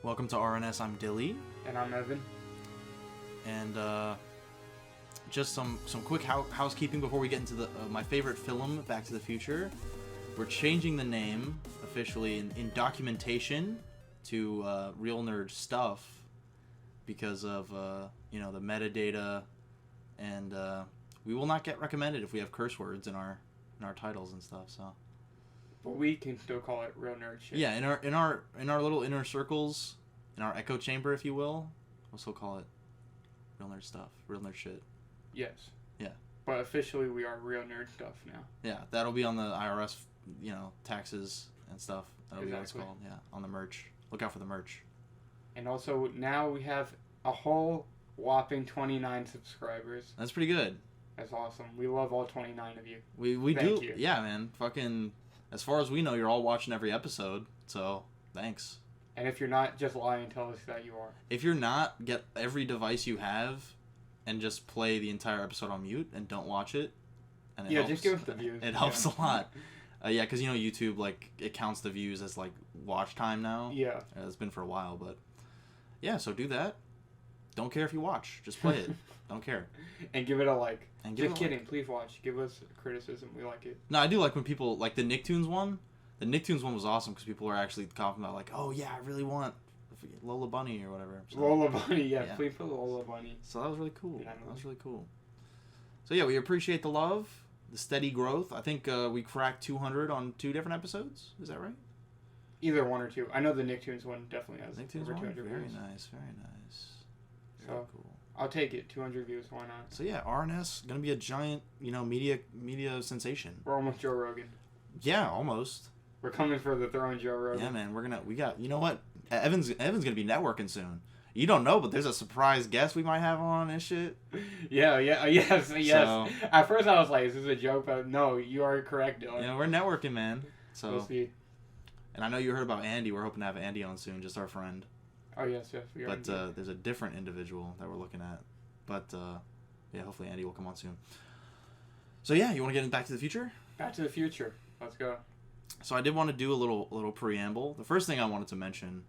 Welcome to RNS. I'm Dilly, And I'm Evan. and just some quick housekeeping before we get into the my favorite film, Back to the Future. We're changing the name officially in documentation to Real Nerd Stuff because of the metadata, and we will not get recommended if we have curse words in our titles and stuff. So. But we can still call it real nerd shit. Yeah, in our little inner circles, in our echo chamber, if you will, we'll still call it real nerd stuff, real nerd shit. Yes. Yeah. But officially, we are real nerd stuff now. Yeah, that'll be on the IRS, taxes and stuff. That'll be what it's Exactly. called. Yeah, on the merch. Look out for the merch. And also, now we have a whole whopping 29 subscribers. That's pretty good. That's awesome. We love all 29 of you. We Thank do. you. Yeah, man. Fucking. As far as we know, you're all watching every episode. So thanks. And if you're not, just lie and tell us that you are. If you're not, get every device you have, and just play the entire episode on mute and don't watch it. And it helps. Just give us the views. It helps a lot. Yeah, because YouTube, it counts the views as, watch time now. Yeah. It's been for a while, but... Yeah, so do that. Don't care if you watch. Just play it. Don't care. And give it a like. And give Just it a kidding. Please watch. Give us criticism. We like it. No, I do like when people... Like, the Nicktoons one. The Nicktoons one was awesome because people were actually commenting about, oh, yeah, I really want Lola Bunny or whatever. So, Lola Bunny. Yeah, please put Lola Bunny. So that was really cool. Yeah, That was really cool. So, yeah, we appreciate the love, the steady growth. I think we cracked 200 on 2 different episodes. Is that right? Either one or two. I know the Nicktoons one definitely has Nicktoons over one? 200 Very views. nice, very nice. So, Very cool. I'll take it. 200 views. Why not? So yeah, RNS gonna be a giant, media sensation. We're almost Joe Rogan. Yeah, almost. We're coming for the throne, Joe Rogan. Yeah, man, we got. You know what? Evan's gonna be networking soon. You don't know, but there's a surprise guest we might have on and shit. Yes. So, At first I was like, is this a joke? But no, you are correct, Dylan. yeah, we're networking, man. So. We'll see. And I know you heard about Andy. We're hoping to have Andy on soon, just our friend. Oh, yes, we are. But there's a different individual that we're looking at. But yeah, hopefully Andy will come on soon. So yeah, you want to get in Back to the Future? Back to the Future. Let's go. So I did want to do a little preamble. The first thing I wanted to mention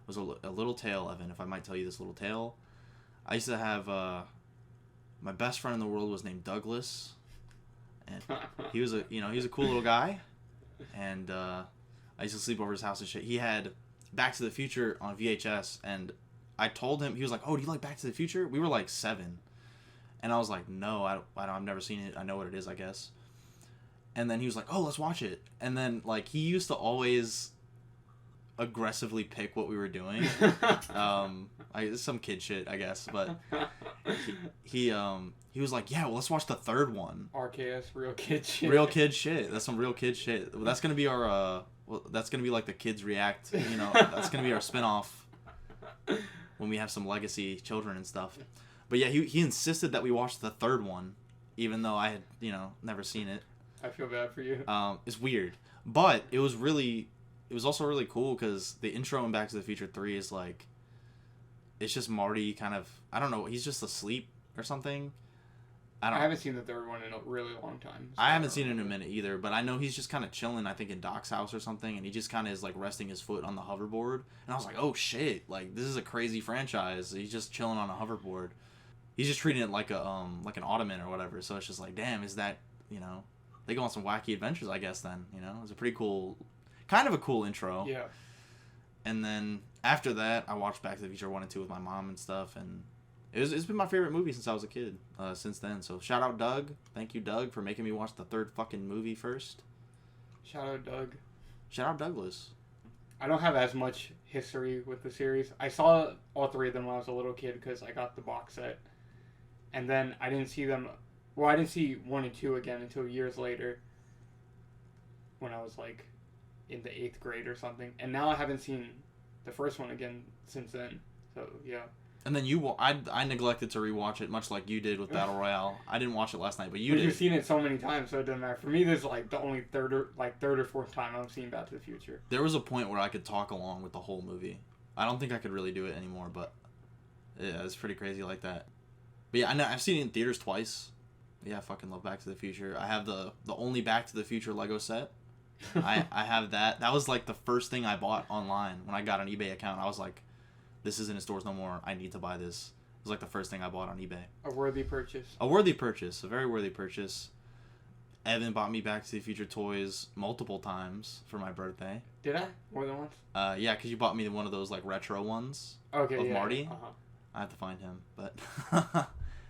was a little tale, Evan, if I might tell you this little tale. I used to have my best friend in the world was named Douglas, and he was a cool little guy, and I used to sleep over his house and shit. He had Back to the Future on VHS, and I told him, he was like, "Oh, do you like Back to the Future?" We were like 7, and I was like, "No, I've never seen it. I know what it is, I guess." And then he was like, "Oh, let's watch it." And then he used to always aggressively pick what we were doing. Some kid shit, I guess, but he was like, "Yeah, well, let's watch the third one." RKS, real kid shit. Real kid shit. That's some real kid shit. That's gonna be our that's gonna be like the kids react. That's gonna be our spinoff when we have some legacy children and stuff. But yeah, he insisted that we watch the third one, even though I had never seen it. I feel bad for you. It's weird, but it was also really cool because the intro in Back to the Future 3 is it's just Marty kind of, I don't know, he's just asleep or something. I haven't seen the third one in a really long time. So I haven't seen it in a minute either, but I know he's just kind of chilling, I think, in Doc's house or something, and he just kind of is resting his foot on the hoverboard. And I was like, oh shit, this is a crazy franchise. He's just chilling on a hoverboard. He's just treating it like an ottoman or whatever. So it's just damn, is that, they go on some wacky adventures, I guess, then, It's a pretty cool, kind of a cool intro. Yeah. And then after that, I watched Back to the Future 1 and 2 with my mom and stuff, and it's been my favorite movie since I was a kid, since then. So shout out Doug. Thank you, Doug, for making me watch the third fucking movie first. Shout out Doug. Shout out Douglas. I don't have as much history with the series. I saw all 3 of them when I was a little kid because I got the box set. And then I didn't see them... Well, I didn't see 1 and 2 again until years later when I was, in the 8th grade or something. And now I haven't seen the first one again since then. So, yeah. And then I neglected to rewatch it, much like you did with Battle Royale. I didn't watch it last night, but you did. You've seen it so many times, so it doesn't matter. For me, this is the only third or fourth time I'm seeing Back to the Future. There was a point where I could talk along with the whole movie. I don't think I could really do it anymore, but yeah, it's pretty crazy like that. But yeah, I know I've seen it in theaters twice. Yeah, I fucking love Back to the Future. I have the only Back to the Future Lego set. I have that. That was the first thing I bought online when I got an eBay account. I was like, this isn't in stores no more. I need to buy this. It was like the first thing I bought on eBay. A worthy purchase. A worthy purchase. A very worthy purchase. Evan bought me Back to the Future toys multiple times for my birthday. Did I? More than once? Yeah, because you bought me one of those like retro ones. Okay, of yeah. Marty. Uh-huh. I have to find him, but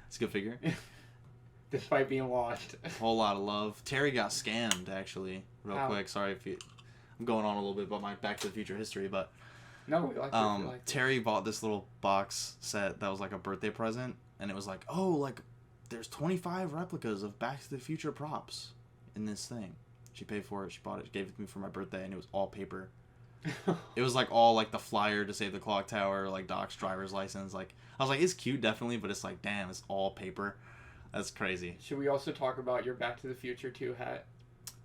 it's a good figure. Despite being lost. Whole lot of love. Terry got scammed, actually, real quick. Sorry if I'm going on a little bit about my Back to the Future history, but no, we like Terry bought this little box set that was like a birthday present, and it was like, oh, like there's 25 replicas of Back to the Future props in this thing. She paid for it. She bought it. She gave it to me for my birthday, and it was all paper. It was like all like the flyer to save the clock tower, like Doc's driver's license. Like I was like, it's cute, definitely, but it's like, damn, it's all paper. That's crazy. Should we also talk about your Back to the Future 2 hat?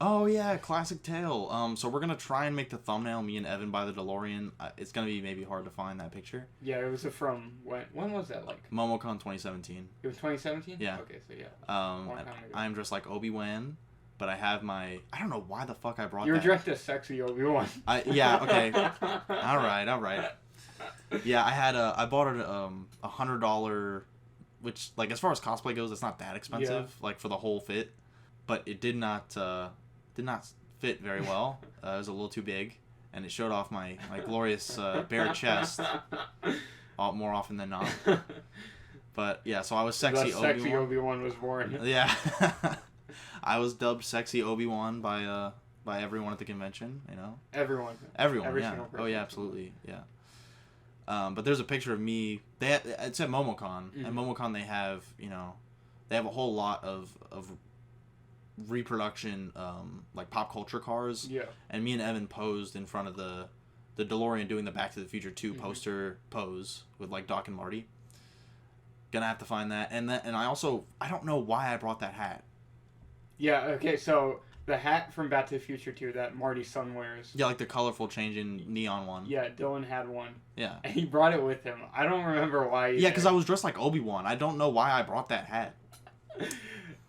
Oh yeah, classic tale. So we're gonna try and make the thumbnail me and Evan by the DeLorean. It's gonna be maybe hard to find that picture. Yeah, it was from when was that like? MomoCon 2017. It was 2017. Yeah. Okay, so yeah. Long time ago. I'm dressed like Obi-Wan, but I have my. I don't know why the fuck I brought. You were that. dressed as sexy Obi-Wan. Yeah. Okay. All right. Yeah, I bought a $100, which like as far as cosplay goes, it's not that expensive. Yeah. Like for the whole fit, but it did not fit very well. It was a little too big, and it showed off my glorious bare chest more often than not. But yeah, so I was sexy Obi-Wan. Sexy Obi-Wan was born. Yeah. I was dubbed sexy Obi-Wan by everyone at the convention, you know. Everyone, Every yeah. Oh yeah, absolutely. Yeah. But there's a picture of me. It's at MomoCon. Mm-hmm. At MomoCon they have a whole lot of reproduction like pop culture cars. Yeah. And me and Evan posed in front of the DeLorean doing the Back to the Future 2 poster pose with like Doc and Marty. Gonna have to find that. And I don't know why I brought that hat. Yeah, okay, so the hat from Back to the Future 2 that Marty's son wears. Yeah, like the colorful changing neon one. Yeah, Dylan had one. Yeah. And he brought it with him. I don't remember why. Yeah, because I was dressed like Obi-Wan. I don't know why I brought that hat.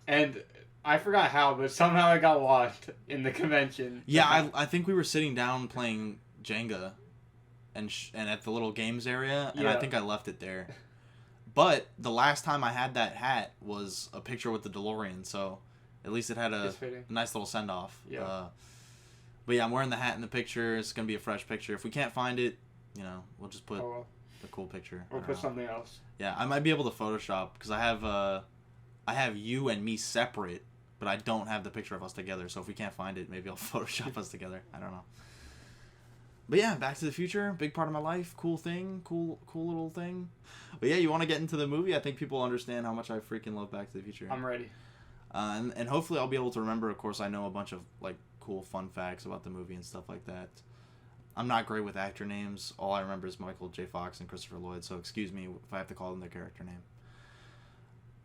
And I forgot how, but somehow it got lost in the convention. Yeah, I think we were sitting down playing Jenga and at the little games area, and I think I left it there. But the last time I had that hat was a picture with the DeLorean, so at least it had a nice little send-off. Yeah. But yeah, I'm wearing the hat in the picture. It's going to be a fresh picture. If we can't find it, we'll just put a cool picture. Or put something else. Yeah, I might be able to Photoshop, because I have you and me separate, but I don't have the picture of us together, so if we can't find it, maybe I'll Photoshop us together. I don't know. But yeah, Back to the Future, big part of my life, cool thing, cool little thing. But yeah, you want to get into the movie? I think people understand how much I freaking love Back to the Future. I'm ready. And hopefully I'll be able to remember. Of course, I know a bunch of like cool fun facts about the movie and stuff like that. I'm not great with actor names. All I remember is Michael J. Fox and Christopher Lloyd, so excuse me if I have to call them their character name.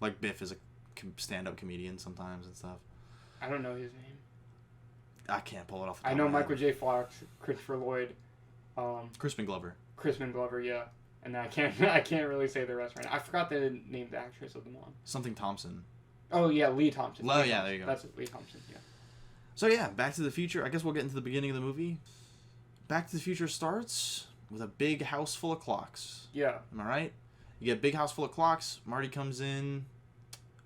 Like Biff is a stand-up comedian sometimes and stuff. I don't know his name. I can't pull it off the top I know of my Michael head. J. Fox, Christopher Lloyd, Crispin Glover. Crispin Glover, yeah. And I can't really say the rest right now. I forgot the name of the actress of them all. Something Thompson. Oh yeah, Lee Thompson. Oh yeah, there you go. That's Lee Thompson, yeah. So yeah, Back to the Future. I guess we'll get into the beginning of the movie. Back to the Future starts with a big house full of clocks. Yeah. Am I right? You get a big house full of clocks. Marty comes in.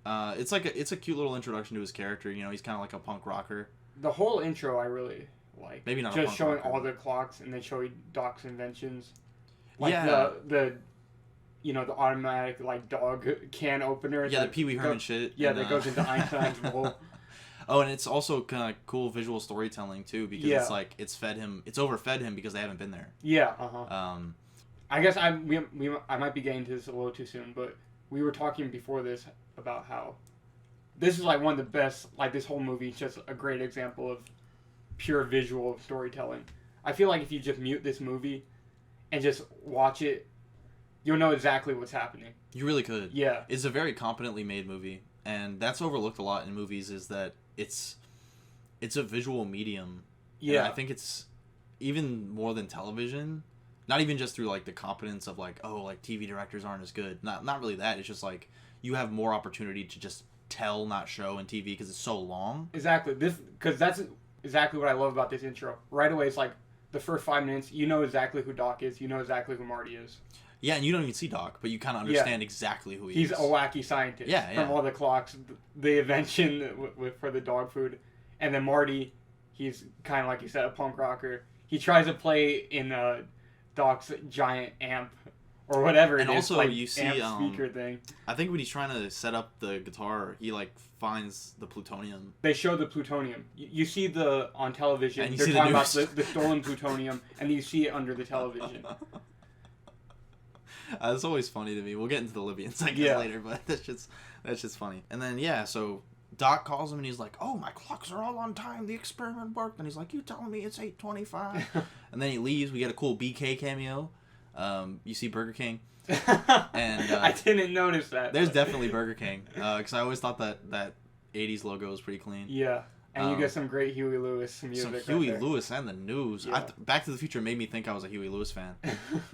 It's a cute little introduction to his character. He's kind of like a punk rocker. The whole intro I really like. Maybe not just a punk showing rocker. all the clocks and then showing Doc's inventions. Like yeah. the automatic like dog can opener. Yeah, the Pee Wee Herman shit. Yeah, and, that goes into Einstein's bowl. Oh, and it's also kind of cool visual storytelling too, because it's like it's overfed him because they haven't been there. Yeah. I guess I might be getting to this a little too soon, but we were talking before this about how this is like one of the best. Like this whole movie is just a great example of pure visual storytelling. I feel like if you just mute this movie and just watch it, you'll know exactly what's happening. You really could. Yeah. It's a very competently made movie, and that's overlooked a lot in movies, is that it's a visual medium. Yeah. And I think it's even more than television, not even just through like the competence of like, oh, like TV directors aren't as good. Not really that. It's just like you have more opportunity to just tell, not show in TV because it's so long. Exactly. Because that's exactly what I love about this intro. Right away, it's like the first 5 minutes, you know exactly who Doc is. You know exactly who Marty is. Yeah, and you don't even see Doc, but you kind of understand exactly who he is. He's a wacky scientist. Yeah, yeah. From all the clocks, the invention for the dog food. And then Marty, he's kind of like you said, a punk rocker. He tries to play in Doc's giant amp or whatever and it is. Also, like you see, amp speaker thing. I think when he's trying to set up the guitar, he like finds the plutonium. They show the plutonium. You see on television. And you they're see talking the about the stolen plutonium, and you see it under the television. It's always funny to me. We'll get into the Libyans later, but that's just funny. And then so Doc calls him and he's like, "Oh, my clocks are all on time. The experiment worked." And he's like, "You telling me it's 8:25?" And then he leaves. We get a cool BK cameo. You see Burger King. And I didn't notice that. There's definitely Burger King because I always thought that 80s logo was pretty clean. Yeah. And you get some great Huey Lewis music. Some Huey Lewis and the news. Yeah. Back to the Future made me think I was a Huey Lewis fan.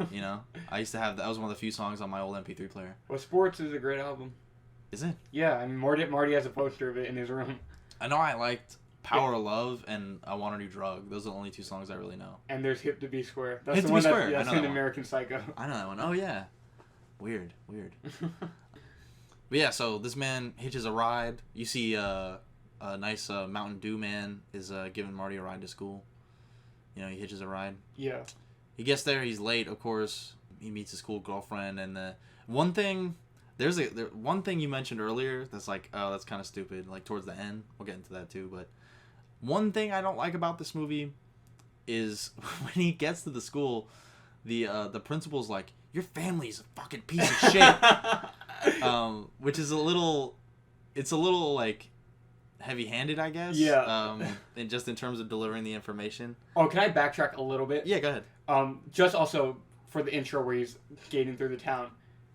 You know, I used to have that was one of the few songs on my old MP3 player. Well, Sports is a great album. Is it? Yeah, I mean Marty has a poster of it in his room. I know I liked Power of Love and I Want a New Drug. Those are the only two songs I really know. And there's Hip to Be Square. That's Hip the to one Be Square. that's I know in that American Psycho. I know that one. Oh yeah. Weird. But yeah, so this man hitches a ride. You see a nice Mountain Dew man is giving Marty a ride to school. You know, he hitches a ride. Yeah. He gets there. He's late, of course. He meets his cool girlfriend, and one thing you mentioned earlier that's like, oh, that's kind of stupid. Like towards the end, we'll get into that too. But one thing I don't like about this movie is when he gets to the school, the principal's like, "Your family's a fucking piece of shit," which is a little like heavy-handed, I guess. Yeah. And just in terms of delivering the information. Oh, can I backtrack a little bit? Yeah, go ahead. Just also for the intro where he's skating through the town.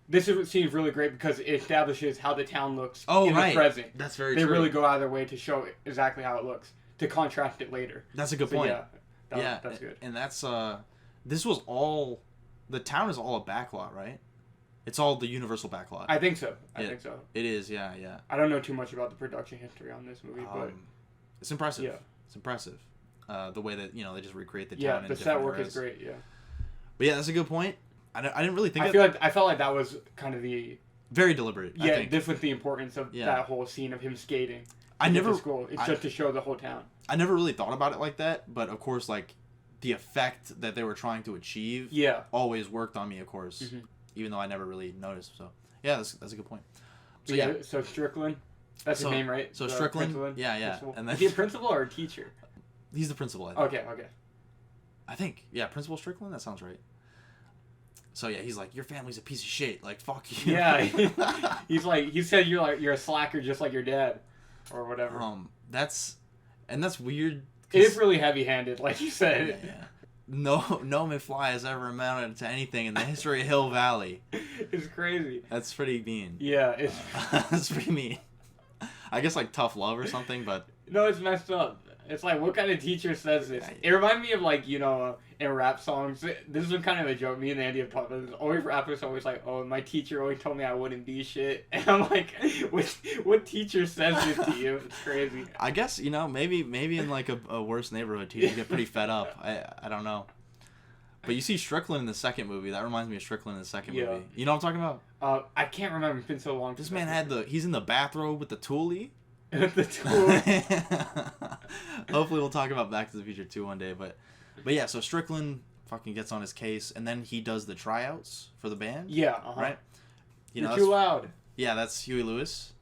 This seems really great because it establishes how the town looks in the present. That's very true. They really go out of their way to show exactly how it looks, to contrast it later. That's a good point. Yeah, that's good. And that's this was all the town is all a backlot, right? It's all the Universal backlot. I think so. I think so. It is, yeah. I don't know too much about the production history on this movie, but it's impressive. Yeah, it's impressive. The way that they just recreate the town. Yeah, the set work is great. Yeah. But yeah, that's a good point. I didn't really think. I felt like that was kind of the very deliberate. Yeah, I think. this was the importance of that whole scene of him skating. To school. It's just to show the whole town. I never really thought about it like that, but of course, like the effect that they were trying to achieve. Yeah. Always worked on me, of course, even though I never really noticed. So yeah, that's a good point. So yeah, so Strickland, that's his name, right? So Strickland, yeah, principal. And then is he a principal or a teacher? He's the principal. I think. Okay. I think Principal Strickland. That sounds right. So yeah, he's like, "Your family's a piece of shit. Like, fuck you." Yeah, he's like, he said you're a slacker just like your dad, or whatever. That's weird. It is really heavy-handed, like you said. Yeah. No McFly has ever amounted to anything in the history of Hill Valley. It's crazy. That's pretty mean. Yeah, that's pretty mean. I guess like tough love or something, but no, it's messed up. It's like, what kind of teacher says this? It reminded me of like, in rap songs. This is kind of a joke. Me and Andy have talked about this. Always rappers always like, "Oh, my teacher always told me I wouldn't be shit." And I'm like, what teacher says this to you? It's crazy. I guess maybe in like a worse neighborhood, teachers get pretty fed up. I don't know. But you see Strickland in the second movie. That reminds me of Strickland in the second movie. You know what I'm talking about? I can't remember. It's been so long. This man he's in the bathrobe with the toolie. The tool. Hopefully we'll talk about Back to the Future 2 one day, but yeah, so Strickland fucking gets on his case, and then he does the tryouts for the band. Yeah, right. You're too loud. Yeah, that's Huey Lewis.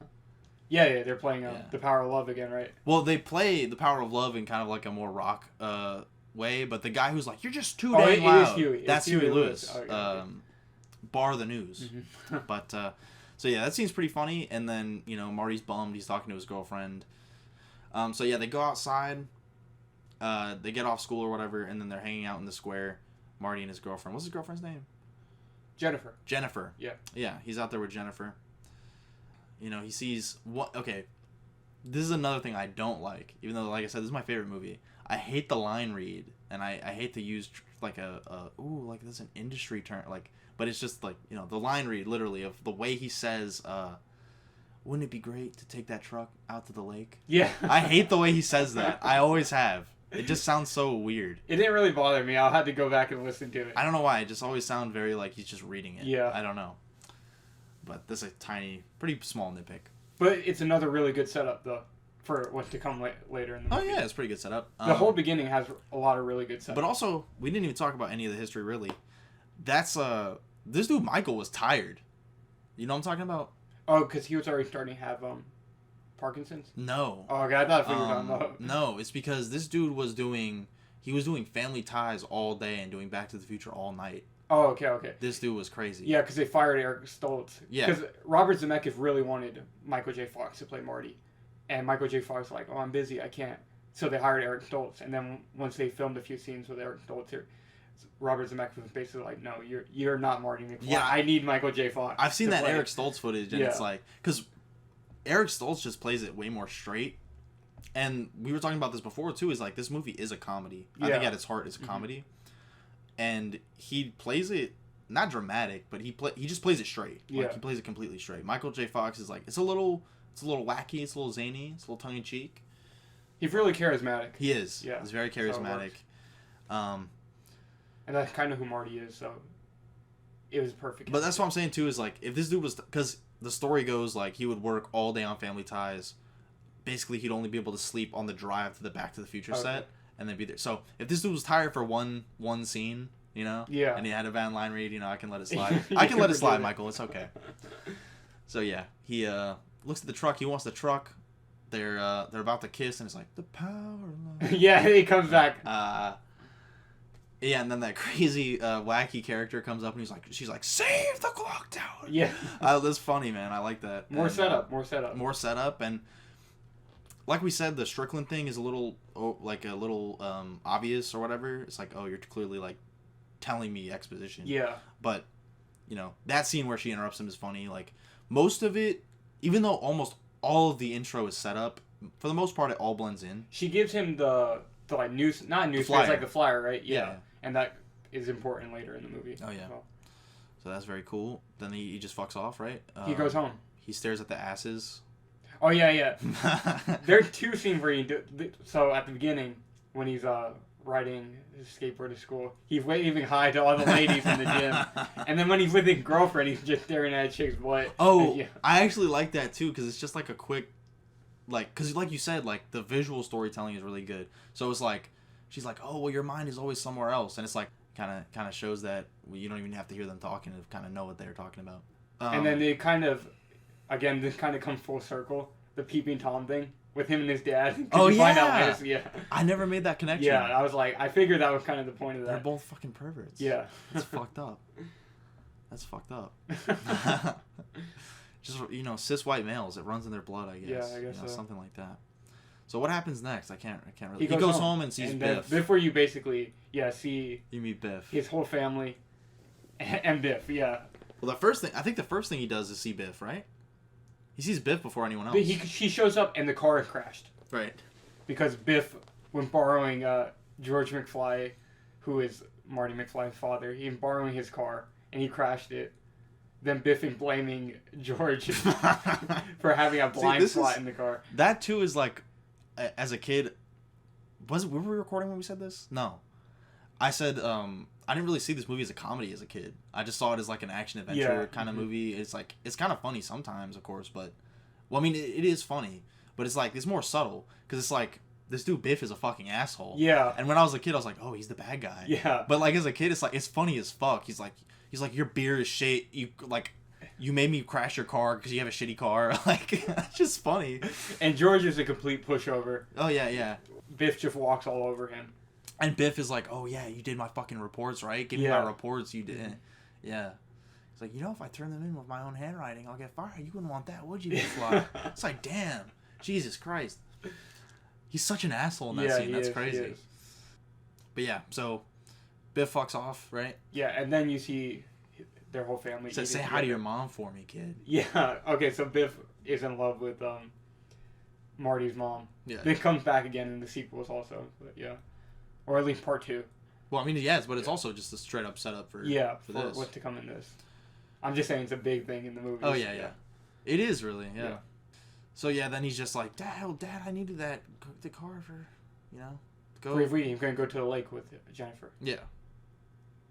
Yeah, they're playing The Power of Love again, right? Well, they play The Power of Love in kind of like a more rock way, but the guy who's like, "You're just too dang loud." It is Huey. That's Huey Lewis. Okay. Bar the news. But so yeah, that seems pretty funny. And then Marty's bummed. He's talking to his girlfriend. So yeah, they go outside. They get off school or whatever, and then they're hanging out in the square. Marty and his girlfriend. What's his girlfriend's name? Jennifer. Yeah. Yeah, he's out there with Jennifer. He sees what. Okay, this is another thing I don't like. Even though, like I said, this is my favorite movie. I hate the line read, and I hate to use like like that's an industry term, like. But it's just like, the line read, literally, of the way he says, "Wouldn't it be great to take that truck out to the lake?" Yeah. I hate the way he says that. I always have. It just sounds so weird. It didn't really bother me. I'll have to go back and listen to it. I don't know why. It just always sounds very like he's just reading it. Yeah. I don't know. But this is a tiny, pretty small nitpick. But it's another really good setup, though, for what's to come later in the movie. Oh, yeah, it's a pretty good setup. The whole beginning has a lot of really good setup. But also, we didn't even talk about any of the history, really. That's, this dude, Michael, was tired. You know what I'm talking about? Oh, because he was already starting to have, Parkinson's? No. Oh, okay, I thought you were talking about. No, it's because this dude was doing Family Ties all day and doing Back to the Future all night. Oh, okay. This dude was crazy. Yeah, because they fired Eric Stoltz. Yeah. Because Robert Zemeckis really wanted Michael J. Fox to play Marty. And Michael J. Fox was like, oh, I'm busy, I can't. So they hired Eric Stoltz. And then once they filmed a few scenes with Eric Stoltz here, Robert Zemeckis was basically like, no, you're not Marty McFly. Yeah. I need Michael J. Fox. I've seen that Eric Stoltz footage, and it's like... Because Eric Stoltz just plays it way more straight. And we were talking about this before, too, is like, this movie is a comedy. I think at its heart, it's a comedy. And he plays it... Not dramatic, but he just plays it straight. Like, he plays it completely straight. Michael J. Fox is like, it's a little wacky, it's a little zany, it's a little tongue-in-cheek. He's really charismatic. He is. Yeah. He's very charismatic. And that's kind of who Marty is, so it was perfect. But that's what I'm saying, too, is like, if this dude was... Because the story goes, like, he would work all day on Family Ties. Basically, he'd only be able to sleep on the drive to the Back to the Future set, and then be there. So, if this dude was tired for one scene... You know? Yeah. And he had a Van line read, I can let it slide. I can let it slide, Michael. It's okay. So, yeah. He looks at the truck. He wants the truck. They're about to kiss, and it's like, the power line. Yeah, he comes back. Yeah, and then that crazy, wacky character comes up, and she's like, save the clock tower. Yeah. That's funny, man. I like that. More setup. More setup, and like we said, the Strickland thing is a little obvious or whatever. It's like, oh, you're clearly, like, telling me exposition. Yeah. But, that scene where she interrupts him is funny. Like, most of it, even though almost all of the intro is set up, for the most part, it all blends in. She gives him the like news, not news, it's like the flyer, right? Yeah. And that is important later in the movie. Oh, yeah. So that's very cool. Then he just fucks off, right? He goes home. He stares at the asses. Oh, yeah. There are two scenes where so at the beginning, when he's riding his skateboard to school, he's waving hi to all the ladies in the gym. And then when he's with his girlfriend, he's just staring at a chick's butt. Oh, yeah. I actually like that too, because it's just like a quick, like, because like you said, like, the visual storytelling is really good. So it's like, she's like, oh, well, your mind is always somewhere else. And it's like, kind of shows that you don't even have to hear them talking to kind of know what they're talking about. And then they kind of, again, this kind of comes full circle, the peeping Tom thing. With him and his dad. Oh, yeah. Find out later, I never made that connection. Yeah, I was like, I figured that was kind of the point of that. They're both fucking perverts. Yeah. That's fucked up. That's fucked up. Just, cis white males. It runs in their blood, I guess. Yeah, I guess so. Something like that. So what happens next? I can't really... He goes home and sees and Biff. Biff where you basically, see... You meet Biff. His whole family. And Biff, yeah. Well, I think the first thing he does is see Biff, right? He sees Biff before anyone else. But he shows up and the car crashed. Right. Because Biff, when borrowing George McFly, who is Marty McFly's father, he was borrowing his car and he crashed it. Then Biff is blaming George for having a blind spot in the car. That too is like, as a kid, were we recording when we said this? No. I said, I didn't really see this movie as a comedy as a kid. I just saw it as like an action adventure kind of movie. It's like, it's kind of funny sometimes, of course, but, well, I mean, it is funny. But it's like, it's more subtle, because it's like, this dude Biff is a fucking asshole. Yeah. And when I was a kid, I was like, oh, he's the bad guy. Yeah. But like, as a kid, it's like, it's funny as fuck. He's like, your beer is shit. You made me crash your car because you have a shitty car. Like, it's just funny. And George is a complete pushover. Oh, yeah. Biff just walks all over him. And Biff is like, oh, yeah, you did my fucking reports, right? Give me my reports, you didn't. Yeah. He's like, if I turn them in with my own handwriting, I'll get fired. You wouldn't want that, would you, McFly? It's like, damn. Jesus Christ. He's such an asshole in that scene. That's crazy. But yeah, so Biff fucks off, right? Yeah, and then you see their whole family. So say hi to your mom for me, kid. Yeah, okay, so Biff is in love with Marty's mom. Yeah. Biff comes back again in the sequels also, but yeah. Or at least part 2. Well, I mean, yes, but it's also just a straight up setup for this. What's to come in this. I'm just saying it's a big thing in the movie. Oh, yeah. It is really, yeah. So, yeah, then he's just like, Dad, I needed the car for, go. Briefly, he's gonna go to the lake with Jennifer. Yeah.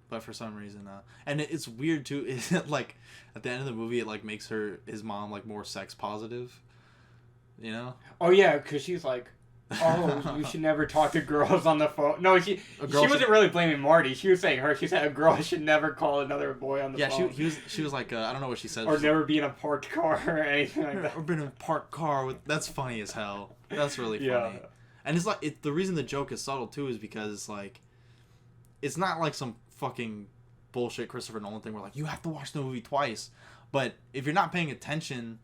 But for some reason, and it's weird too. Is it like at the end of the movie, it like makes his mom like more sex positive, you know? Oh yeah, because she's like, oh, you should never talk to girls on the phone. No, she wasn't really blaming Marty. She was saying her. She said a girl should never call another boy on the phone. Yeah, she was like, I don't know what she said. Or never be in a parked car or anything like that. Or been in a parked car with. That's funny as hell. That's really funny. Yeah. And it's like the reason the joke is subtle too is because it's like, it's not like some fucking bullshit Christopher Nolan thing where like you have to watch the movie twice, but if you're not paying attention,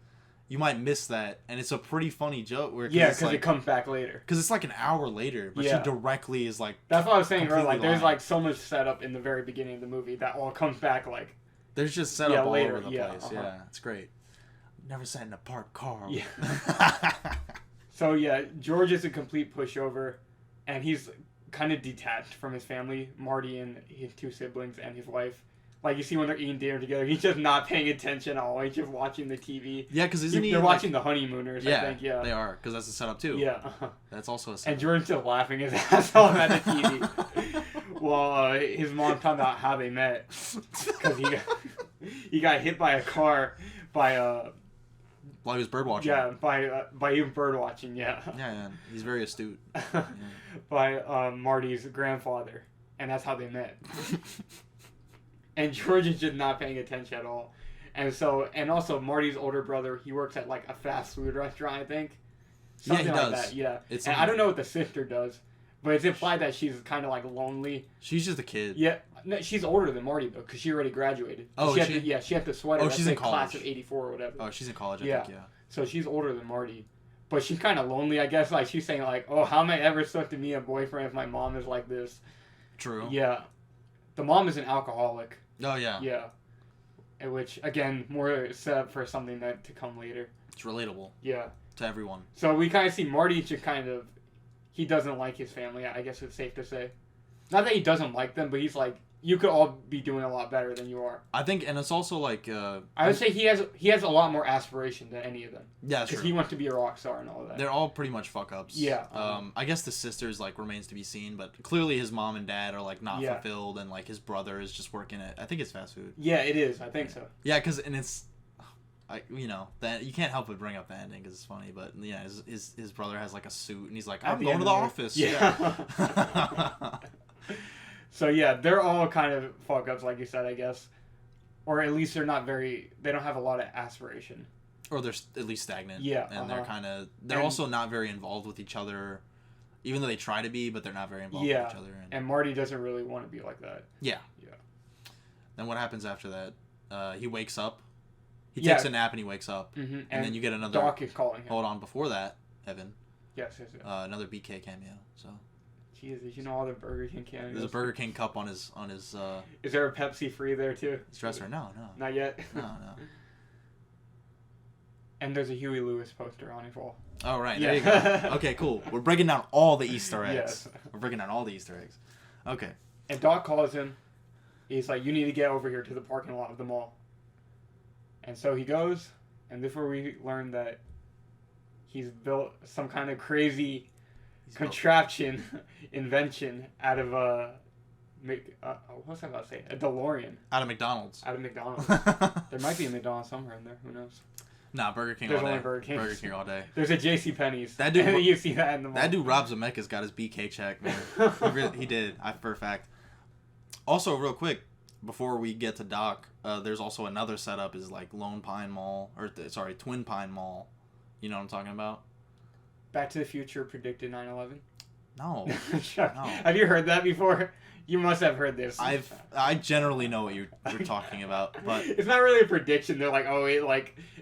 you might miss that, and it's a pretty funny joke where because like, it comes back later. Because it's like an hour later, but she directly is like. That's what I was saying earlier. Like there's like so much setup in the very beginning of the movie that all comes back like. There's just setup all later. over the place. Yeah, it's great. Never sat in a parked car. Yeah. So yeah, George is a complete pushover, and he's kind of detached from his family, Marty and his two siblings and his wife. Like you see when they're eating dinner together, he's just not paying attention at all. He's just watching the TV. Yeah, because they're watching The Honeymooners. Yeah, I think. Yeah, they are because that's a setup too. Yeah, that's also a setup. And George's just laughing his ass off at the TV while his mom talking about how they met because he got hit by a car by while he was bird watching. Yeah, by even bird watching. Yeah. Yeah, he's very astute. By Marty's grandfather, and that's how they met. And George is just not paying attention at all, and also Marty's older brother, he works at like a fast food restaurant, I think. Something he like does. That. Yeah, and I don't know what the sister does, but it's implied that she's kind of like lonely. She's just a kid. Yeah, no, she's older than Marty though, because she already graduated. Oh, she had the sweater. Oh, she's in college. Class of '84 or whatever. Oh, she's in college. I think, yeah. So she's older than Marty, but she's kind of lonely, I guess. Like she's saying, like, "Oh, how am I ever supposed to be a boyfriend if my mom is like this?" True. Yeah, the mom is an alcoholic. Oh yeah. Yeah, which again more set up for something to come later. It's relatable. Yeah. To everyone. So we kind of see Marty just he doesn't like his family. I guess it's safe to say. Not that he doesn't like them, but he's like, you could all be doing a lot better than you are. I think, and it's also like... I would say he has a lot more aspiration than any of them. Yeah, because he wants to be a rock star and all that. They're all pretty much fuck-ups. Yeah. I guess the sisters, like, remains to be seen, but clearly his mom and dad are, like, not fulfilled, and, like, his brother is just working at... I think it's fast food. Yeah, it is. I think so. Yeah, because... And it's... that you can't help but bring up the ending because it's funny, but yeah, his brother has like a suit and he's like, I'm going to the office. Yeah. So yeah, they're all kind of fuck ups, like you said, I guess, or at least they don't have a lot of aspiration, or they're at least stagnant. Yeah, and they're also not very involved with each other, even though they try to be, but they're not very involved with each other. And Marty doesn't really want to be like that. Yeah. Then what happens after that? He wakes up. He takes a nap and he wakes up, and then you get another. Doc is calling him. Hold on, before that, Evan. Yes. Another BK cameo. So. Jesus, you know all the Burger King cameos. There's a Burger King cup on his. Is there a Pepsi free there too? Dresser? No. Not yet. No. And there's a Huey Lewis poster on his wall. Oh right, there you go. Okay, cool. We're breaking down all the Easter eggs. Yes. We're breaking down all the Easter eggs. Okay. And Doc calls him. He's like, "You need to get over here to the parking lot of the mall." And so he goes, and this is where we learn that he's built some kind of crazy contraption, invention out of what was I about to say? A DeLorean. Out of McDonald's. There might be a McDonald's somewhere in there. Who knows? Nah, Burger King There's all day. only Burger King. Burger King all day. There's a JCPenney's. That dude, you see that in the mall. That dude Rob Zemeckis got his BK check, man. He did. For a fact. Also, real quick, before we get to Doc, there's also another setup is like Twin Pine Mall. You know what I'm talking about? Back to the Future predicted 9/11. No. No. Have you heard that before? You must have heard this. I generally know what you're talking about, but it's not really a prediction. They're like, oh, it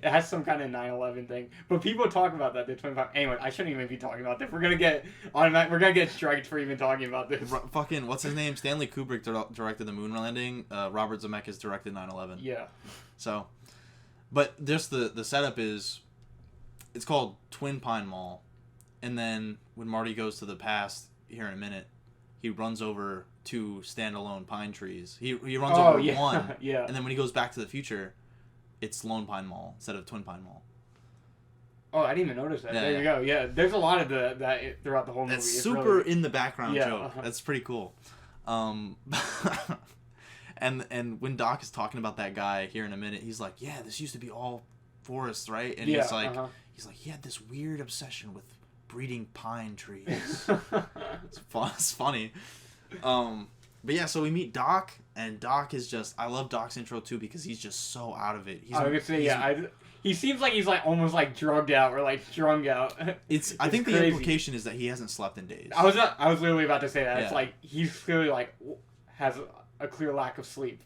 has some kind of 9/11 thing. But people talk about that. The 25. Anyway, I shouldn't even be talking about this. We're gonna get striked for even talking about this. Fucking what's his name? Stanley Kubrick directed the moon landing. Robert Zemeckis directed 9/11. Yeah. So, but just the setup is, it's called Twin Pine Mall, and then when Marty goes to the past here in a minute, he runs over 2 standalone pine trees. He runs over one, yeah. And then when he goes back to the future, it's Lone Pine Mall instead of Twin Pine Mall. Oh, I didn't even notice that. Yeah, There you go. Yeah, there's a lot of that throughout the whole movie. It's It's super really... in the background Yeah, joke. That's pretty cool. And when Doc is talking about that guy here in a minute, he's like, "Yeah, this used to be all forest, right?" And Yeah, he's like, he had this weird obsession with breeding pine trees. It's fun. It's funny. But yeah, so we meet Doc, and Doc is just... I love Doc's intro too because he's just so out of it. I was gonna say, he seems like he's like almost like drugged out or like drunk out. I think the implication is that he hasn't slept in days. I was literally about to say that. Yeah. It's like he's clearly like has a clear lack of sleep.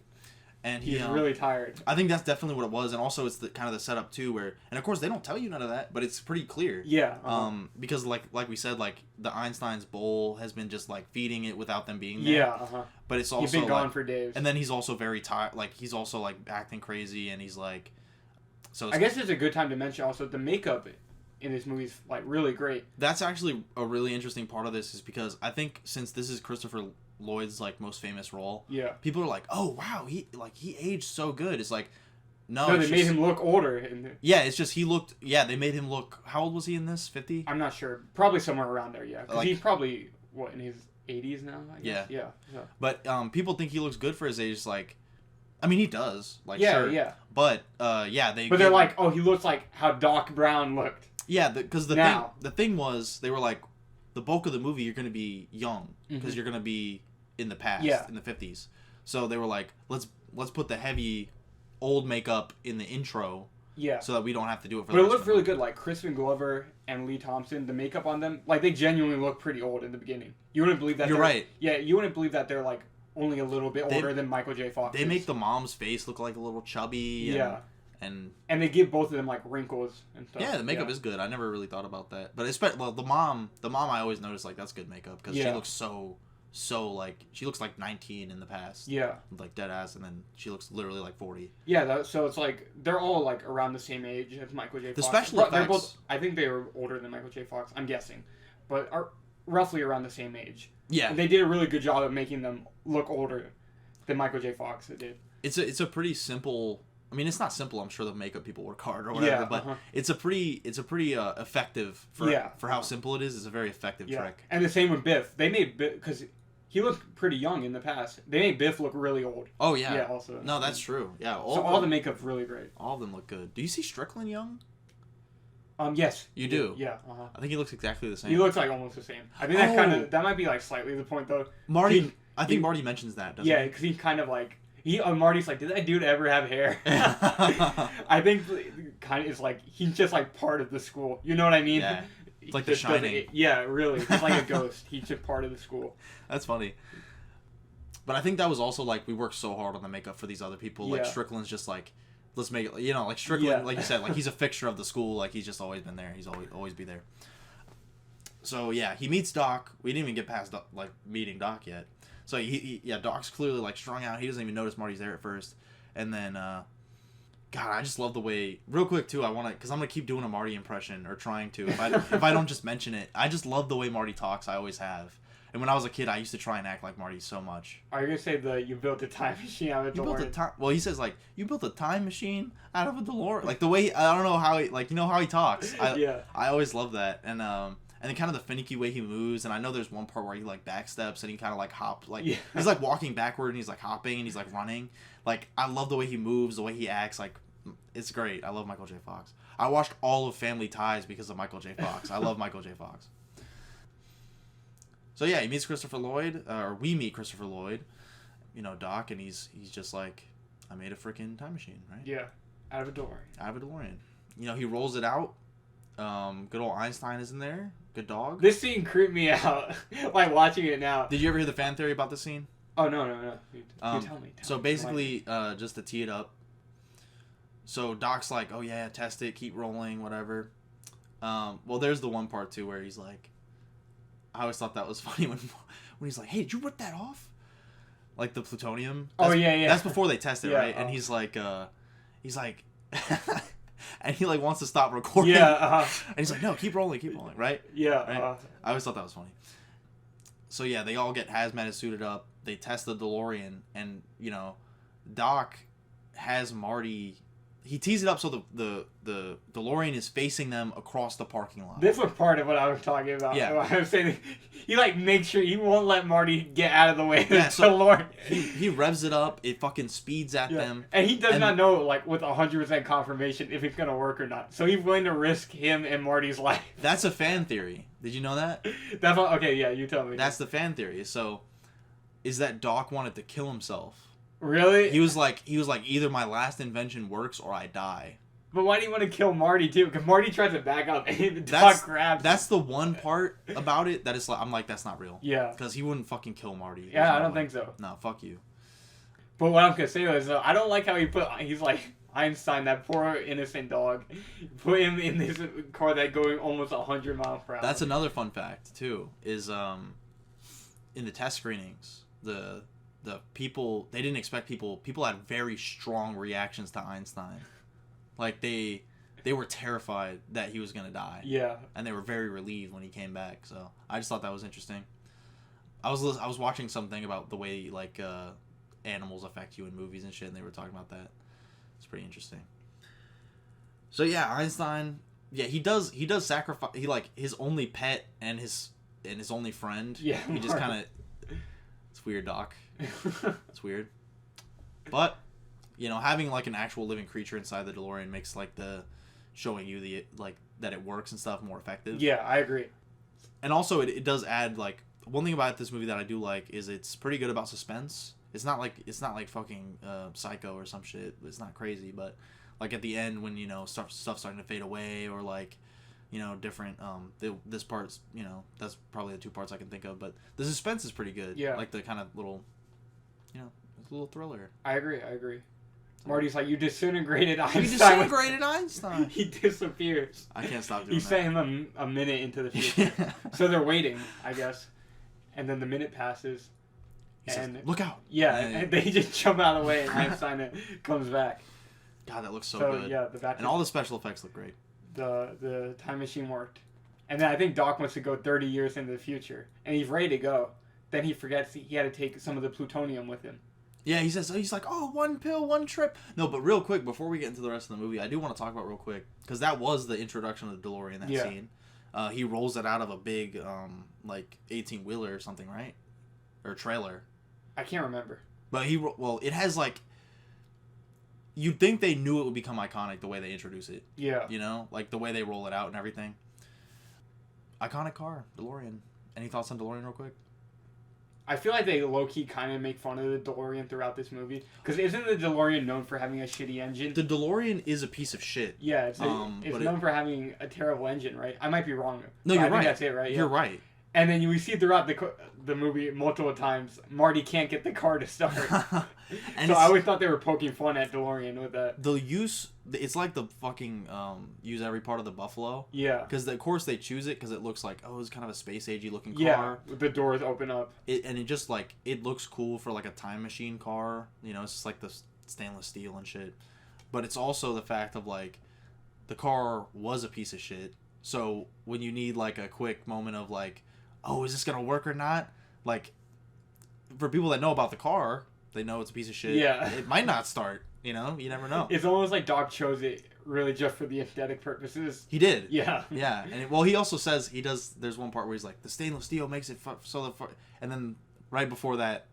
And he's really tired. I think that's definitely what it was, and also it's the kind of the setup too, where, and of course they don't tell you none of that, but it's pretty clear. Yeah. Because like we said, like the Einstein's bowl has been just like feeding it without them being there. Yeah. But it's also he's been gone like, for days. and then he's also very tired. Like he's also like acting crazy, and he's like, so. I guess it's a good time to mention also the makeup in this movie is like really great. That's actually a really interesting part of this, is because I think since this is Christopher Lloyd's like most famous role, yeah, people are like, oh wow, he aged so good. It's like, no, they made him look older. Yeah, it's just they made him look... How old was he in this? 50? I'm not sure. Probably somewhere around there, yeah. Because like, he's probably, in his 80s now, I guess? Yeah. Yeah. But people think he looks good for his age, like... I mean, he does. Like, yeah, sure. Yeah. But, they're like, oh, he looks like how Doc Brown looked. Yeah, because the thing was, they were like, the bulk of the movie, you're going to be young. Because you're going to be in the past, in the 50s. So they were like, let's put the heavy... old makeup in the intro, so that we don't have to do it for but it looked really good. Like Crispin Glover and Lee Thompson, the makeup on them, like they genuinely look pretty old in the beginning. You wouldn't believe that. You're right. Yeah, you wouldn't believe that they're like only a little bit older than Michael J. Fox. They make the mom's face look like a little chubby. And they give both of them like wrinkles and stuff. Yeah, the makeup is good. I never really thought about that, but especially the mom I always noticed, like, that's good makeup because she looks so like, she looks like 19 in the past, like dead ass, and then she looks literally like 40. So it's like they're all like around the same age as Michael J. Fox. The special effects, they're both, I think they were older than Michael J. Fox, I'm guessing, but are roughly around the same age. And they did a really good job of making them look older than Michael J. Fox did. It's a pretty simple... I mean, it's not simple. I'm sure the makeup people work hard or whatever, but it's a pretty effective for how simple it is. It's a very effective trick. And the same with Biff. They made Biff, because he looked pretty young in the past. They made Biff look really old. Oh yeah. Yeah. Also. No, that's true. Yeah. All the makeup's really great. All of them look good. Do you see Strickland young? Yes. You do? Yeah. I think he looks exactly the same. He looks like almost the same. I think that might be like slightly the point though. Marty. I think Marty mentions that. Doesn't he? Because he kind of like. Marty's like, did that dude ever have hair? I think kind of is like he's just like part of the school. You know what I mean? Yeah. It's like The Shining. Yeah, really. He's like a ghost. He's just part of the school. That's funny. But I think that was also like, we worked so hard on the makeup for these other people. Like Strickland's just like, let's make it, like Strickland, like you said, like he's a fixture of the school. Like he's just always been there. He's always be there. So yeah, he meets Doc. We didn't even get past like meeting Doc yet. So Doc's clearly like strung out. He doesn't even notice Marty's there at first. And then, God, I just love the way, real quick too, because I'm going to keep doing a Marty impression, or trying to, if I don't just mention it. I just love the way Marty talks. I always have. And when I was a kid, I used to try and act like Marty so much. Are you going to say you built a time machine out of a DeLorean? Well, he says like, you built a time machine out of a DeLorean. Like the way, I don't know how he, like, you know how he talks. I always love that. And then kind of the finicky way he moves, and I know there's one part where he like backsteps and he kind of like hops, like he's like walking backward and he's like hopping and he's like running. Like, I love the way he moves, the way he acts. Like, it's great. I love Michael J. Fox. I watched all of Family Ties because of Michael J. Fox. I love Michael J. Fox. So yeah, he meets Christopher Lloyd, or we meet Christopher Lloyd, Doc, and he's just like, I made a freaking time machine, right? Yeah, out of a DeLorean. Out of a DeLorean. He rolls it out. Good old Einstein is in there. Good dog. This scene creeped me out, like watching it now. Did you ever hear the fan theory about this scene? Oh, no. You tell me. So basically, just to tee it up, so Doc's like, oh yeah, test it, keep rolling, whatever. Well, there's the one part too where he's like, I always thought that was funny when he's like, hey, did you rip that off? Like the plutonium. That's before they test it, right? And he's like, and he like wants to stop recording. And he's like, no, keep rolling, right? Right? I always thought that was funny. So yeah, they all get hazmat suited up. They test the DeLorean, and Doc has Marty he tees it up so the DeLorean is facing them across the parking lot. This was part of what I was talking about. Yeah. I was saying he like makes sure he won't let Marty get out of the way. Yeah, so DeLorean. he revs it up. It fucking speeds at them. And he does not know, like, with 100% confirmation if it's going to work or not. So he's willing to risk him and Marty's life. That's a fan theory. Did you know that? That's what, okay, yeah, you tell me. That's the fan theory. So, is that Doc wanted to kill himself. Really? He was like, either my last invention works or I die. But why do you want to kill Marty, too? Because Marty tries to back up and Doc grabs him. That's the one part about it that is like, I'm like, that's not real. Yeah. Because he wouldn't fucking kill Marty. Yeah, I don't think so. No, fuck you. But what I'm going to say is, I don't like how he's like, Einstein, that poor innocent dog, put him in this car that going almost 100 miles per hour. That's another fun fact, too, is in the test screenings, the people, they didn't expect people had very strong reactions to Einstein. Like, they were terrified that he was going to die. Yeah. And they were very relieved when he came back. So, I just thought that was interesting. I was watching something about the way, like, animals affect you in movies and shit, and they were talking about that. It's pretty interesting. So, yeah, Einstein, yeah, he does sacrifice, he, like, his only pet and his only friend. Yeah. He just kind of, it's weird, Doc. It's weird. But, you know, having like an actual living creature inside the DeLorean makes like the showing you the like that it works and stuff more effective. Yeah, I agree. And also it does add like one thing about this movie that I do like is it's pretty good about suspense. It's not like fucking Psycho or some shit. It's not crazy, but like at the end when, you know, stuff's starting to fade away or like, you know, different this part's, you know, that's probably the two parts I can think of, but the suspense is pretty good. Yeah. Like the kind of little, you know, it's a little thriller. I agree. Marty's like, you disintegrated Einstein. You disintegrated Einstein. He disappears. I can't stop doing He's that. saying them a minute into the future. So they're waiting, I guess. And then the minute passes. He and says, look out. Yeah, and they just jump out of the way and Einstein comes back. God, that looks so good. Yeah, and all the special effects look great. The time machine worked. And then I think Doc wants to go 30 years into the future. And he's ready to go. Then he forgets he had to take some of the plutonium with him. Yeah, he's like, oh, one pill, one trip. No, but real quick, before we get into the rest of the movie, I do want to talk about real quick, because that was the introduction of the DeLorean, that scene. He rolls it out of a big, like, 18-wheeler or something, right? Or trailer. I can't remember. But it has, like, you'd think they knew it would become iconic the way they introduce it. Yeah. You know? Like, the way they roll it out and everything. Iconic car, DeLorean. Any thoughts on DeLorean real quick? I feel like they low-key kind of make fun of the DeLorean throughout this movie. Because isn't the DeLorean known for having a shitty engine? The DeLorean is a piece of shit. Yeah, it's known for having a terrible engine, right? I might be wrong. No, you're right. I think that's it, right? Yeah. You're right. And then we see throughout the movie multiple times, Marty can't get the car to start. And so I always thought they were poking fun at DeLorean with that. It's like the fucking use every part of the Buffalo. Yeah. Because of course they choose it because it looks like, oh, it's kind of a space agey looking car. Yeah, the doors open up. And it just like, it looks cool for like a time machine car. You know, it's just like the stainless steel and shit. But it's also the fact of like, the car was a piece of shit. So when you need like a quick moment of like, oh, is this going to work or not? Like, for people that know about the car, they know it's a piece of shit. Yeah. It might not start, you know? You never know. It's almost like Doc chose it really just for the aesthetic purposes. He did. Yeah. Yeah. And he also says, there's one part where he's like, the stainless steel makes it and then right before that,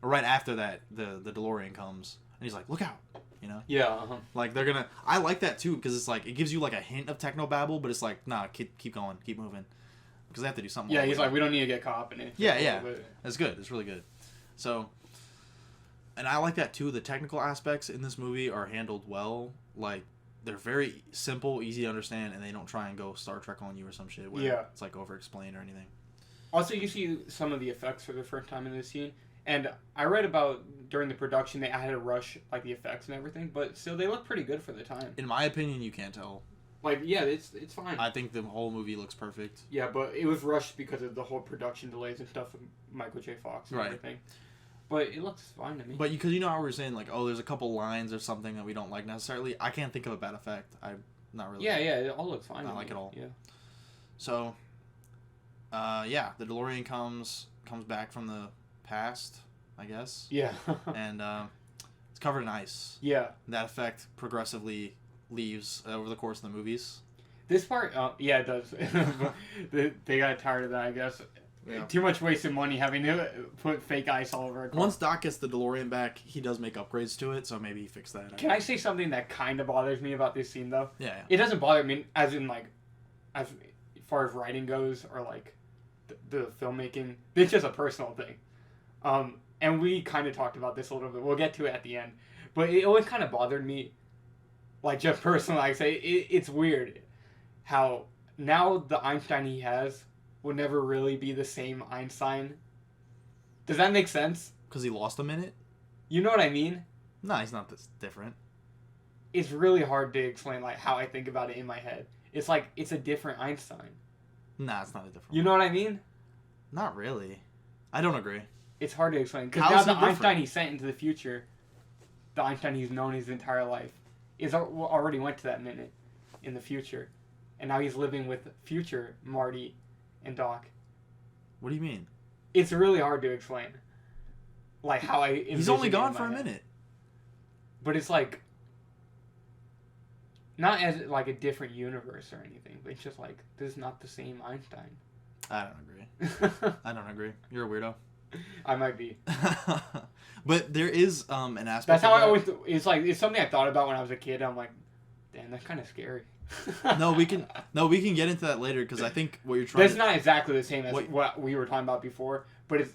or right after that, the DeLorean comes, and he's like, look out, you know? Yeah. Uh-huh. Like, I like that too, because it's like, it gives you like a hint of technobabble, but it's like, nah, keep going, keep moving. Because they have to do something. Yeah, he's like, we don't need to get caught up in it. Yeah. That's good. It's really good. So, and I like that too. The technical aspects in this movie are handled well. Like, they're very simple, easy to understand, and they don't try and go Star Trek on you or some shit where it's like over-explained or anything. Also, you see some of the effects for the first time in this scene. And I read about during the production they had to rush like the effects and everything, but still they look pretty good for the time. In my opinion, you can't tell. Like, yeah, it's fine. I think the whole movie looks perfect. Yeah, but it was rushed because of the whole production delays and stuff with Michael J. Fox and everything. But it looks fine to me. But because you know how we were saying, like, oh, there's a couple lines or something that we don't like necessarily. I can't think of a bad effect. I'm not really. Yeah, it all looks fine. I like it all. Yeah. So, the DeLorean comes back from the past, I guess. Yeah. And it's covered in ice. Yeah. That effect progressively leaves over the course of the movies. This part, yeah, it does. They got tired of that, I guess. Yeah. Too much wasted money having to put fake ice all over a car. Once Doc gets the DeLorean back, he does make upgrades to it, so maybe he fixed that. Can I say something that kind of bothers me about this scene, though? Yeah. It doesn't bother me, as in, like, as far as writing goes, or, like, the filmmaking. It's just a personal thing. And we kind of talked about this a little bit. We'll get to it at the end. But it always kind of bothered me, like, just personally, like I say, it's weird how now the Einstein he has will never really be the same Einstein. Does that make sense? Because he lost a minute? You know what I mean? No, he's not this different. It's really hard to explain, like, how I think about it in my head. It's like, it's a different Einstein. Nah, it's not a different You know what I mean? Not really. I don't agree. It's hard to explain. Because How now is the he different? Einstein he sent into the future, the Einstein he's known his entire life, already went to that minute in the future. And now he's living with future Marty and Doc. What do you mean? It's really hard to explain. Like, how I He's only envision it gone in for a my head. minute. But it's like, not as like a different universe or anything, but it's just like, this is not the same Einstein. I don't agree. I don't agree. You're a weirdo. I might be. But there is an aspect. That's how of I that. always. It's like, it's something I thought about when I was a kid. I'm like, damn, that's kind of scary. No, we can get into that later because I think what you're trying. That's not exactly the same as What- what we were talking about before, but it's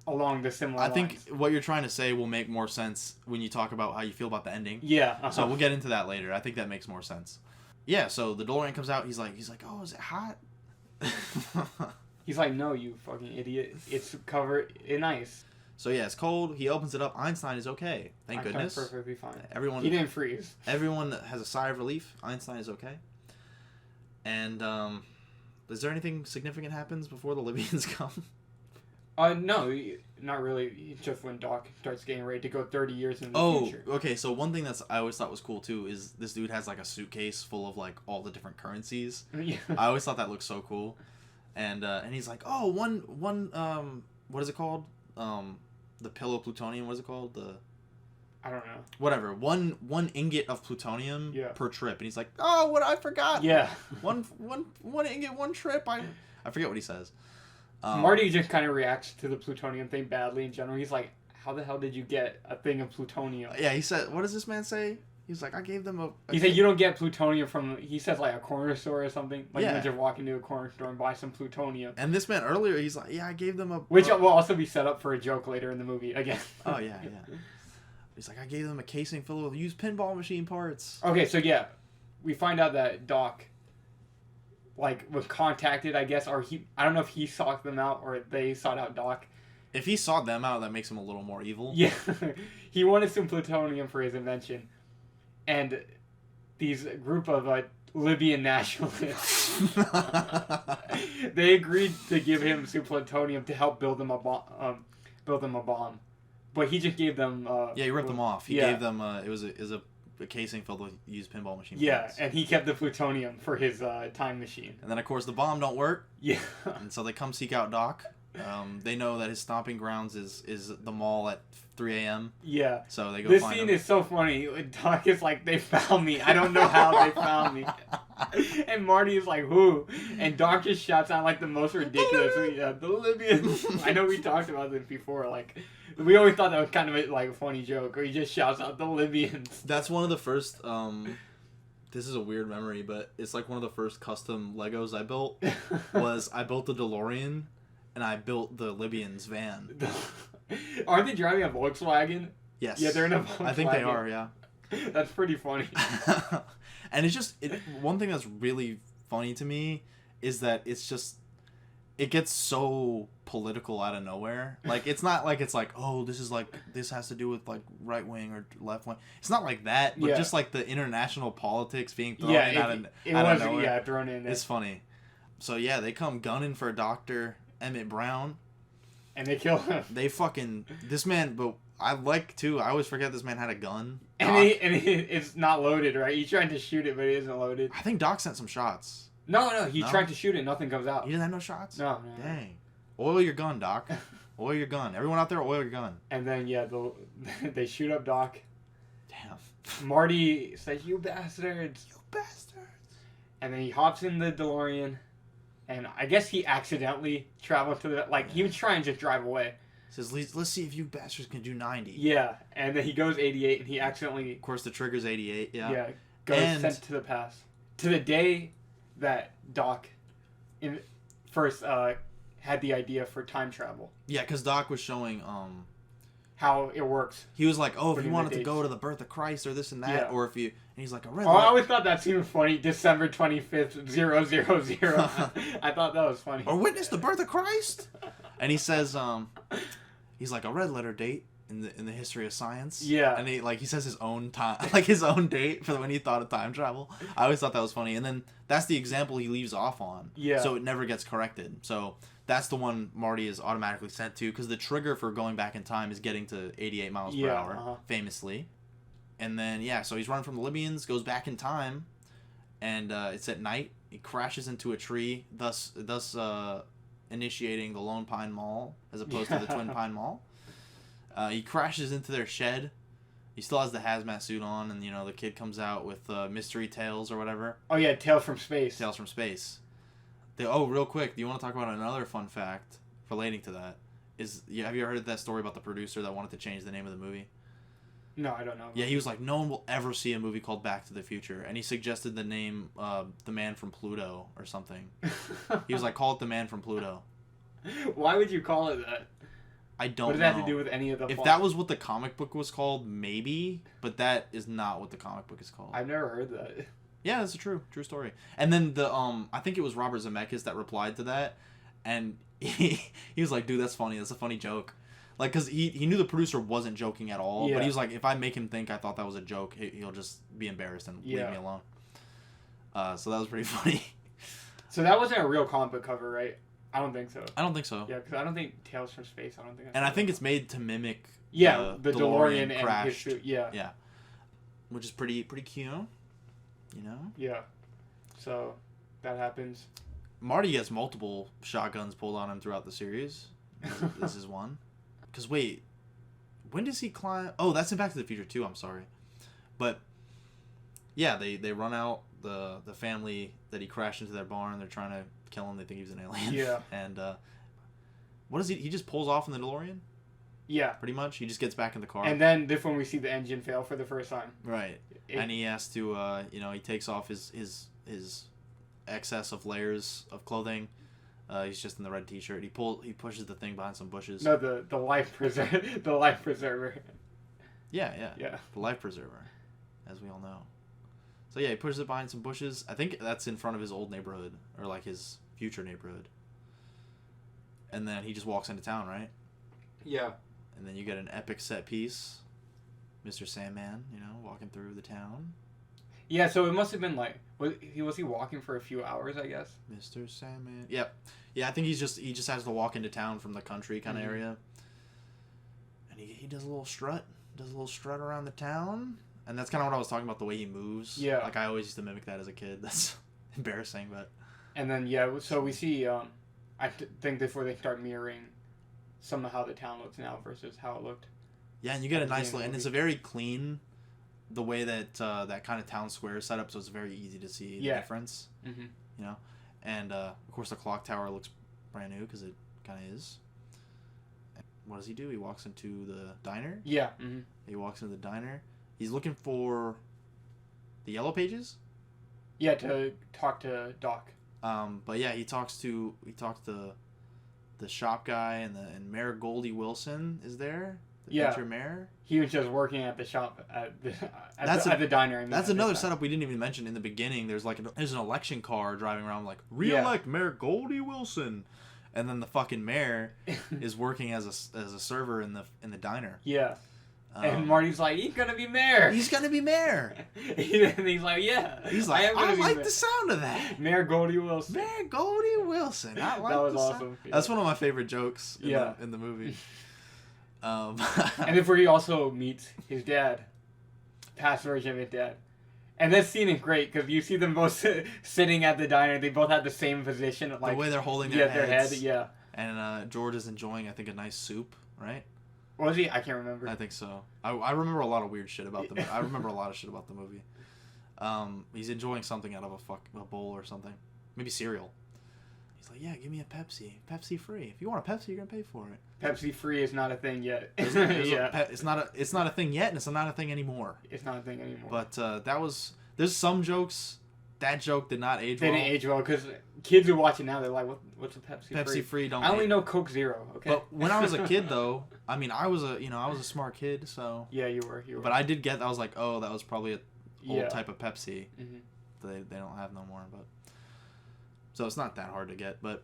along the similar I think lines. what you're trying to say will make more sense when you talk about how you feel about the ending. Yeah. So we'll get into that later. I think that makes more sense. Yeah. So the DeLorean comes out. He's like, oh, is it hot? He's like, no, you fucking idiot. It's covered in ice. So yeah, it's cold. He opens it up. Einstein is okay. Thank Einstein's goodness. perfectly fine. Everyone. He didn't freeze. Everyone has a sigh of relief. Einstein is okay. And is there anything significant happens before the Libyans come? No, not really. It's just when Doc starts getting ready to go 30 years in the future. Okay. So one thing I always thought was cool too is this dude has like a suitcase full of like all the different currencies. Yeah. I always thought that looked so cool. And he's like, oh, one what is it called? The pillow plutonium. What is it called? I don't know. Whatever. One ingot of plutonium Yeah. per trip. And he's like, oh, what I forgot. Yeah. One ingot, one trip. I forget what he says. Marty just kind of reacts to the plutonium thing badly in general. He's like, how the hell did you get a thing of plutonium? Yeah, he said, what does this man say? He's like, I gave them a He said you don't get plutonium from, he says like a corner store or something. Like Yeah. you just walk into a corner store and buy some plutonium. And this man earlier, he's like, yeah, I gave them a... Which will also be set up for a joke later in the movie again. Oh, yeah. He's like, I gave them a casing full of used pinball machine parts. Okay, so yeah, we find out that Doc, like, was contacted, I guess, or I don't know if he sought them out or they sought out Doc. If he sought them out, that makes him a little more evil. Yeah, he wanted some plutonium for his invention. And these group of Libyan nationalists, they agreed to give him some plutonium to help build them a bomb. But he just gave them... Yeah, he ripped them off. He yeah. gave them... It was a casing filled with used pinball machine Yeah, parts. and he kept the plutonium for his time machine. And then, of course, the bomb don't work. Yeah. And so they come seek out Doc. They know that his stomping grounds is the mall at 3 a.m. Yeah. So they go This find scene him. is so funny. Doc is like, they found me. I don't know how they found me. And Marty is like, who? And Doc just shouts out like the most ridiculous. The Libyans. I know we talked about this before. Like, we always thought that was kind of a funny joke. Or he just shouts out the Libyans. That's one of the first... this is a weird memory, but it's like one of the first custom Legos I built. I built the DeLorean, and I built the Libyans van. Aren't they driving a Volkswagen? Yes. Yeah, they're in a Volkswagen. I think they are, yeah. That's pretty funny. And it's just... one thing that's really funny to me is that it's just... It gets so political out of nowhere. Like, it's not like it's like, oh, this has to do with, like, right wing or left wing. It's not like that, but Yeah. just, like, the international politics being thrown Yeah, in it out was of nowhere. yeah, thrown in there. It's funny. So, yeah, they come gunning for Dr. Emmett Brown. And they kill him. They fucking... This man... But I always forget this man had a gun. And it's not loaded, right? He's trying to shoot it, but it isn't loaded. I think Doc sent some shots. No, he No? tried to shoot it, nothing comes out. He didn't have no shots? No. Dang. Oil your gun, Doc. Oil your gun. Everyone out there, oil your gun. And then, yeah, they shoot up Doc. Marty says, "You bastards!" You bastards. And then he hops in the DeLorean, and I guess he accidentally traveled to the he was trying to just drive away. Says, let's see if you bastards can do 90. Yeah, and then he goes 88, and he accidentally. Of course, the trigger's 88. Yeah. Yeah, goes sent to the past to the day that Doc, first had the idea for time travel. Yeah, because Doc was showing how it works. He was like, oh, if you wanted to go to the birth of Christ or this and that, or if you, and he's like, I always thought that seemed funny. December 25th, 000. I thought that was funny. Or witness the birth of Christ. And he says, he's like, a red letter date in the history of science. Yeah. And he says his own time, like his own date for when he thought of time travel. I always thought that was funny. And then that's the example he leaves off on. Yeah. So it never gets corrected. So that's the one Marty is automatically sent to, because the trigger for going back in time is getting to 88 miles per hour, famously. And then, so he's running from the Libyans, goes back in time, and it's at night. He crashes into a tree, thus initiating the Lone Pine Mall as opposed to the Twin Pine Mall. He crashes into their shed. He still has the hazmat suit on, and, the kid comes out with mystery tails or whatever. Oh, yeah, Tales from Space. Tales from Space. Real quick, do you want to talk about another fun fact relating to that? Have you heard of that story about the producer that wanted to change the name of the movie? No, I don't know. Yeah, he was like, no one will ever see a movie called Back to the Future. And he suggested the name The Man from Pluto or something. He was like, call it The Man from Pluto. Why would you call it that? I don't know. What does that have to do with any of the If that was what the comic book was called, maybe. But that is not what the comic book is called. I've never heard that. Yeah, that's a true story. And then I think it was Robert Zemeckis that replied to that, and he was like, "Dude, that's funny. That's a funny joke." Like, cause he knew the producer wasn't joking at all, but he was like, "If I make him think I thought that was a joke, he'll just be embarrassed and leave me alone." So that was pretty funny. So that wasn't a real comic book cover, right? I don't think so. I don't think so. Yeah, because I don't think Tales from Space. I don't think. And I think it's made to mimic. The DeLorean crashed. And his, Yeah. Which is pretty cute. Yeah. So, that happens. Marty gets multiple shotguns pulled on him throughout the series. This is one. Because, wait. When does he climb? Oh, that's in Back to the Future, too. I'm sorry. But, yeah, they run out the family that he crashed into their barn. They're trying to kill him. They think he's an alien. Yeah. And, what is he? He just pulls off in the DeLorean? Yeah. Pretty much. He just gets back in the car. And then this when we see the engine fail for the first time. Right. And he has to, he takes off his excess of layers of clothing. He's just in the red t-shirt. He pushes the thing behind some bushes. No, the life preserver. The life preserver. Yeah. Yeah. The life preserver, as we all know. So yeah, he pushes it behind some bushes. I think that's in front of his old neighborhood, or like his future neighborhood. And then he just walks into town, right? Yeah. And then you get an epic set piece. Mr. Sandman, walking through the town. Yeah, so it must have been like, was he walking for a few hours, I guess? Mr. Sandman. Yep. Yeah, I think he just has to walk into town from the country kind of area. And he does a little strut. Around the town. And that's kind of what I was talking about, the way he moves. Yeah. Like, I always used to mimic that as a kid. That's embarrassing, but... And then, so we see, I think before they start mirroring some of how the town looks now versus how it looked. Yeah, and you get a nice look, and it's a very clean, the way that that kind of town square is set up, so it's very easy to see the difference. Mm-hmm. And of course the clock tower looks brand new because it kind of is. And what does he do? He walks into the diner. Yeah. Mm-hmm. He walks into the diner. He's looking for the Yellow Pages. Yeah, to talk to Doc. But yeah, he talks to the shop guy, and Mayor Goldie Wilson is there. Future mayor. He was just working at the shop at the diner. That's another setup we didn't even mention in the beginning. There's an election car driving around like re-elect Mayor Goldie Wilson, and then the fucking mayor is working as a server in the diner. Yeah. And Marty's like, he's gonna be mayor. He's gonna be mayor. And he's like, yeah. He's like, I like the sound of that. Mayor Goldie Wilson. Mayor Goldie Wilson. I like that was the awesome. Sound. Yeah. That's one of my favorite jokes in the movie. And then where he also meets his dad, past version of his dad. And this scene is great because you see them both sitting at the diner. They both have the same position. Like, the way they're holding their heads. Yeah. And George is enjoying, I think, a nice soup, right? Was he? I can't remember. I think so. I remember a lot of weird shit about the. I remember a lot of shit about the movie. He's enjoying something out of a bowl or something, maybe cereal. He's like, yeah, give me a Pepsi free. If you want a Pepsi, you're gonna pay for it. Pepsi free is not a thing yet. It's not a thing yet, and it's not a thing anymore. It's not a thing anymore. But there's some jokes. That joke did not age well. They didn't age well because kids who watch it now, they're like, what's a Pepsi free? Pepsi free don't. I only know Coke Zero. Okay. But when I was a kid, though, I mean, I was a smart kid, so. Yeah, you were. But I did get. I was like, oh, that was probably an old type of Pepsi. Mm-hmm. They don't have no more, but. So it's not that hard to get, but.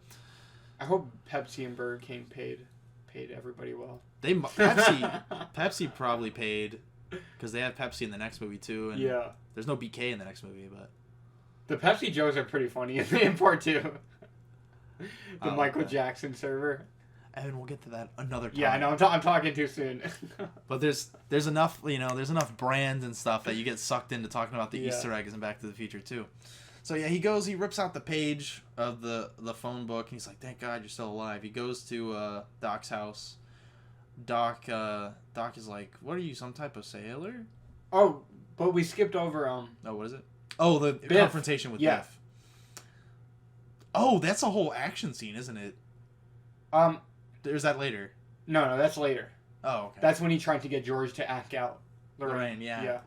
I hope Pepsi and Burger King paid everybody well. Pepsi probably paid, because they have Pepsi in the next movie too, and there's no BK in the next movie, but. The Pepsi jokes are pretty funny in part 2. The Michael Jackson server. Evan, we'll get to that another time. Yeah, I know. I'm talking too soon. But there's enough, there's enough brands and stuff that you get sucked into talking about the Easter eggs in Back to the Future too. So yeah, he rips out the page of the phone book, and he's like, "Thank God you're still alive." He goes to Doc's house. Doc is like, "What are you, some type of sailor?" Oh, but we skipped over Oh, what is it? Oh, the Biff. confrontation with Biff. Oh, that's a whole action scene, isn't it? There's that later. No, that's later. Oh, okay. That's when he tried to get George to act out Lorraine, yeah.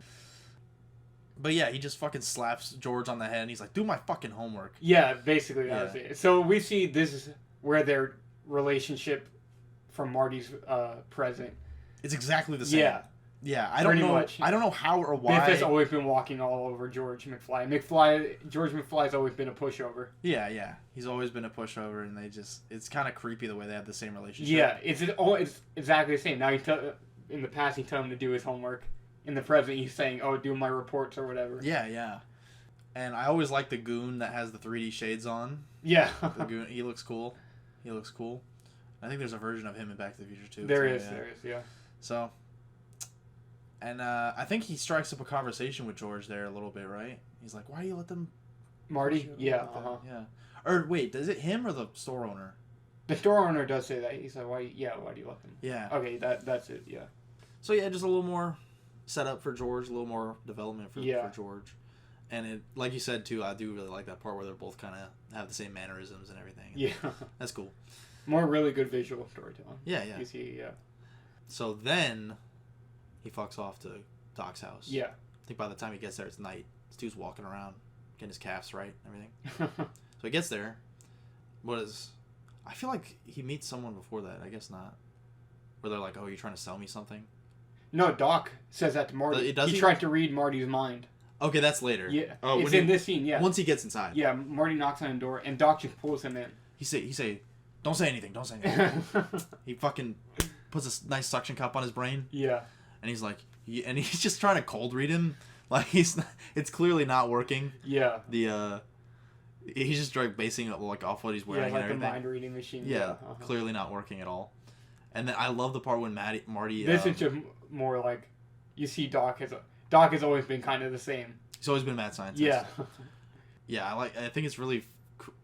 But yeah, he just fucking slaps George on the head, and he's like, "Do my fucking homework." Yeah, basically that was it. So we see this is where their relationship from Marty's present. It's exactly the same. Yeah, I Pretty don't know. much. I don't know how or why. Biff has always been walking all over George McFly. George McFly's always been a pushover. Yeah. He's always been a pushover, and it's kind of creepy the way they have the same relationship. Yeah, it's exactly the same. Now in the past he told him to do his homework. In the present he's saying, "Oh, do my reports or whatever." Yeah. And I always like the goon that has the 3D shades on. Yeah. The goon, he looks cool. I think there's a version of him in Back to the Future too. There is. So. And I think he strikes up a conversation with George there a little bit, right? He's like, "Why do you let them?" Marty? Yeah. Yeah. Or wait, is it him or the store owner? The store owner does say that. He's like, "Why do you let them?" Yeah. Okay, that's it. Yeah. So yeah, just a little more setup for George, a little more development for George, and it, like you said too, I do really like that part where they're both kind of have the same mannerisms and everything. Yeah. That's cool. More really good visual storytelling. Yeah. You see, So then. He fucks off to Doc's house. Yeah. I think by the time he gets there, it's night. This dude's walking around, getting his calves right and everything. So he gets there. I feel like he meets someone before that. I guess not. Where they're like, "Oh, you're trying to sell me something?" No, Doc says that to Marty. He tried to read Marty's mind. Okay, that's later. Yeah. Oh, it's in this scene, yeah. Once he gets inside. Yeah, Marty knocks on the door, and Doc just pulls him in. He say, "Don't say anything. Don't say anything." He fucking puts a nice suction cup on his brain. Yeah. And he's like, and he's just trying to cold read him. Like it's clearly not working. Yeah. He's just basing it like off what he's wearing and everything. The mind reading machine. Yeah. Clearly not working at all. And then I love the part when Marty. This is just more like, you see Doc has always been kind of the same. He's always been a mad scientist. Yeah. Yeah, I think it's really,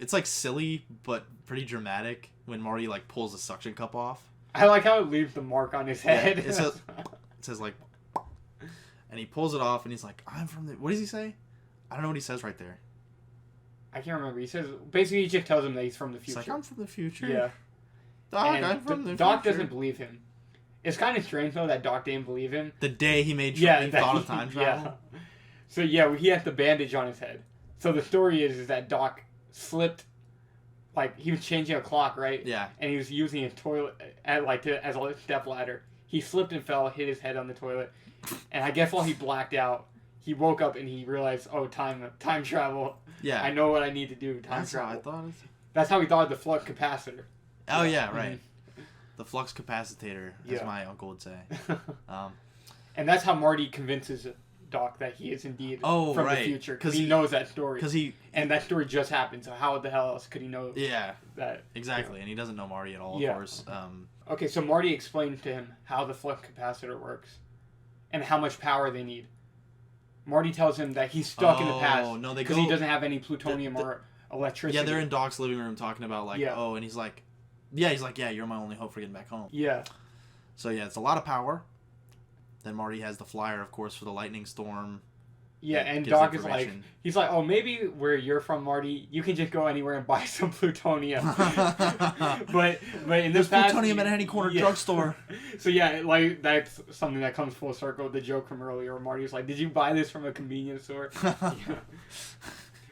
it's like silly but pretty dramatic when Marty like pulls the suction cup off. I like how it leaves the mark on his head. Yeah, it says like, and he pulls it off and he's like, "I'm from the." What does he say? I don't know what he says right there. I can't remember. He says basically he just tells him that he's from the future. It's like, "I'm from the future." Yeah. Doc, I'm from the future. Doc doesn't believe him. It's kind of strange though that Doc didn't believe him. The day he made he thought of time travel. Yeah. So yeah, he has the bandage on his head. So the story is that Doc slipped. Like, he was changing a clock, right? Yeah. And he was using a toilet as a step ladder. He slipped and fell, hit his head on the toilet. And I guess while he blacked out, he woke up and he realized, "Oh, time travel. Yeah. I know what I need to do. Time travel." How I thought it. That's how he thought of the flux capacitor. Oh, yeah, right. The flux capacitor, as my uncle would say. And that's how Marty convinces Doc that he is indeed from the future, because he knows that story. And that story just happened, so how the hell else could he know that? Exactly, and he doesn't know Marty at all, of course. Okay, so Marty explained to him how the flux capacitor works and how much power they need. Marty tells him that he's stuck in the past because he doesn't have any plutonium or electricity. Yeah, they're in Doc's living room talking about, like, and he's like, yeah, you're my only hope for getting back home. Yeah. So yeah, it's a lot of power. Then Marty has the flyer, of course, for the lightning storm. Yeah, and Doc is like, he's like, oh, maybe where you're from, Marty, you can just go anywhere and buy some plutonium. but in this past, plutonium at any corner drugstore. So yeah, like that's something that comes full circle with the joke from earlier. Where Marty's like, did you buy this from a convenience store? Yeah.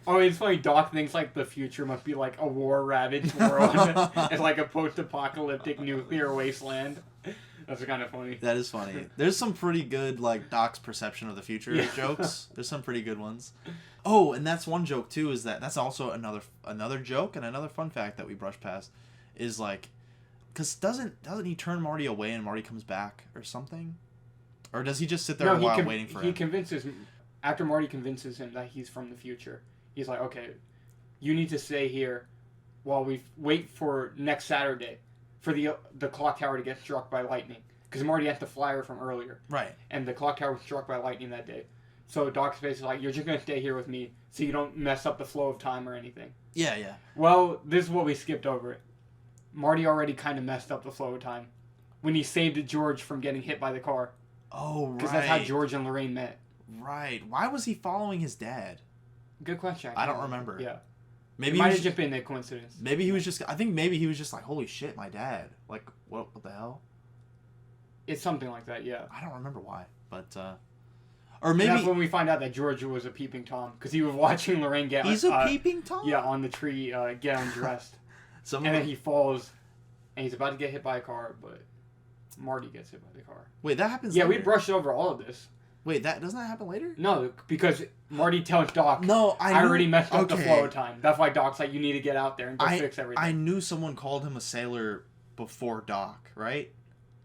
Oh, it's funny. Doc thinks like the future must be like a war-ravaged world. It's like a post-apocalyptic nuclear wasteland. That's kind of funny. That is funny. There's some pretty good, like, Doc's perception of the future jokes. There's some pretty good ones. Oh, and that's one joke, too, is that's also another joke and another fun fact that we brushed past is, like, because doesn't he turn Marty away and Marty comes back or something? Or does he just sit there while waiting for him? He convinces, after Marty convinces him that he's from the future, he's like, okay, you need to stay here while we wait for next Saturday for the clock tower to get struck by lightning. Because Marty had the flyer from earlier. Right. And the clock tower was struck by lightning that day. So Doc's basically like, you're just going to stay here with me so you don't mess up the flow of time or anything. Yeah, yeah. Well, this is what we skipped over. Marty already kind of messed up the flow of time when he saved George from getting hit by the car. Oh, right. Because that's how George and Lorraine met. Right. Why was he following his dad? Good question. I don't remember. Yeah. Maybe it might have just been a coincidence. Maybe he was just... I think maybe he was just like, holy shit, my dad. Like, what the hell? It's something like that, yeah. I don't remember why, but... Or maybe... And that's when we find out that George was a peeping Tom. Because he was watching Lorraine get... He's a peeping Tom? Yeah, on the tree, get undressed. And then he falls, and he's about to get hit by a car, but Marty gets hit by the car. Wait, that happens later. We brushed over all of this. Wait, doesn't that happen later? No, because Marty tells Doc, no, I already messed up the flow of time. That's why Doc's like, you need to get out there and go fix everything. I knew someone called him a sailor before Doc, right?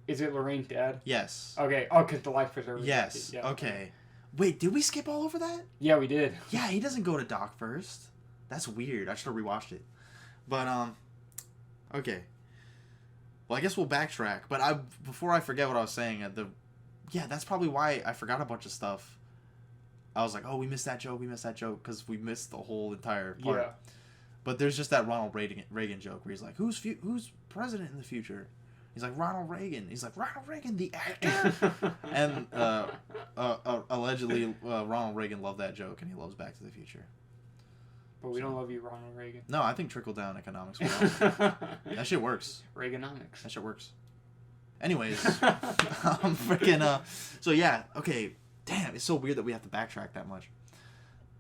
Is it Lorraine's dad? Yes. Okay. Oh, because the life preserver. Yes. Yeah. Okay. Wait, did we skip all over that? Yeah, we did. Yeah, he doesn't go to Doc first. That's weird. I should have rewatched it. But, okay. Well, I guess we'll backtrack. But before I forget what I was saying, that's probably why I forgot a bunch of stuff. I was like, oh, we missed that joke, because we missed the whole entire part. Yeah. But there's just that Ronald Reagan joke where he's like, who's president in the future? He's like, Ronald Reagan. He's like, Ronald Reagan, the actor? And allegedly, Ronald Reagan loved that joke, and he loves Back to the Future. But we don't love you, Ronald Reagan. No, I think trickle-down economics will. That shit works. Reaganomics. That shit works. Anyways, so yeah, okay. Damn, it's so weird that we have to backtrack that much.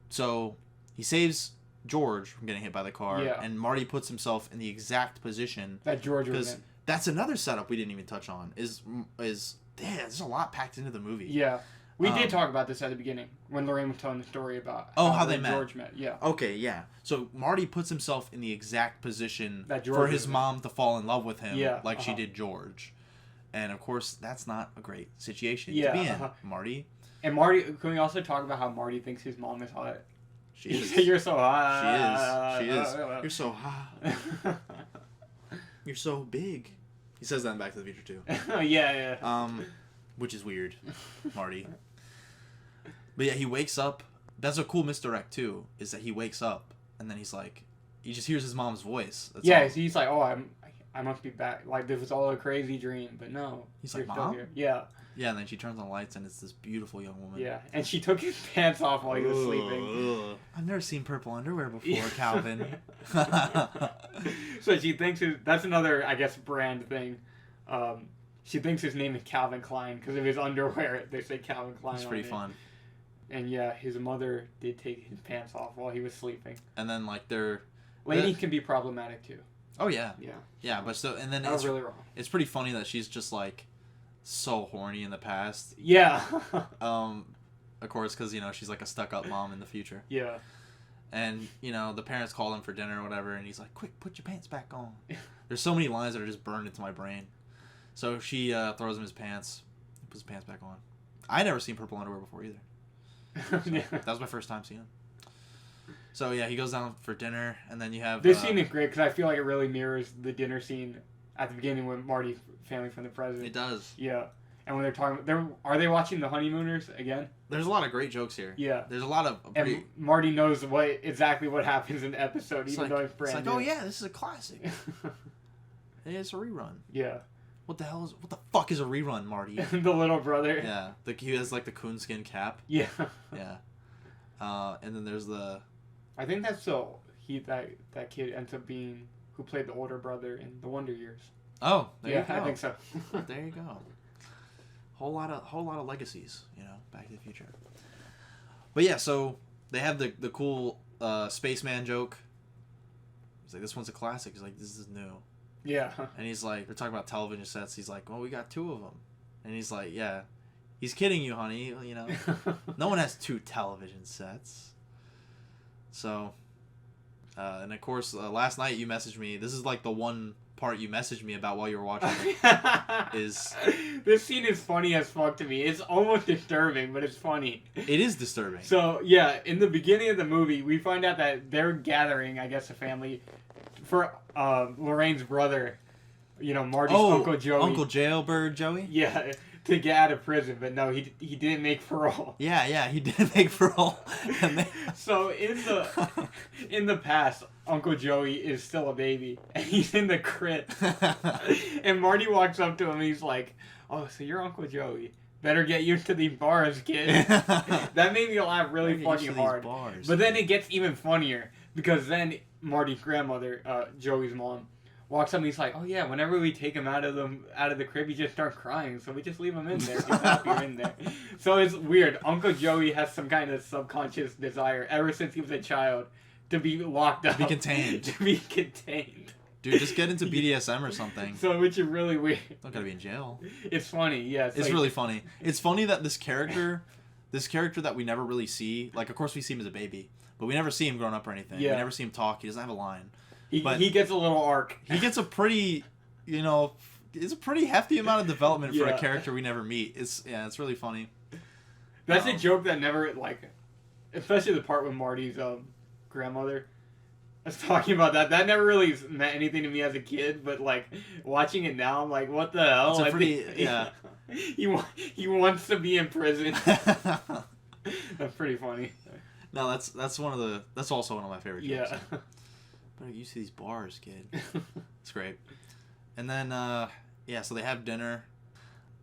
So he saves George from getting hit by the car, and Marty puts himself in the exact position that George was in. That's another setup we didn't even touch on. Is damn, there's a lot packed into the movie. Yeah. We did talk about this at the beginning when Lorraine was telling the story about how they met. George met. Yeah. Okay, yeah. So Marty puts himself in the exact position for his mom to fall in love with him, like she did George. And of course, that's not a great situation to be in, Marty. And Marty, can we also talk about how Marty thinks his mom is hot? She is. You're so hot. She is. You're so hot. You're so big. He says that in Back to the Future too. Yeah. Which is weird, Marty. But yeah, he wakes up. That's a cool misdirect too. Is that he wakes up and then he's like, he just hears his mom's voice. That's all. He's like, oh, I must be back. Like this was all a crazy dream, but no. He's like, Mom? Here. Yeah. Yeah, and then she turns on the lights and it's this beautiful young woman. Yeah, and she took his pants off while he was sleeping. I've never seen purple underwear before, Calvin. So she thinks that's another, I guess, brand thing. She thinks his name is Calvin Klein because of his underwear. They say Calvin Klein. It's pretty fun. And yeah, his mother did take his pants off while he was sleeping. And then like ladies can be problematic too. Oh yeah. Yeah. Yeah, but and then it's really wrong. It's pretty funny that she's just like so horny in the past. Yeah. Of course, because she's like a stuck-up mom in the future. Yeah. And the parents call him for dinner or whatever, and he's like, "Quick, put your pants back on." There's so many lines that are just burned into my brain. So she throws him his pants, puts his pants back on. I never seen purple underwear before either. So that was my first time seeing him. So yeah, he goes down for dinner, and then you have this scene is great because I feel like it really mirrors the dinner scene at the beginning when Marty's family from the president. It does. Yeah, and when they're talking, are they watching The Honeymooners again? There's a lot of great jokes here. Yeah, there's a lot of and Marty knows exactly what happens in the episode, even though it's brand new. Oh yeah, this is a classic. It's a rerun. Yeah, what the fuck is a rerun, Marty? The little brother. Yeah, he has like the coonskin cap. Yeah. Yeah. And then there's the. I think that's that kid ends up being who played the older brother in the Wonder Years. Oh, there you go. I think so. There you go. Whole lot of legacies, Back to the Future. But yeah, so they have the cool spaceman joke. He's like, this one's a classic. He's like, this is new. Yeah. And he's like, they're talking about television sets. He's like, well, we got 2 of them. And he's like, yeah. He's kidding you, honey. No one has 2 television sets. So, and of course, last night you messaged me. This is like the one part you messaged me about while you were watching is this scene is funny as fuck to me. It's almost disturbing, but it's funny. It is disturbing. So yeah, in the beginning of the movie, we find out that they're gathering, I guess, a family for Lorraine's brother, Marty's Uncle Joey. Uncle Jailbird Joey? Yeah, to get out of prison, but no, he didn't make parole. Yeah, he didn't make parole. So in the past, Uncle Joey is still a baby, and he's in the crypt. And Marty walks up to him, and he's like, "Oh, so you're Uncle Joey? Better get used to these bars, kid." That made me laugh really fucking hard. But then it gets even funnier because then Marty's grandmother, Joey's mom, walks up and he's like, "Oh yeah, whenever we take him out of the crib, he just starts crying, so we just leave him in there. He's happier in there." So it's weird. Uncle Joey has some kind of subconscious desire ever since he was a child to be locked up, to be contained. To be contained. Dude, just get into BDSM or something. So, which is really weird. Don't gotta be in jail. It's funny, yeah. It's really funny. It's funny that this character that we never really see, like, of course we see him as a baby, but we never see him growing up or anything. Yeah. We never see him talk. He doesn't have a line. He gets a little arc. He gets a pretty, it's a pretty hefty amount of development for a character we never meet. It's really funny. That's a joke that never, especially the part with Marty's grandmother. I was talking about that. That never really meant anything to me as a kid, but watching it now, I'm like, what the hell? It's a pretty, He wants to be in prison. That's pretty funny. No, that's also one of my favorite jokes. Yeah. But you see these bars, kid. It's great. And then so they have dinner.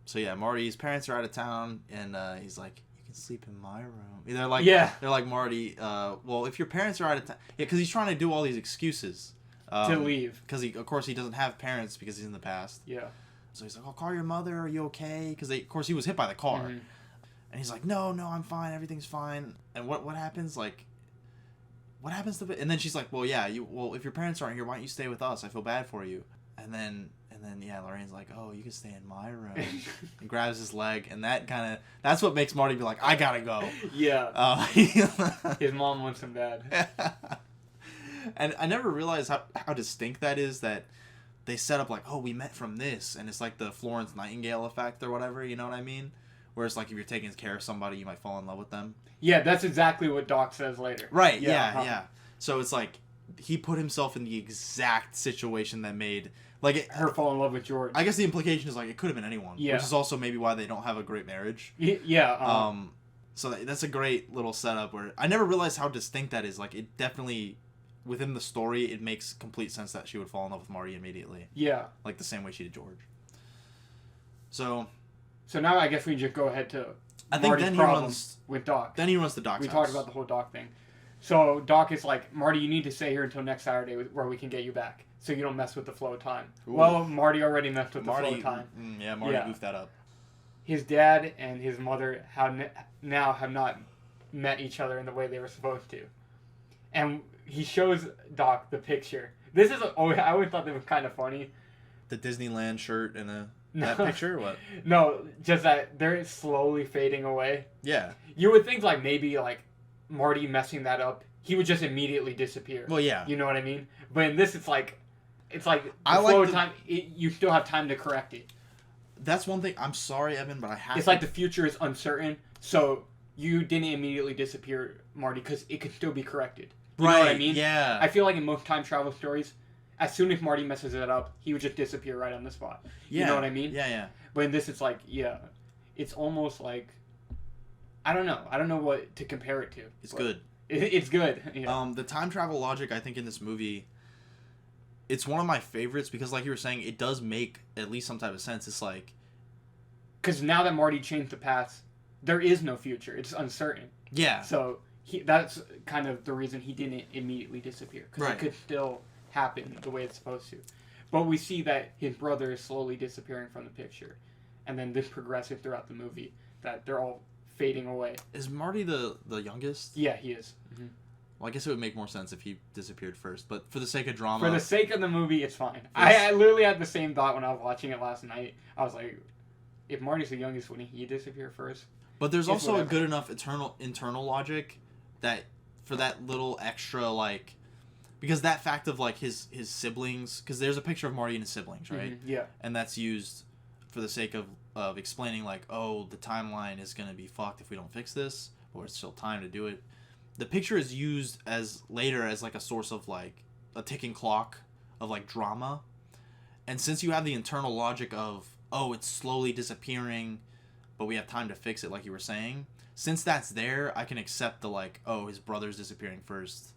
So yeah, Marty's parents are out of town, and he's like, "You can sleep in my room." They're like, Marty, well, if your parents are out of town, because he's trying to do all these excuses to leave, because of course he doesn't have parents because he's in the past. Yeah. So he's like, "I'll call your mother. Are you okay?" Because of course he was hit by the car, and he's like, "No, I'm fine. Everything's fine." And what happens? What happens to it? And then she's like, "Well, yeah, if your parents aren't here, why don't you stay with us? I feel bad for you." And then Lorraine's like, "Oh, you can stay in my room," and grabs his leg, and that's what makes Marty be like, "I gotta go." Yeah. His mom wants him bad. And I never realized how distinct that is, that they set up oh, we met from this, and it's like the Florence Nightingale effect or whatever, you know what I mean? Where it's like if you're taking care of somebody, you might fall in love with them. Yeah, that's exactly what Doc says later. Right, yeah. So it's like he put himself in the exact situation that made her fall in love with George. I guess the implication is it could have been anyone, which is also maybe why they don't have a great marriage. Yeah. So that's a great little setup where I never realized how distinct that is. It definitely, within the story, it makes complete sense that she would fall in love with Marty immediately. Yeah. The same way she did George. So now I guess we just go ahead to Marty's problems with Doc. Then he runs to Doc's house. We talked about the whole Doc thing. So Doc is like, "Marty, you need to stay here until next Saturday where we can get you back, so you don't mess with the flow of time." Ooh. Well, Marty already messed with the flow of time. Marty goofed that up. His dad and his mother have not met each other in the way they were supposed to. And he shows Doc the picture. This is I always thought that was kind of funny. The Disneyland shirt and that picture, or what? No, just that they're slowly fading away. Yeah. You would think maybe Marty messing that up, he would just immediately disappear. Well, yeah. You know what I mean? But in this, it's the flow of time. You still have time to correct it. That's one thing. I'm sorry, Evan, but I have. It's the future is uncertain, so you didn't immediately disappear, Marty, because it could still be corrected. You know what I mean? Yeah. I feel in most time travel stories, as soon as Marty messes it up, he would just disappear right on the spot. Yeah. You know what I mean? Yeah. But in this, it's it's almost I don't know. I don't know what to compare it to. It's good. It's good. Yeah. The time travel logic, I think, in this movie, it's one of my favorites because, like you were saying, it does make at least some type of sense. It's like, because now that Marty changed the past, there is no future. It's uncertain. yeah. So that's kind of the reason he didn't immediately disappear, because it could still happen the way it's supposed to. But we see that his brother is slowly disappearing from the picture, and then this progressive throughout the movie that they're all fading away. Is Marty the youngest? Yeah, he is. Mm-hmm. Well, I guess it would make more sense if he disappeared first, but for the sake of drama... For the sake of the movie, it's fine. I literally had the same thought when I was watching it last night. I was like, if Marty's the youngest, wouldn't he disappear first? But there's also a good enough internal logic that for that little extra, like... Because that fact of, like, his siblings... Because there's a picture of Marty and his siblings, right? Mm-hmm, yeah. And that's used for the sake of explaining, like, oh, the timeline is going to be fucked if we don't fix this, or it's still time to do it. The picture is used later as like a source of like a ticking clock of like drama. And since you have the internal logic of, oh, it's slowly disappearing, but we have time to fix it, like you were saying, since that's there, I can accept the like, oh, his brother's disappearing first.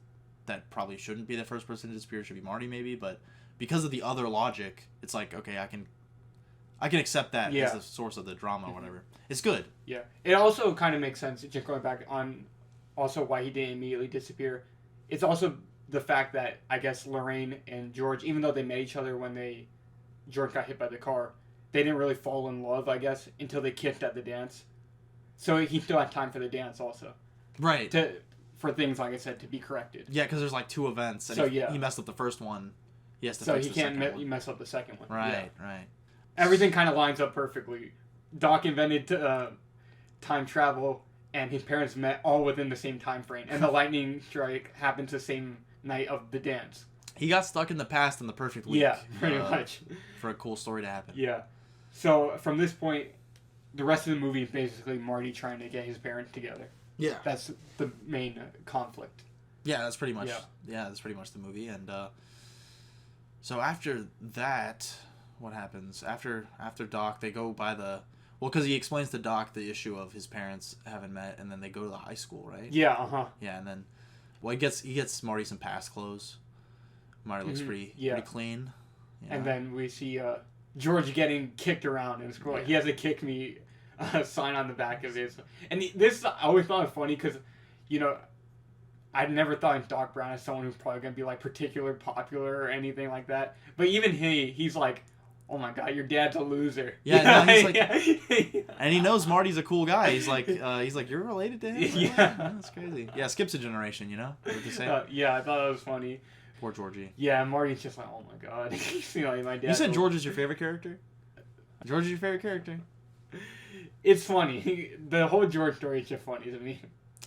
That probably shouldn't be the first person to disappear. It should be Marty maybe, but because of the other logic, it's like, okay, I can accept that as the source of the drama or whatever. It's good. Yeah. It also kind of makes sense, just going back on also why he didn't immediately disappear. It's also the fact that, I guess, Lorraine and George, even though they met each other when George got hit by the car, they didn't really fall in love, I guess, until they kissed at the dance. So he still had time for the dance also. Right. For things, like I said, to be corrected. Yeah, because there's like two events. And so, he messed up the first one. He has to fix the second one. So he can't mess up the second one. Right, right. Everything kind of lines up perfectly. Doc invented time travel, and his parents met all within the same time frame. And the lightning strike happens the same night of the dance. He got stuck in the past in the perfect week. Yeah, pretty much. For a cool story to happen. Yeah. So, from this point, the rest of the movie is basically Marty trying to get his parents together. Yeah. That's the main conflict. Yeah, that's pretty much that's pretty much the movie. And so after that, what happens? After Doc, they go by the... Well, because he explains to Doc the issue of his parents haven't met, and then they go to the high school, right? Yeah, uh-huh. Yeah, and then... Well, he gets Marty some past clothes. Marty looks pretty clean. Yeah. And then we see George getting kicked around in school. Yeah. He has a kick me sign on the back of his... And this, I always thought it funny because, you know, I'd never thought of Doc Brown as someone who's probably going to be, like, particularly popular or anything like that. But even he's like, oh my god, your dad's a loser. Yeah, no, he's like... And he knows Marty's a cool guy. He's like, you're related to him? Yeah. That's crazy. Yeah, skips a generation, you know? What they say? Yeah, I thought that was funny. Poor Georgie. Yeah, Marty's just like, oh my god. You know, my dad. You said George is your favorite character? George is your favorite character? It's funny. The whole George story is just funny to me.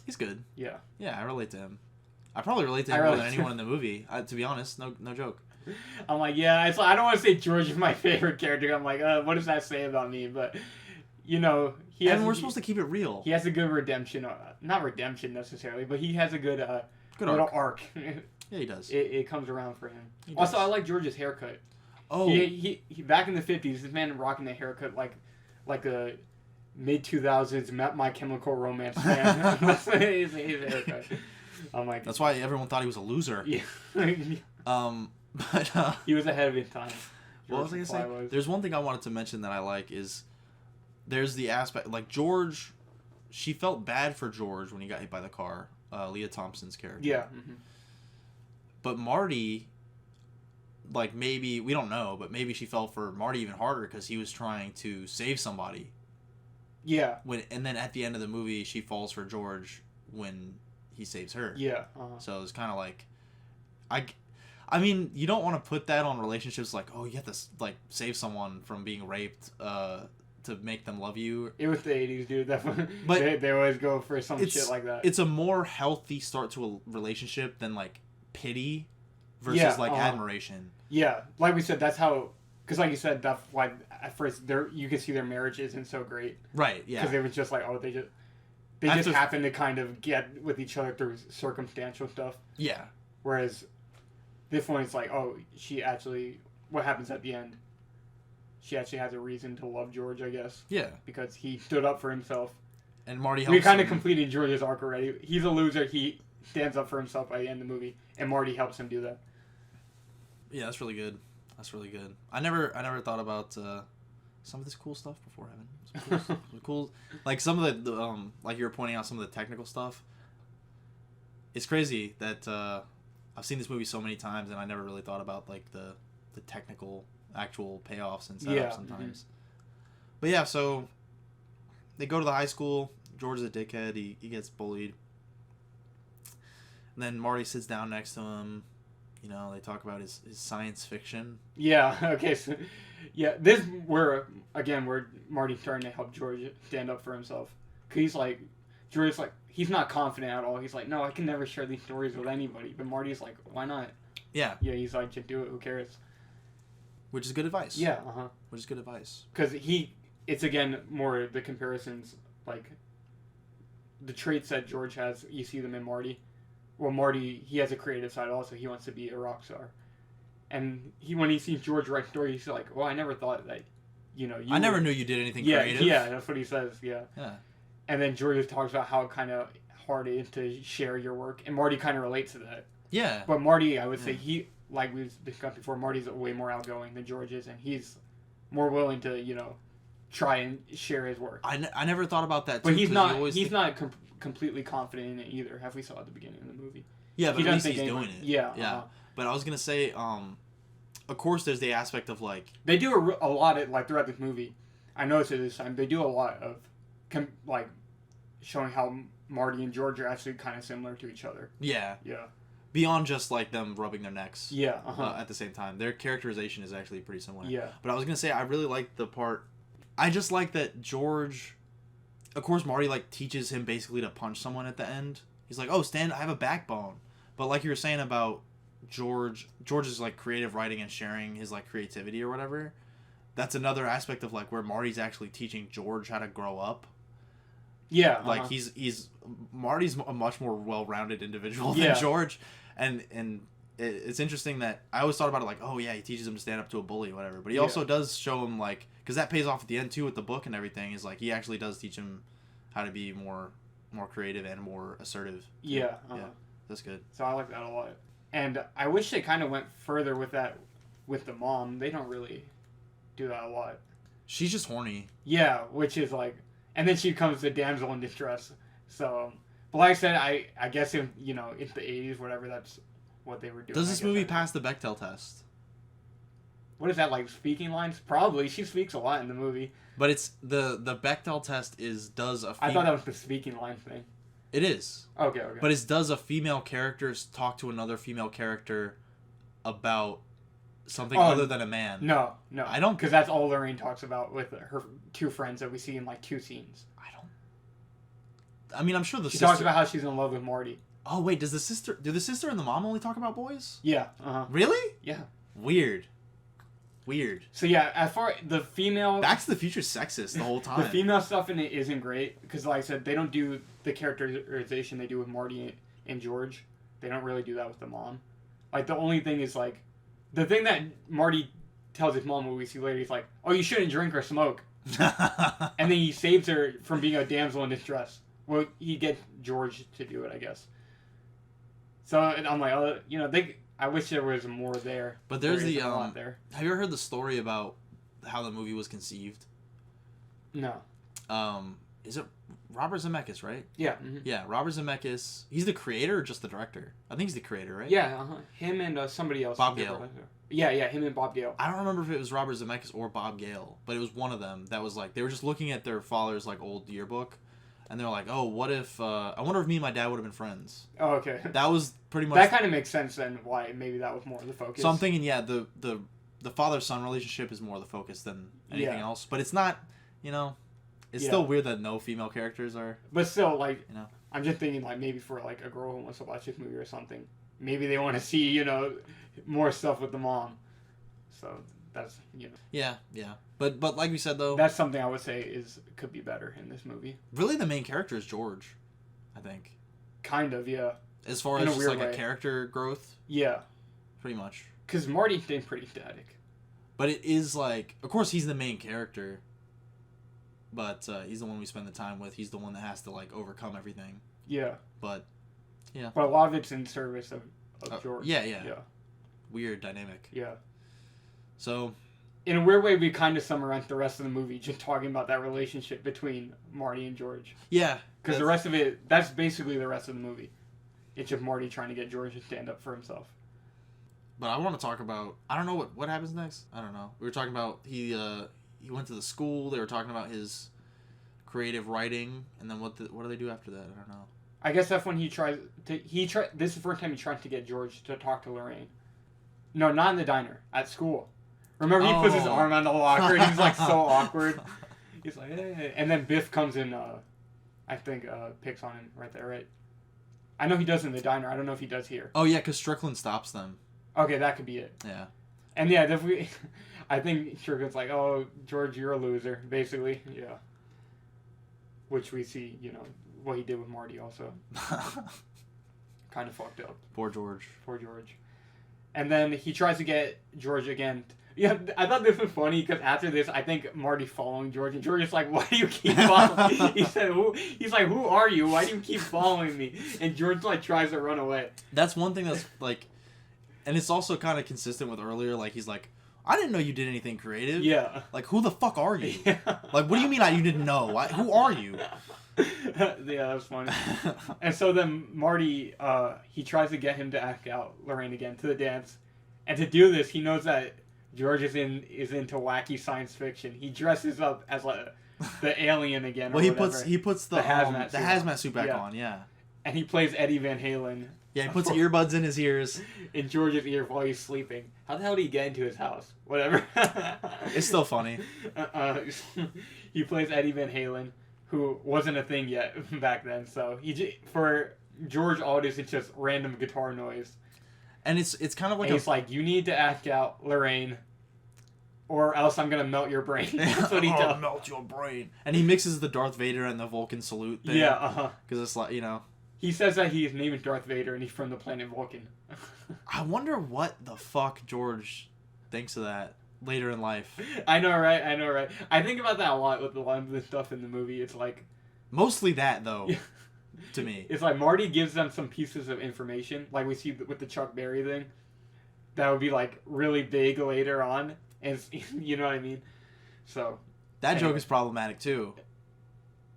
He's good. Yeah. Yeah, I relate to him. I probably relate to him more than anyone in the movie. To be honest, no joke. I'm like, yeah, it's like, I don't want to say George is my favorite character. I'm like, what does that say about me? But, you know, we're supposed to keep it real. He has a good redemption. Not redemption necessarily, but he has a good little arc. Yeah, he does. It comes around for him. Also, I like George's haircut. Oh. He back in the 50s, this man rocking a haircut like a mid-2000s My Chemical Romance fan. his haircut. I'm like... That's why everyone thought he was a loser. Yeah. But he was ahead of his time. What was I gonna say? There's one thing I wanted to mention that I like is there's the aspect like George. She felt bad for George when he got hit by the car. Leah Thompson's character. Yeah. Mm-hmm. But Marty, like maybe we don't know, but maybe she felt for Marty even harder because he was trying to save somebody. Yeah. And then at the end of the movie, she falls for George when he saves her. Yeah. So it's kind of like, I mean, you don't want to put that on relationships like, oh, you have to like save someone from being raped to make them love you. It was the 80s, dude. But they always go for some shit like that. It's a more healthy start to a relationship than like pity versus admiration. Yeah, like we said, that's how. Because like you said, that's why at first you could see their marriage isn't so great. Right. Yeah. Because it was just like, oh, they just happen to kind of get with each other through circumstantial stuff. Yeah. Whereas this one, it's like, oh, she actually... What happens at the end? She actually has a reason to love George, I guess. Yeah. Because he stood up for himself. And Marty helps him. We kind of completed George's arc already. He's a loser. He stands up for himself by the end of the movie. And Marty helps him do that. Yeah, that's really good. That's really good. I never thought about some of this cool stuff before, Evan. Some cool, like some of the like you were pointing out some of the technical stuff. It's crazy that I've seen this movie so many times and I never really thought about like the technical actual payoffs and setups sometimes. Mm-hmm. But yeah, so they go to the high school. George is a dickhead. He gets bullied. And then Marty sits down next to him. You know, they talk about his science fiction. Yeah, okay, so, yeah, this, where Marty's trying to help George stand up for himself. Because he's like, George's like, he's not confident at all. He's like, no, I can never share these stories with anybody. But Marty's like, why not? Yeah. Yeah, he's like, just do it, who cares? Which is good advice. Yeah, Which is good advice. Because it's again, more the comparisons, like, the traits that George has, you see them in Marty. Well, Marty, he has a creative side also. He wants to be a rock star. And when he sees George write stories, he's like, well, I never thought that, I never knew you did anything creative. Yeah, that's what he says, yeah. Yeah. And then George talks about how kind of hard it is to share your work. And Marty kind of relates to that. Yeah. But Marty, I would say, like we've discussed before, Marty's way more outgoing than George is. And he's more willing to, try and share his work. I never thought about that, too. But he's not completely confident in it either, as we saw at the beginning of the movie. Yeah, but at least he's doing it. Yeah. Yeah. But I was going to say, of course, there's the aspect of, like... They do a lot of, like, throughout this movie. I noticed it this time. They do a lot of, like, showing how Marty and George are actually kind of similar to each other. Yeah. Yeah. Beyond just, like, them rubbing their necks. Yeah. At the same time. Their characterization is actually pretty similar. Yeah. But I was going to say, I really like the part... I just like that George... Of course, Marty, like, teaches him basically to punch someone at the end. He's like, oh, I have a backbone. But like you were saying about George's, like, creative writing and sharing his, like, creativity or whatever, that's another aspect of, like, where Marty's actually teaching George how to grow up. Yeah. Like, Marty's a much more well-rounded individual than George. And it's interesting that I always thought about it like, oh, yeah, he teaches him to stand up to a bully or whatever. But he also does show him, like, because that pays off at the end, too, with the book and everything, is, like, he actually does teach him how to be more creative and more assertive. Yeah. Yeah, that's good. So I like that a lot. And I wish they kind of went further with that with the mom. They don't really do that a lot. She's just horny. Yeah, which is, like... And then she becomes the damsel in distress. So... But like I said, I guess in the 80s, whatever, that's what they were doing. Does this movie pass the Bechdel test? What is that, like, speaking lines? Probably. She speaks a lot in the movie. But it's the Bechdel test does a... I thought that was the speaking line thing. It is. Okay. But does a female character talk to another female character about something other than a man? No. I don't... Because that's all Lorraine talks about with her two friends that we see in, like, 2 scenes. I mean, I'm sure she talks about how she's in love with Marty. Oh, wait, do the sister and the mom only talk about boys? Yeah. Really? Yeah. Weird. So yeah, as far the female... Back to the Future's sexist the whole time. The female stuff in it isn't great, because like I said, they don't do the characterization they do with Marty and George. They don't really do that with the mom. Like, the only thing is, like... The thing that Marty tells his mom, what we see later, he's like, oh, you shouldn't drink or smoke. And then he saves her from being a damsel in distress. Well, he gets George to do it, I guess. So I'm like, I wish there was more there. But there's a lot there. Have you ever heard the story about how the movie was conceived? No. Is it Robert Zemeckis, right? Yeah. Mm-hmm. Yeah, Robert Zemeckis. He's the creator or just the director? I think he's the creator, right? Yeah. Him and somebody else. Bob Gale. Yeah. Him and Bob Gale. I don't remember if it was Robert Zemeckis or Bob Gale, but it was one of them that was like they were just looking at their father's like old yearbook. And they're like, oh, what if... I wonder if me and my dad would have been friends. Oh, okay. That was pretty much... That kind of makes sense then why maybe that was more the focus. So I'm thinking, yeah, the father-son relationship is more the focus than anything else. But it's not, It's still weird that no female characters are... But still, like, I'm just thinking, like, maybe for, like, a girl who wants to watch this movie or something. Maybe they want to see, more stuff with the mom. So... That's Yeah. But like we said though, that's something I would say could be better in this movie. Really, the main character is George, I think. Kind of, yeah. As far as just like a character growth. Yeah. Pretty much. Because Marty's been pretty static. But it is like, of course, he's the main character. But he's the one we spend the time with. He's the one that has to like overcome everything. Yeah. But, yeah. But a lot of it's in service of George. Yeah. weird dynamic. Yeah. So, in a weird way, we kind of summarize the rest of the movie just talking about that relationship between Marty and George. yeah. Because the rest of it, that's basically the rest of the movie. It's just Marty trying to get George to stand up for himself. But I want to talk about, I don't know what happens next. I don't know. We were talking about, he went to the school. They were talking about his creative writing. And then what do they do after that? I don't know. I guess that's when this is the first time he tried to get George to talk to Lorraine. No, not in the diner. At school. Remember, he puts his arm on the locker and he's like so awkward. He's like, hey. And then Biff comes in, I think, picks on him right there, right? I know he does in the diner. I don't know if he does here. Oh, yeah, because Strickland stops them. Okay, that could be it. Yeah. And yeah, I think Strickland's like, oh, George, you're a loser, basically. Yeah. Which we see, what he did with Marty also. Kind of fucked up. Poor George. Poor George. And then he tries to get George again. Yeah, I thought this was funny because after this, I think Marty's following George, and George is like, "Why do you keep following me?" He's like, "Who are you? Why do you keep following me?" And George like tries to run away. That's one thing that's like, and it's also kind of consistent with earlier. Like he's like, "I didn't know you did anything creative." Yeah. Like, who the fuck are you? Yeah. Like, what do you mean you didn't know? Who are you? Yeah, that's funny. And so then Marty, he tries to get him to ask out Lorraine again to the dance, and to do this, he knows that George is into wacky science fiction. He dresses up as the alien again. Well, he puts the hazmat suit back on. Yeah. And he plays Eddie Van Halen. Yeah, he puts earbuds in his ears. In George's ear while he's sleeping. How the hell did he get into his house? Whatever. It's still funny. He plays Eddie Van Halen, who wasn't a thing yet back then. So for George, all it is, it's just random guitar noise. And it's kind of like he's like, you need to act out Lorraine, or else I'm gonna melt your brain. That's what he does. I'll melt your brain. And he mixes the Darth Vader and the Vulcan salute thing. Yeah, because it's like, He says that his name is Darth Vader and he's from the planet Vulcan. I wonder what the fuck George thinks of that later in life. I know, right? I think about that a lot with a lot of the stuff in the movie. It's like mostly that though. To me, it's like Marty gives them some pieces of information, like we see with the Chuck Berry thing, that would be like really big later on, and you know what I mean. So that joke is problematic too.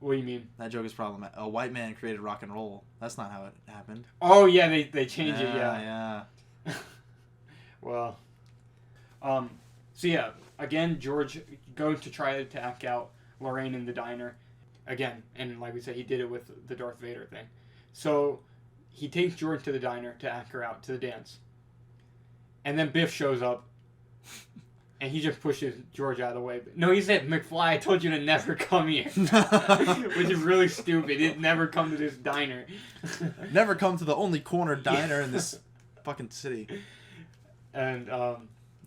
What do you mean? That joke is problematic. A white man created rock and roll. That's not how it happened. Oh yeah, they changed it. Yeah. Well, so yeah, again, George goes to try to act out Lorraine in the diner. Again, and like we said, he did it with the Darth Vader thing. So he takes George to the diner to ask her out to the dance. And then Biff shows up, and he just pushes George out of the way. No, he said, McFly, I told you to never come here. Which is really stupid. He'd never come to this diner. Never come to the only corner diner in this fucking city. And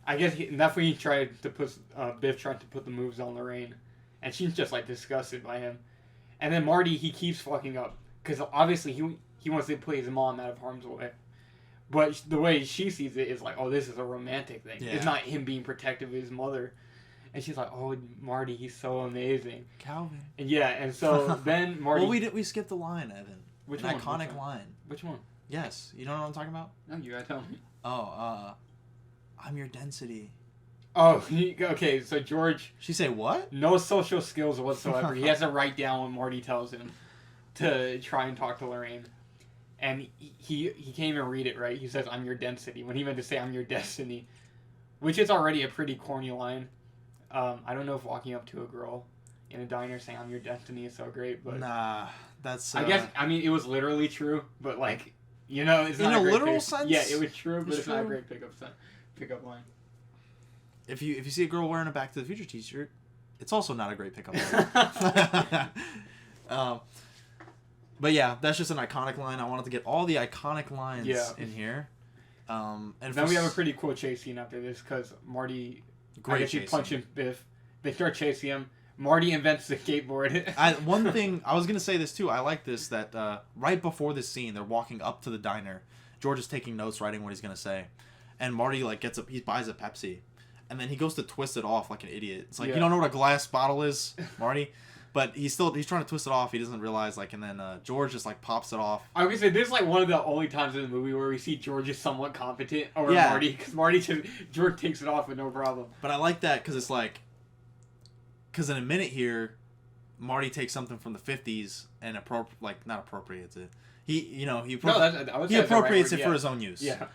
I guess that's when he tried to put, Biff tried to put the moves on Lorraine. And she's just like disgusted by him. And then Marty, he keeps fucking up. Because obviously he wants to put his mom out of harm's way. But the way she sees it is like, oh, this is a romantic thing. Yeah. It's not him being protective of his mother. And she's like, oh, Marty, he's so amazing. Calvin. And yeah, and so then Marty... Well, we skipped the line, Evan. Which one? Iconic line. Which one? Yes. You don't know what I'm talking about? No, you gotta tell me. Oh, I'm your density. Oh, okay, so George... She say what? No social skills whatsoever. He has to write down what Marty tells him to try and talk to Lorraine. And he can't even read it right. He says, I'm your density, when he meant to say, I'm your destiny. Which is already a pretty corny line. I don't know if walking up to a girl in a diner saying, I'm your destiny is so great, but... Nah, that's... I guess, I mean, it was literally true, but like, it's not a great... In a literal sense? Yeah, it was true, but it's not a great pickup line. If you see a girl wearing a Back to the Future t-shirt, it's also not a great pickup line. But yeah, that's just an iconic line. I wanted to get all the iconic lines in here. And then we have a pretty cool chase scene after this because Marty, punching Biff. They start chasing him. Marty invents the skateboard. One thing, I was going to say this too. I like this, that right before this scene, they're walking up to the diner. George is taking notes, writing what he's going to say. And Marty gets up, he buys a Pepsi. And then he goes to twist it off like an idiot. It's like, you don't know what a glass bottle is, Marty? But he's trying to twist it off. He doesn't realize, like, and then George just, like, pops it off. I was gonna say, this is, like, one of the only times in the movie where we see George is somewhat competent over Marty, because George takes it off with no problem. But I like that, because it's like, because in a minute here, Marty takes something from the 50s and not appropriates it. He appropriates it for his own use. Yeah.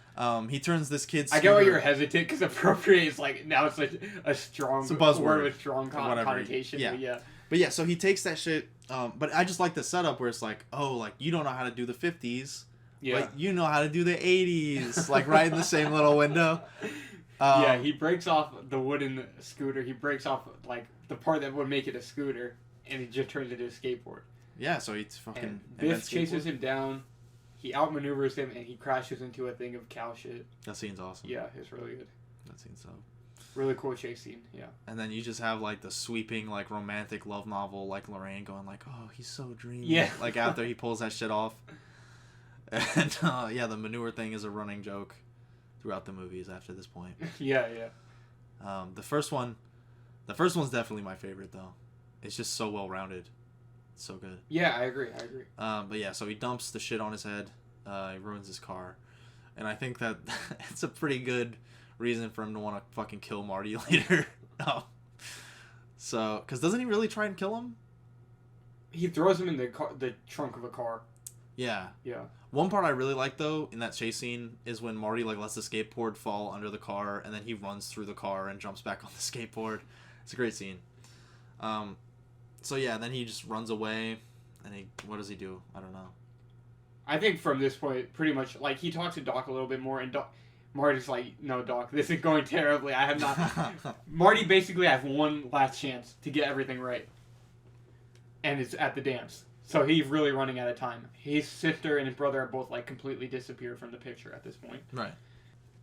He turns this kid's. I get why you're hesitant, because appropriate is, like, now it's like a strong buzzword with strong connotation. Yeah. But yeah, so he takes that shit. But I just like the setup where it's like, oh, like, you don't know how to do the 50s. Yeah. But you know how to do the 80s. Like, right in the same little window. Yeah, he breaks off the wooden scooter. He breaks off, like, the part that would make it a scooter, and he just turns it into a skateboard. Yeah, so he's fucking... And Biff chases him down. He outmaneuvers him, and he crashes into a thing of cow shit. That scene's awesome. Yeah, it's really good. That scene's so... Really cool chase scene, yeah. And then you just have, like, the sweeping, like, romantic love novel, like, Lorraine going, like, oh, he's so dreamy. Yeah. Like, after he pulls that shit off. And, yeah, the manure thing is a running joke throughout the movies after this point. Yeah. The first one's definitely my favorite, though. It's just so well-rounded. It's so good. Yeah, I agree. But yeah, so he dumps the shit on his head. He ruins his car. And I think that it's a pretty good reason for him to want to fucking kill Marty later. So, because doesn't he really try and kill him? He throws him in the trunk of a car. Yeah. Yeah. One part I really like, though, in that chase scene is when Marty, like, lets the skateboard fall under the car, and then he runs through the car and jumps back on the skateboard. It's a great scene. So yeah, then he just runs away, and what does he do? I don't know. I think from this point, pretty much, like, he talks to Doc a little bit more, and Marty's like, no, Doc, this is going terribly. I have not... Marty basically has one last chance to get everything right. And it's at the dance. So he's really running out of time. His sister and his brother are both, like, completely disappeared from the picture at this point. Right.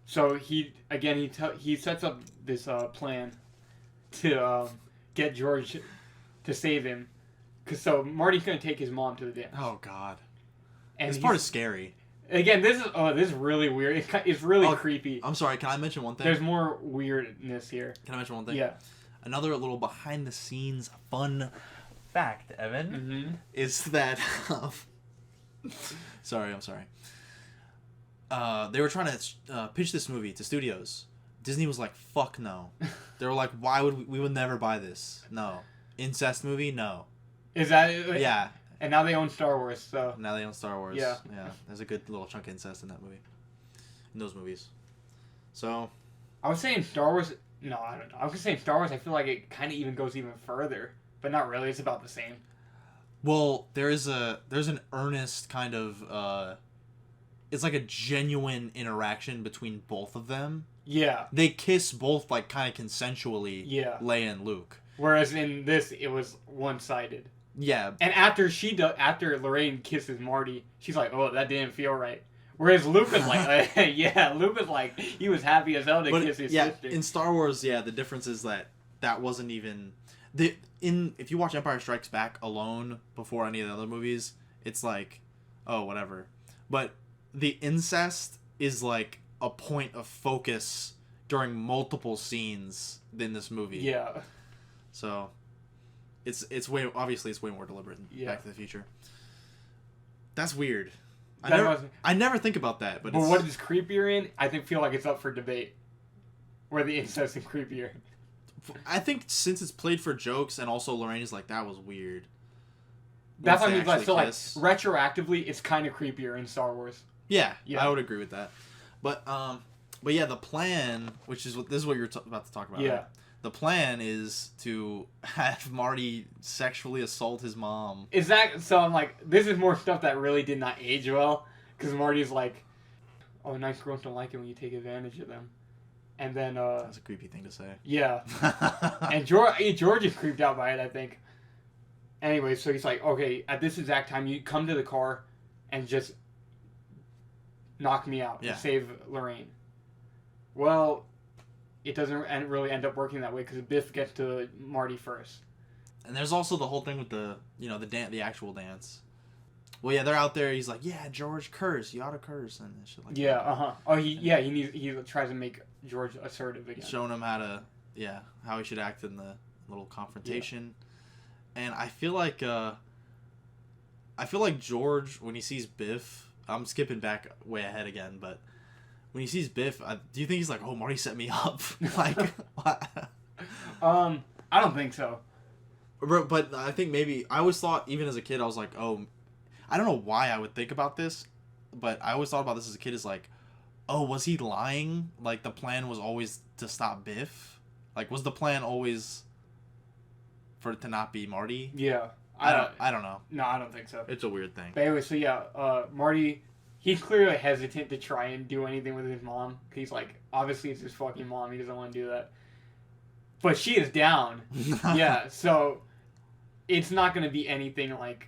So he sets up this plan to get George to save him. So Marty's going to take his mom to the dance. Oh, God. And this part is scary. Again, this is really weird. It's really creepy. I'm sorry, can I mention one thing? There's more weirdness here. Can I mention one thing? Yeah. Another little behind-the-scenes fun fact, Evan, is that... I'm sorry. They were trying to pitch this movie to studios. Disney was like, fuck no. They were like, why would we would never buy this? No. Incest movie? No. Is that it? Yeah. And now they own Star Wars, so... Now they own Star Wars. Yeah. There's a good little chunk of incest in that movie. In those movies. So... I was saying Star Wars... No, I don't know. I was saying Star Wars, I feel like it kind of even goes even further. But not really. It's about the same. Well, there's an earnest kind of... it's like a genuine interaction between both of them. Yeah. They kiss both, like, kind of consensually. Yeah. Leia and Luke. Whereas in this, it was one-sided. Yeah. And after Lorraine kisses Marty, she's like, "Oh, that didn't feel right." Whereas Luke is like, Luke is like, he was happy as hell to kiss his sister. In Star Wars, the difference is that wasn't even if you watch Empire Strikes Back alone before any of the other movies, it's like, oh, whatever. But the incest is like a point of focus during multiple scenes in this movie. Yeah. So it's way more deliberate than Back to the Future. That's weird. I never think about that, but what is creepier in? I feel like it's up for debate. Where the incest is creepier. I think since it's played for jokes, and also Lorraine is like, that was weird. That's what I mean. I feel like retroactively, it's kind of creepier in Star Wars. Yeah, I would agree with that. But yeah, the plan, which is this is what you're about to talk about. Yeah. Right? The plan is to have Marty sexually assault his mom. Is that so? I'm like, this is more stuff that really did not age well, because Marty's like, "Oh, nice girls don't like it when you take advantage of them," and then that's a creepy thing to say. Yeah. And George is creeped out by it, I think. Anyway, so he's like, "Okay, at this exact time, you come to the car, and just knock me out and save Lorraine." Well, it doesn't really end up working that way because Biff gets to Marty first. And there's also the whole thing with the actual dance. Well, yeah, they're out there. He's like, "Yeah, George, curse. You ought to curse," and shit like that. Oh, he tries to make George assertive again, showing him how he should act in the little confrontation. And I feel like George, when he sees Biff, I'm skipping back way ahead again, but when he sees Biff, do you think he's like, oh, Marty set me up? Like, what? I don't think so. But I think maybe, I always thought, even as a kid, I was like, oh, I don't know why I would think about this, but I always thought about this as a kid, is like, oh, was he lying? Like, the plan was always to stop Biff? Like, was the plan always for it to not be Marty? Yeah. I don't know. No, I don't think so. It's a weird thing. But anyway, so yeah, Marty, he's clearly hesitant to try and do anything with his mom. He's like, obviously it's his fucking mom. He doesn't want to do that. But she is down. Yeah, so it's not going to be anything like,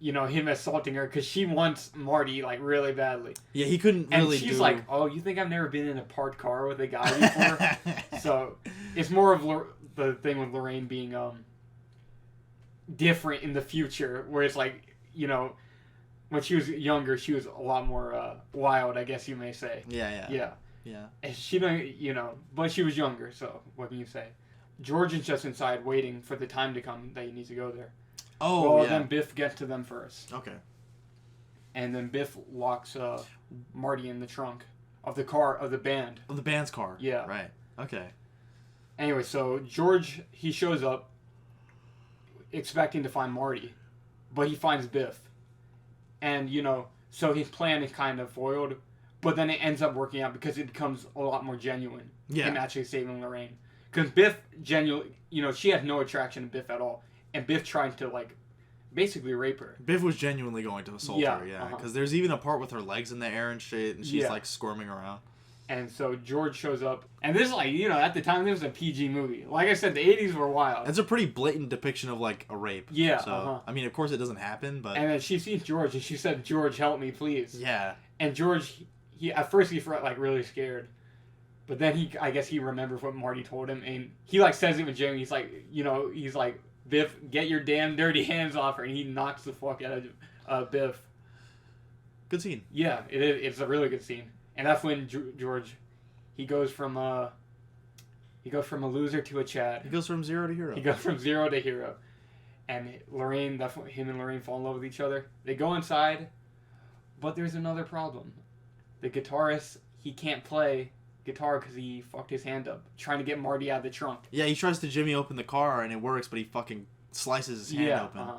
you know, him assaulting her, because she wants Marty, like, really badly. Yeah, he couldn't really And she's like, oh, you think I've never been in a parked car with a guy before? So it's more of the thing with Lorraine being different in the future, where it's like, you know, when she was younger, she was a lot more wild, I guess you may say. Yeah. And she don't, you know, but she was younger, so what can you say? George is just inside waiting for the time to come that he needs to go there. Oh, well, yeah. then Biff gets to them first. Okay. And then Biff locks Marty in the trunk of the car, of the band. Of the band's car. Yeah. Right. Okay. Anyway, so George, he shows up expecting to find Marty, but he finds Biff. And, you know, so his plan is kind of foiled, but then it ends up working out because it becomes a lot more genuine. Yeah. Him actually saving Lorraine. Because Biff genuinely, you know, she has no attraction to Biff at all. And Biff trying to, like, basically rape her. Biff was genuinely going to assault her, yeah. Uh-huh. Because there's even a part with her legs in the air and shit, and she's, like, squirming around. And so George shows up. And this is, like, you know, at the time, this was a PG movie. Like I said, the 80s were wild. It's a pretty blatant depiction of, like, a rape. Yeah, So, I mean, of course it doesn't happen, but... And then she sees George, and she said, George, help me, please. Yeah. And George, he at first he felt, like, really scared. But then I guess he remembers what Marty told him. And he, like, says it with Jamie. He's like, you know, he's like, Biff, get your damn dirty hands off her. And he knocks the fuck out of Biff. Good scene. Yeah, it's a really good scene. And that's when George, he goes from a loser to a Chad. He goes from zero to hero. He goes from zero to hero. And Lorraine, him and Lorraine fall in love with each other. They go inside, but there's another problem. The guitarist, he can't play guitar because he fucked his hand up trying to get Marty out of the trunk. Yeah, he tries to jimmy open the car and it works, but he fucking slices his hand open. Uh-huh.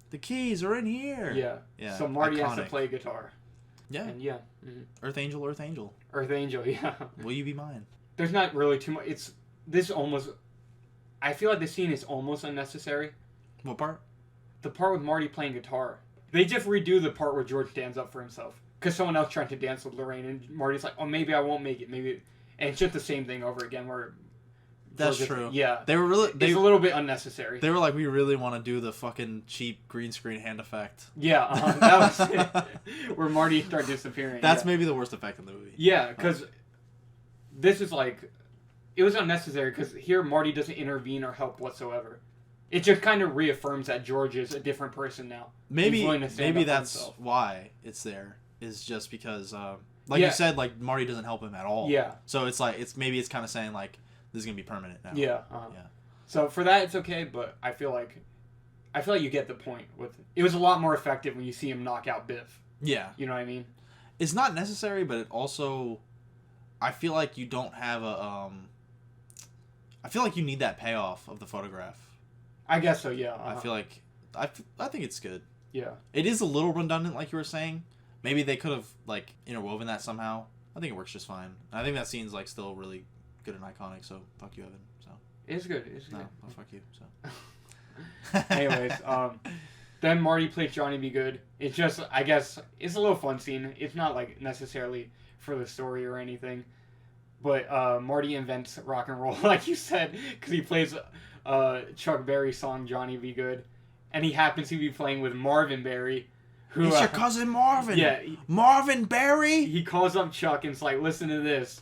The keys are in here. Yeah. So Marty has to play guitar. Yeah. And yeah. Mm-hmm. Earth Angel, Earth Angel. Earth Angel, yeah. Will you be mine? There's not really too much. I feel like the scene is almost unnecessary. What part? The part with Marty playing guitar. They just redo the part where George stands up for himself. Because someone else tried to dance with Lorraine, and Marty's like, oh, maybe I won't make it. Maybe. And it's just the same thing over again where... That's true. Yeah. They were really... It's a little bit unnecessary. They were like, we really want to do the fucking cheap green screen hand effect. Yeah, that was it. Where Marty started disappearing. That's maybe the worst effect in the movie. Yeah, because this is like... It was unnecessary because here Marty doesn't intervene or help whatsoever. It just kind of reaffirms that George is a different person now. Maybe that's why it's there. Is just because, you said, like Marty doesn't help him at all. Yeah. So it's like it's kind of saying like this is gonna be permanent now. Yeah. Yeah. So for that it's okay, but I feel like you get the point. It was a lot more effective when you see him knock out Biff. Yeah. You know what I mean? It's not necessary, but it also, I feel like you don't have a I feel like you need that payoff of the photograph. I guess so. Yeah. I feel like I think it's good. Yeah. It is a little redundant, like you were saying. Maybe they could have like interwoven that somehow. I think it works just fine. I think that scene's like still really good and iconic. So fuck you, Evan. So it's good. It's good. No, well, fuck you. So. Anyways, then Marty plays Johnny Be Good. It's just, I guess, it's a little fun scene. It's not like necessarily for the story or anything, but Marty invents rock and roll, like you said, because he plays Chuck Berry's song Johnny Be Good, and he happens to be playing with Marvin Berry. Who, it's your cousin Marvin. Yeah. Marvin Berry. He calls up Chuck and it's like, listen to this.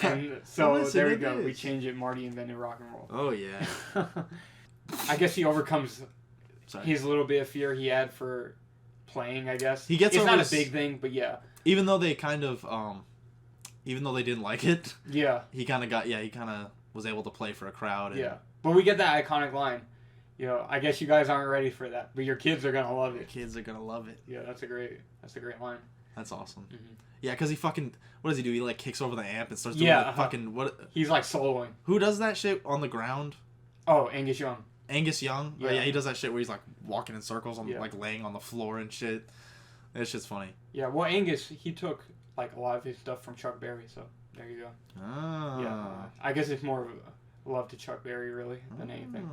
And so there we go. We change it. Marty invented rock and roll. Oh, yeah. I guess he overcomes his little bit of fear he had for playing, I guess. It's not a big thing, but yeah. Even though they kind of, even though they didn't like it. Yeah. He kind of was able to play for a crowd. And... Yeah. But we get that iconic line. I guess you guys aren't ready for that, but your kids are gonna love Your it. kids are gonna love it. Yeah, that's a great line. That's awesome. Mm-hmm. Yeah, because he fucking, what does he do? He like kicks over the amp and starts doing fucking what? He's like soloing. Who does that shit on the ground? Oh, Angus Young. Angus Young. Yeah. Oh, yeah, he does that shit where he's like walking in circles on Yeah. like laying on the floor and shit. That shit's funny. Yeah, well, Angus, he took like a lot of his stuff from Chuck Berry, so there you go. Ah. Yeah, I guess it's more of a love to Chuck Berry really than anything.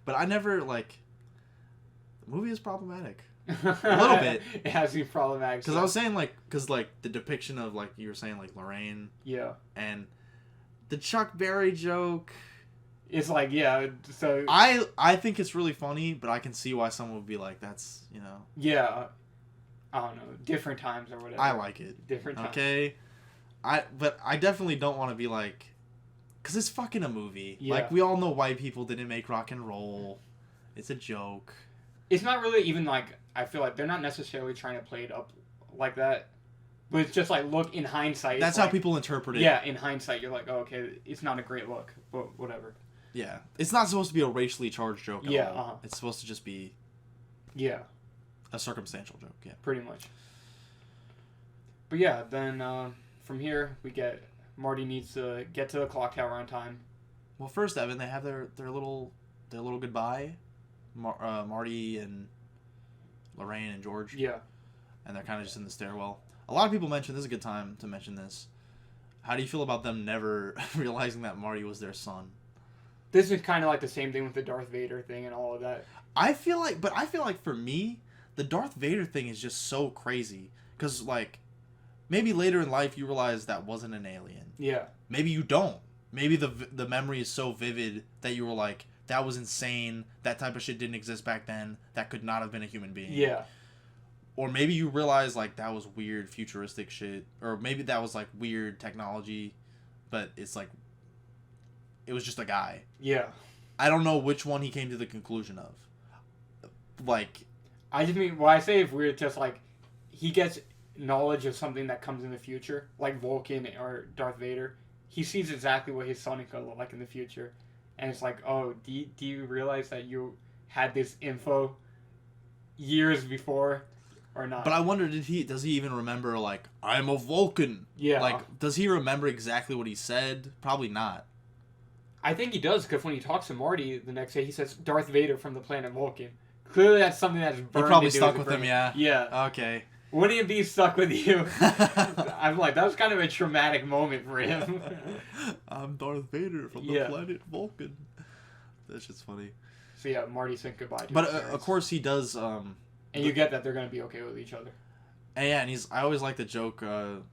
But I never like. The movie is problematic. A little bit. It has been problematic. Because I was saying like, the depiction of like you were saying like Lorraine. Yeah. And the Chuck Berry joke. It's like, yeah, so... I think it's really funny, but I can see why someone would be like, that's, Yeah. I don't know. Different times or whatever. I like it. Different times. Okay? But I definitely don't want to be like... Because it's fucking a movie. Yeah. Like, we all know white people didn't make rock and roll. It's a joke. It's not really even like... I feel like they're not necessarily trying to play it up like that. But it's just like, look, in hindsight... That's how people interpret it. Yeah, in hindsight, you're like, oh, okay, it's not a great look. But whatever. Yeah. It's not supposed to be a racially charged joke at all. Uh-huh. It's supposed to just be... Yeah. A circumstantial joke, yeah. Pretty much. But yeah, then from here, we get... Marty needs to get to the clock tower on time. Well, first, Evan, they have their little goodbye. Marty and Lorraine and George. Yeah. And they're kind of just in the stairwell. A lot of people mention, this is a good time to mention this. How do you feel about them never realizing that Marty was their son? This is kind of like the same thing with the Darth Vader thing and all of that. I feel like for me, the Darth Vader thing is just so crazy. Because, like, maybe later in life you realize that wasn't an alien. Yeah. Maybe you don't. Maybe the memory is so vivid that you were like, that was insane. That type of shit didn't exist back then. That could not have been a human being. Yeah. Or maybe you realize, like, that was weird futuristic shit. Or maybe that was, like, weird technology. But it's, like, it was just a guy. Yeah. I don't know which one he came to the conclusion of. Like... I just mean, when I say if we're just, like, he gets knowledge of something that comes in the future, like Vulcan or Darth Vader, he sees exactly what his son is going to look like in the future. And it's like, oh, do you realize that you had this info years before or not? But I wonder, does he even remember, like, I'm a Vulcan? Yeah. Like, does he remember exactly what he said? Probably not. I think he does, because when he talks to Marty the next day, he says Darth Vader from the planet Vulcan. Clearly that's something that's burned. He probably into stuck his with brain. him, yeah. Yeah. Okay. Wouldn't it be stuck with you? I'm like, that was kind of a traumatic moment for him. I'm Darth Vader from the planet Vulcan. That shit's funny. So yeah, Marty said goodbye to But his parents. of course he does. And you get that they're going to be okay with each other. And yeah, and I always like the joke. And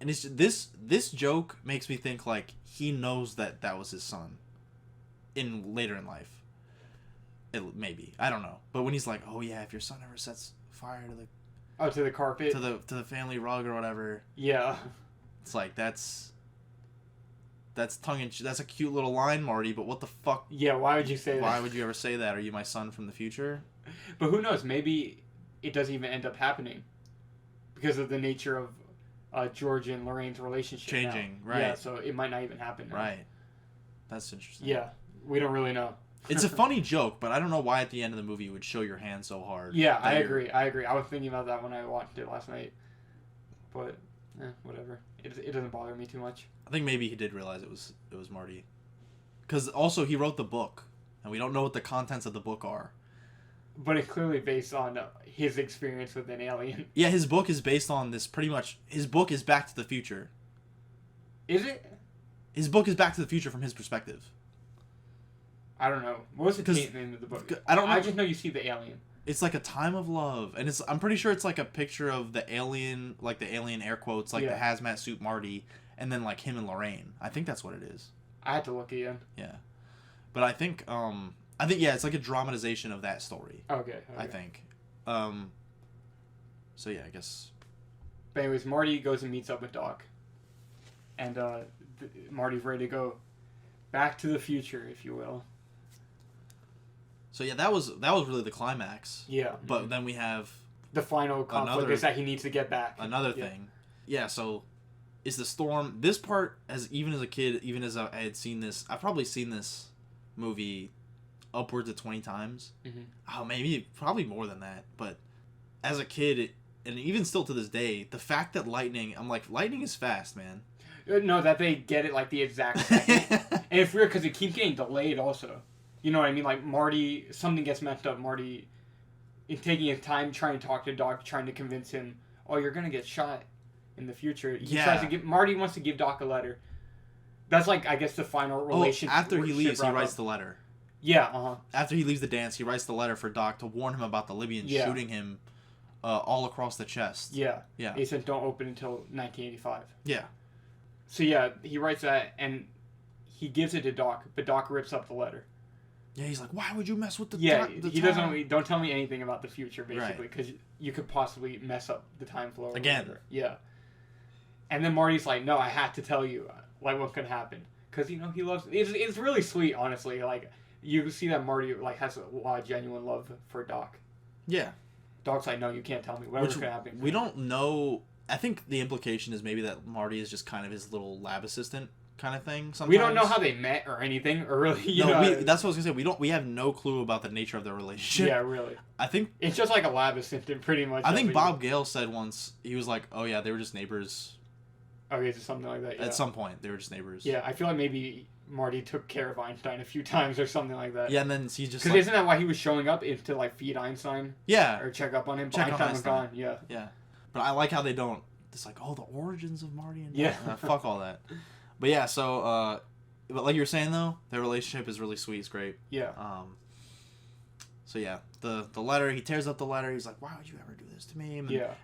it's this joke makes me think like he knows that was his son. Later in life. Maybe, I don't know. But when he's like, oh yeah, if your son ever sets fire to the carpet, to the family rug or whatever. Yeah. It's like that's tongue in cheek. That's a cute little line, Marty. But what the fuck? Yeah, why would you say that? Why would you ever say that? Are you my son from the future? But who knows? Maybe it doesn't even end up happening because of the nature of George and Lorraine's relationship changing. Now. Right. Yeah, so it might not even happen now. Right. That's interesting. Yeah, we don't really know. It's a funny joke, but I don't know why at the end of the movie you would show your hand so hard. Yeah, I agree. I was thinking about that when I watched it last night. But, whatever. It doesn't bother me too much. I think maybe he did realize it was Marty. Because also he wrote the book, and we don't know what the contents of the book are. But it's clearly based on his experience with an alien. Yeah, his book is based on this pretty much... His book is Back to the Future. Is it? His book is Back to the Future from his perspective. I don't know. What was the name of the book? I don't know. I just know you see the alien. It's like a time of love, and I'm pretty sure it's like a picture of the alien, like the alien air quotes, like the hazmat suit Marty, and then like him and Lorraine. I think that's what it is. I had to look again. Yeah, but I think yeah, it's like a dramatization of that story. Okay. I think. So yeah, I guess. But anyways, Marty goes and meets up with Doc, and Marty's ready to go back to the future, if you will. So yeah, that was really the climax. Yeah. But then we have the final conflict is that he needs to get back. Another thing. Yeah, so is the storm this part, even as a kid, even as I had seen this, I've probably seen this movie upwards of 20 times. Mm-hmm. Oh, maybe probably more than that. But as a kid, and even still to this day, the fact that lightning is fast, man. No, that they get it like the exact second. And it's weird because it keeps getting delayed also. You know what I mean? Like Marty, something gets messed up. Marty is taking his time trying to talk to Doc, trying to convince him, oh, you're going to get shot in the future. Marty wants to give Doc a letter. That's like, I guess, the final relationship. After he leaves, he writes the letter. Yeah, After he leaves the dance, he writes the letter for Doc to warn him about the Libyans shooting him all across the chest. Yeah. Yeah. He said don't open until 1985. Yeah. So yeah, he writes that and he gives it to Doc, but Doc rips up the letter. Yeah, he's like, why would you mess with the he time? doesn't. Don't tell me anything about the future, basically, because you could possibly mess up the time flow again. Yeah. And then Marty's like, no, I had to tell you, like, what could happen, because he loves. It's really sweet, honestly. Like, you see that Marty like has a lot of genuine love for Doc. Yeah. Doc's like, no, you can't tell me whatever's gonna happen. We don't know. I think the implication is maybe that Marty is just kind of his little lab assistant kind of thing. Sometimes. We don't know how they met or anything, or really. That's what I was gonna say. We have no clue about the nature of their relationship. Yeah, really. I think it's just like a lab assistant, pretty much. I think Bob Gale said once, he was like, "Oh yeah, they were just neighbors." Okay, so something like that. Yeah. At some point, they were just neighbors. Yeah, I feel like maybe Marty took care of Einstein a few times or something like that. Yeah, and then he just because isn't that why he was showing up to like feed Einstein? Yeah. Or check up on him. Check Einstein on was gone. Yeah. Yeah, but I like how they don't. It's like, oh, the origins of Marty and fuck all that. But yeah, so but like you were saying though, their relationship is really sweet. It's great. Yeah. So yeah, the letter, he tears up the letter. He's like, why would you ever do this to me?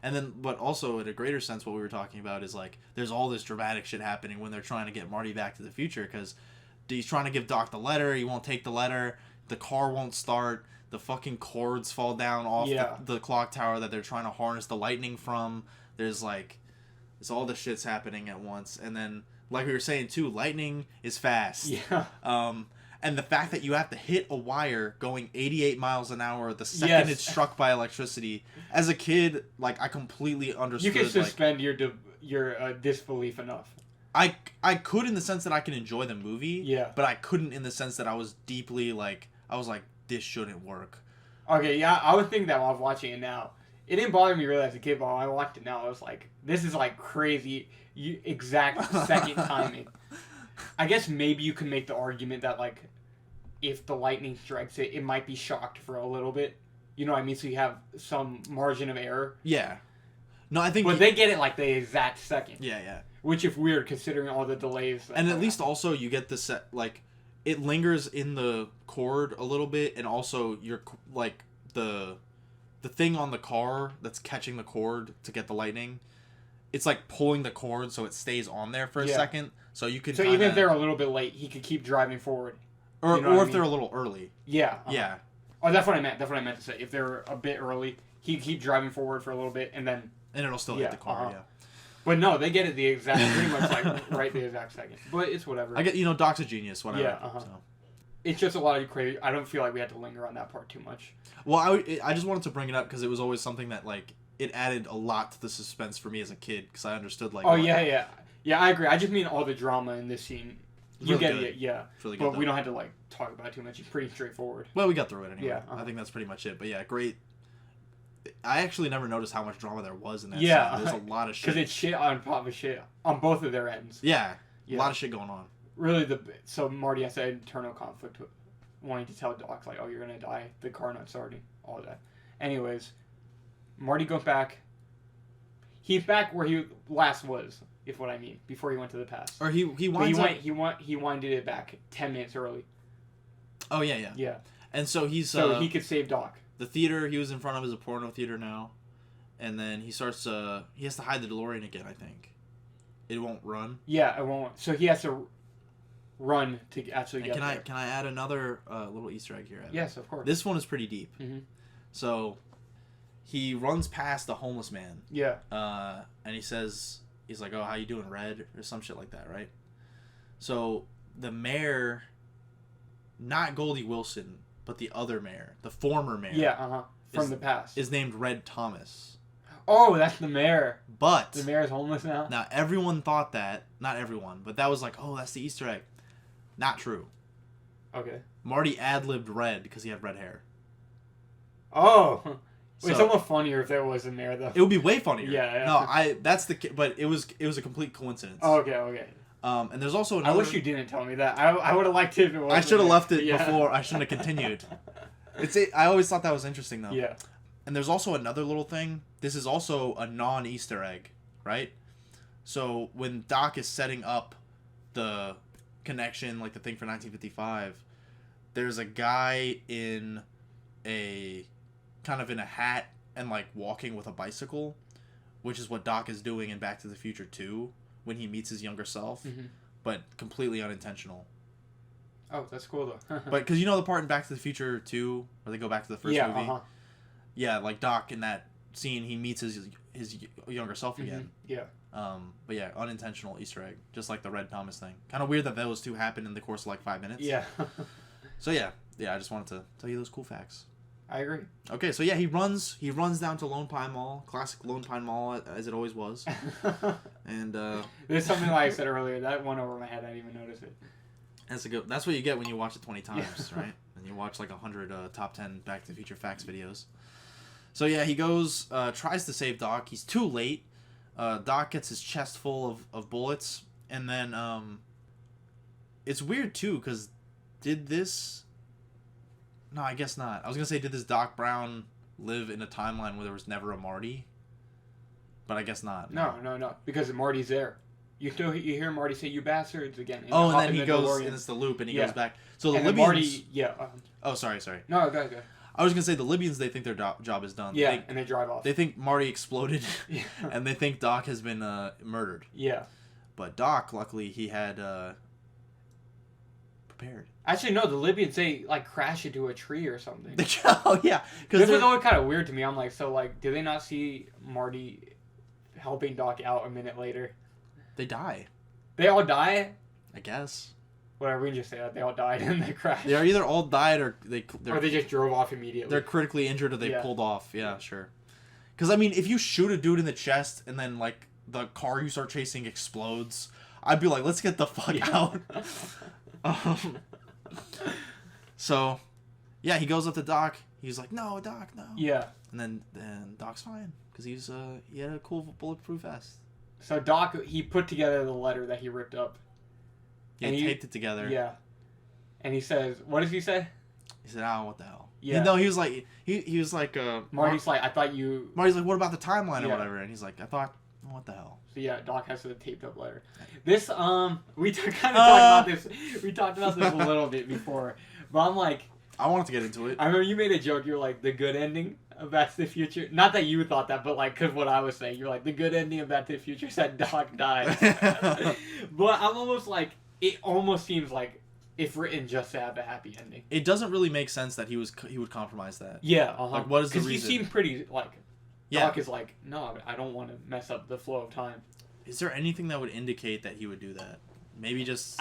And then, but also in a greater sense, what we were talking about is like, there's all this dramatic shit happening when they're trying to get Marty back to the future, because he's trying to give Doc the letter. He won't take the letter. The car won't start. The fucking cords fall down off the clock tower that they're trying to harness the lightning from. There's all the shit's happening at once. And then, like we were saying too, lightning is fast. Yeah. And the fact that you have to hit a wire going 88 miles an hour the second it's struck by electricity. As a kid, like, I completely understood. You can suspend your disbelief enough. I could in the sense that I can enjoy the movie. Yeah. But I couldn't in the sense that I was deeply, like, I was like, this shouldn't work. Okay, yeah, I would think that while I was watching it now. It didn't bother me really as a kid, but when I watched it now, I was like, this is, like, crazy. Exact second timing. I guess maybe you can make the argument that, like, if the lightning strikes it, it might be shocked for a little bit. You know what I mean? So you have some margin of error. Yeah. No, I think... But they get it, like, the exact second. Yeah, yeah. Which is weird, considering all the delays. And at least also you get the set, like, it lingers in the cord a little bit, and also you're, like, the thing on the car that's catching the cord to get the lightning, it's like pulling the cord so it stays on there for a second. So you could even if they're a little bit late, he could keep driving forward. Or, you know or if they're a little early. Yeah. Yeah. Oh, that's what I meant. That's what I meant to say. If they're a bit early, he'd keep driving forward for a little bit, and then... And it'll still hit the car, yeah. But no, they get it the exact... pretty much, like, right the exact second. But it's whatever. I get, Doc's a genius, whatever. Yeah, So. It's just a lot of crazy... I don't feel like we had to linger on that part too much. Well, I just wanted to bring it up because it was always something that, like, it added a lot to the suspense for me as a kid, because I understood, like... Oh, yeah. Yeah, I agree. I just mean all the drama in this scene. You get it, yeah. Really good, but we don't have to, like, talk about it too much. It's pretty straightforward. Well, we got through it anyway. Yeah. I think that's pretty much it. But yeah, great. I actually never noticed how much drama there was in that scene. There's a lot of shit. Because it's shit on top of shit on both of their ends. Yeah. A lot of shit going on. Really, so Marty has that internal conflict with wanting to tell Doc, like, oh, you're going to die. The car not starting. All that. Anyways, Marty goes back. He's back where he last was, if what I mean, before he went to the past. Or he winded it back 10 minutes early. Oh, yeah. Yeah. And so he's... So he could save Doc. The theater he was in front of is a porno theater now. And then he starts he has to hide the DeLorean again, I think. It won't run. Yeah, it won't. So he has to run to actually get there. Can I add another little Easter egg here, Evan? Yes, of course. This one is pretty deep. Mm-hmm. So he runs past a homeless man. Yeah. And he says, he's like, oh, how you doing, Red? Or some shit like that, right? So the mayor, not Goldie Wilson, but the other mayor, the former mayor. Yeah, from the past. Is named Red Thomas. Oh, that's the mayor. But the mayor's homeless now? Now, everyone thought that. Not everyone, but that was like, oh, that's the Easter egg. Not true. Okay. Marty ad-libbed red because he had red hair. Oh. It's So almost funnier if there was in there, though. it would be way funnier. Yeah. No, but it was a complete coincidence. Oh, okay. And there's also another... I wish you didn't tell me that. I would have liked it if it was. I should have left it before. I shouldn't have continued. I always thought that was interesting, though. Yeah. And there's also another little thing. This is also a non-Easter egg, right? So when Doc is setting up the connection, like the thing for 1955, there's a guy in a hat and like walking with a bicycle, which is what Doc is doing in Back to the Future 2 when he meets his younger self, but completely unintentional. Oh, that's cool though. But because you know the part in Back to the Future 2 where they go back to the first movie? Yeah, like Doc in that scene, he meets his younger self again. Yeah. But yeah, unintentional Easter egg, just like the Red Thomas thing. Kind of weird that those two happened in the course of like 5 minutes. Yeah. So yeah, I just wanted to tell you those cool facts. I agree. Okay, so yeah, he runs down to Lone Pine Mall, classic Lone Pine Mall as it always was. And there's something like I said earlier that went over my head. I didn't even notice it. That's what you get when you watch it 20 times, right? And you watch like 100 top 10 Back to the Future facts videos. So yeah, he goes, tries to save Doc. He's too late. Doc gets his chest full of bullets, and then it's weird too, because no, I guess not. I was gonna say, did this Doc Brown live in a timeline where there was never a Marty? But I guess not. No, because Marty's there. You hear Marty say, "You bastards" again. And then he goes, and it's the loop, and he goes back. So the Libyans... Marty, oh, sorry. No, go. I was gonna say the Libyans. They think their job is done. Yeah, and they drive off. They think Marty exploded, and they think Doc has been murdered. Yeah. But Doc, luckily, he had prepared. Actually, no. The Libyans, they like crash into a tree or something. Oh yeah, because this was always kind of weird to me. I'm like, so like, do they not see Marty helping Doc out a minute later? They die. They all die? I guess. Whatever, we can just say that. They all died and they crashed. They either all died or they just drove off immediately. They're critically injured or they pulled off. Yeah, sure. Because, I mean, if you shoot a dude in the chest and then, like, the car you start chasing explodes, I'd be like, let's get the fuck out. So, yeah, he goes up to Doc. He's like, no, Doc, no. Yeah. And then Doc's fine because he had a cool bulletproof vest. So Doc, he put together the letter that he ripped up. Yeah, he taped it together. Yeah. And he says, what does he say? He said, "Oh, what the hell?" Yeah. No, he was like, he was like, Marty's like, I thought you. Marty's like, what about the timeline or whatever? And he's like, I thought, what the hell? So yeah, Doc has the taped up letter. This we kind of talked about this. We talked about this a little bit before, but I'm like, I wanted to get into it. I remember you made a joke. You're like, the good ending of Back to the Future. Not that you thought that, but like, cause what I was saying, you're like, the good ending of Back to the Future said Doc dies. But I'm almost like, it almost seems like if written just to have a happy ending. It doesn't really make sense that he would compromise that. Yeah, Like, what is the reason? Because he seemed pretty like. Doc is like, no, I don't want to mess up the flow of time. Is there anything that would indicate that he would do that? Maybe just.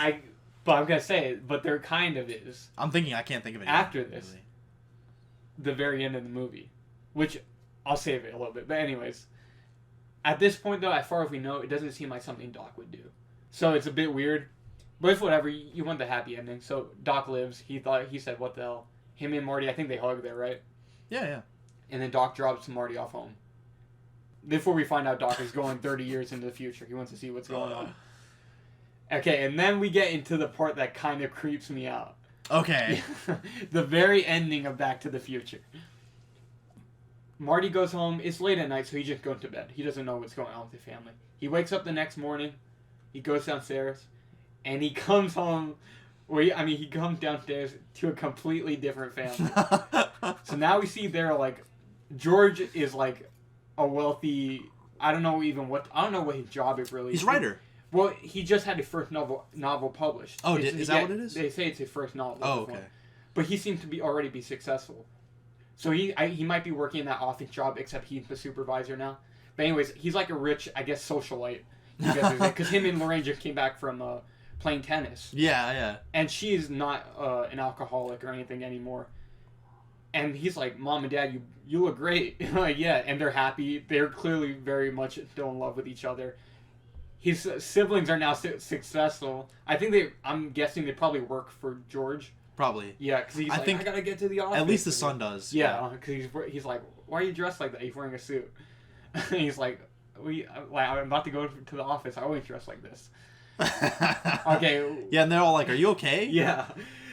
But I'm gonna say it. But there kind of is. I'm thinking. I can't think of it after this. Really. The very end of the movie, which I'll save it a little bit. But anyways, at this point though, as far as we know, it doesn't seem like something Doc would do. So it's a bit weird. But it's whatever. You want the happy ending. So Doc lives. He said, what the hell? Him and Marty, I think they hug there, right? Yeah. And then Doc drops Marty off home. Before we find out Doc is going 30 years into the future. He wants to see what's going on. Okay, and then we get into the part that kind of creeps me out. Okay. The very ending of Back to the Future. Marty goes home. It's late at night, so he just goes to bed. He doesn't know what's going on with his family. He wakes up the next morning. He goes downstairs. And he comes home, he comes downstairs to a completely different family. So now we see there, like, George is, like, a wealthy, I don't know what his job is really. He's a writer. Well, he just had his first novel published. Oh, is that what it is? They say it's his first novel. Oh, okay. But he seems to already be successful. So he might be working in that office job, except he's the supervisor now. But anyways, he's like a rich, I guess, socialite. Because him and Lorraine just came back from playing tennis. Yeah. And she's not an alcoholic or anything anymore. And he's like, Mom and Dad, you look great. Like, yeah, and they're happy. They're clearly very much still in love with each other. His siblings are now successful. I'm guessing they probably work for George. Probably. Yeah, because he's I gotta get to the office. At least the son does. Yeah, because he's like, why are you dressed like that? He's wearing a suit. And he's like, I'm about to go to the office. I always dress like this. Okay. Yeah, and they're all like, are you okay? Yeah.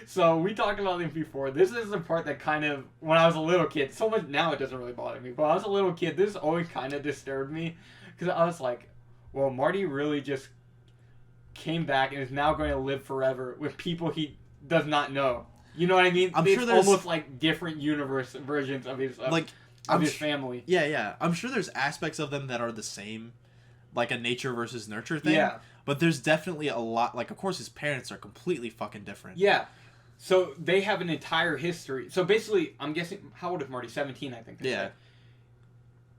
So we talked about this before. This is the part that kind of, when I was a little kid, so much now it doesn't really bother me, but when I was a little kid, this always kind of disturbed me, because I was like, well, Marty really just came back and is now going to live forever with people he does not know. You know what I mean? I'm it's sure there's almost like different universe versions of his his family. Yeah. I'm sure there's aspects of them that are the same, like a nature versus nurture thing. Yeah. But there's definitely a lot, like, of course his parents are completely fucking different. Yeah. So they have an entire history. So basically, I'm guessing, how old is Marty? 17, I think. Yeah. Said.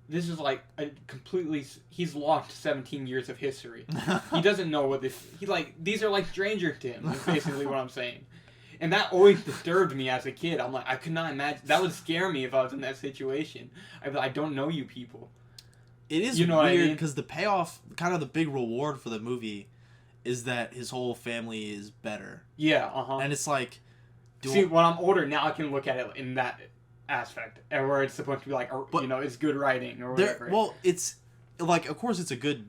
This is like a completely, he's lost 17 years of history. He doesn't know what this, these are like strangers to him, is basically what I'm saying. And that always disturbed me as a kid. I'm like, I could not imagine, that would scare me if I was in that situation. I'd be like, I don't know you people. It is weird, because the payoff, kind of the big reward for the movie, is that his whole family is better. Yeah, And it's like, see, when I'm older, now I can look at it in that aspect, and where it's supposed to be like, it's good writing or whatever. Well, it's like, of course, it's a good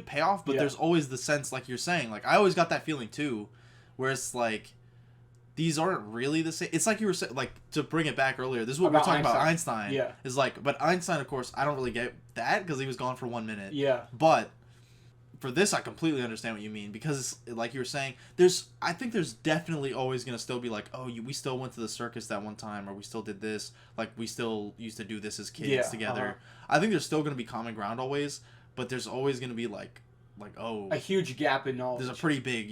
payoff, but there's always the sense, like you're saying, like I always got that feeling too, where it's like these aren't really the same. It's like you were saying, like, to bring it back earlier. This is what we were talking about Einstein. Yeah, is like, but Einstein, of course, I don't really get that because he was gone for 1 minute. Yeah, but for this, I completely understand what you mean, because, like you were saying, I think there's definitely always going to still be like, oh, we still went to the circus that one time, or we still did this, like, we still used to do this as kids together. I think there's still going to be common ground always, but there's always going to be like, oh, a huge gap in knowledge. There's a pretty big,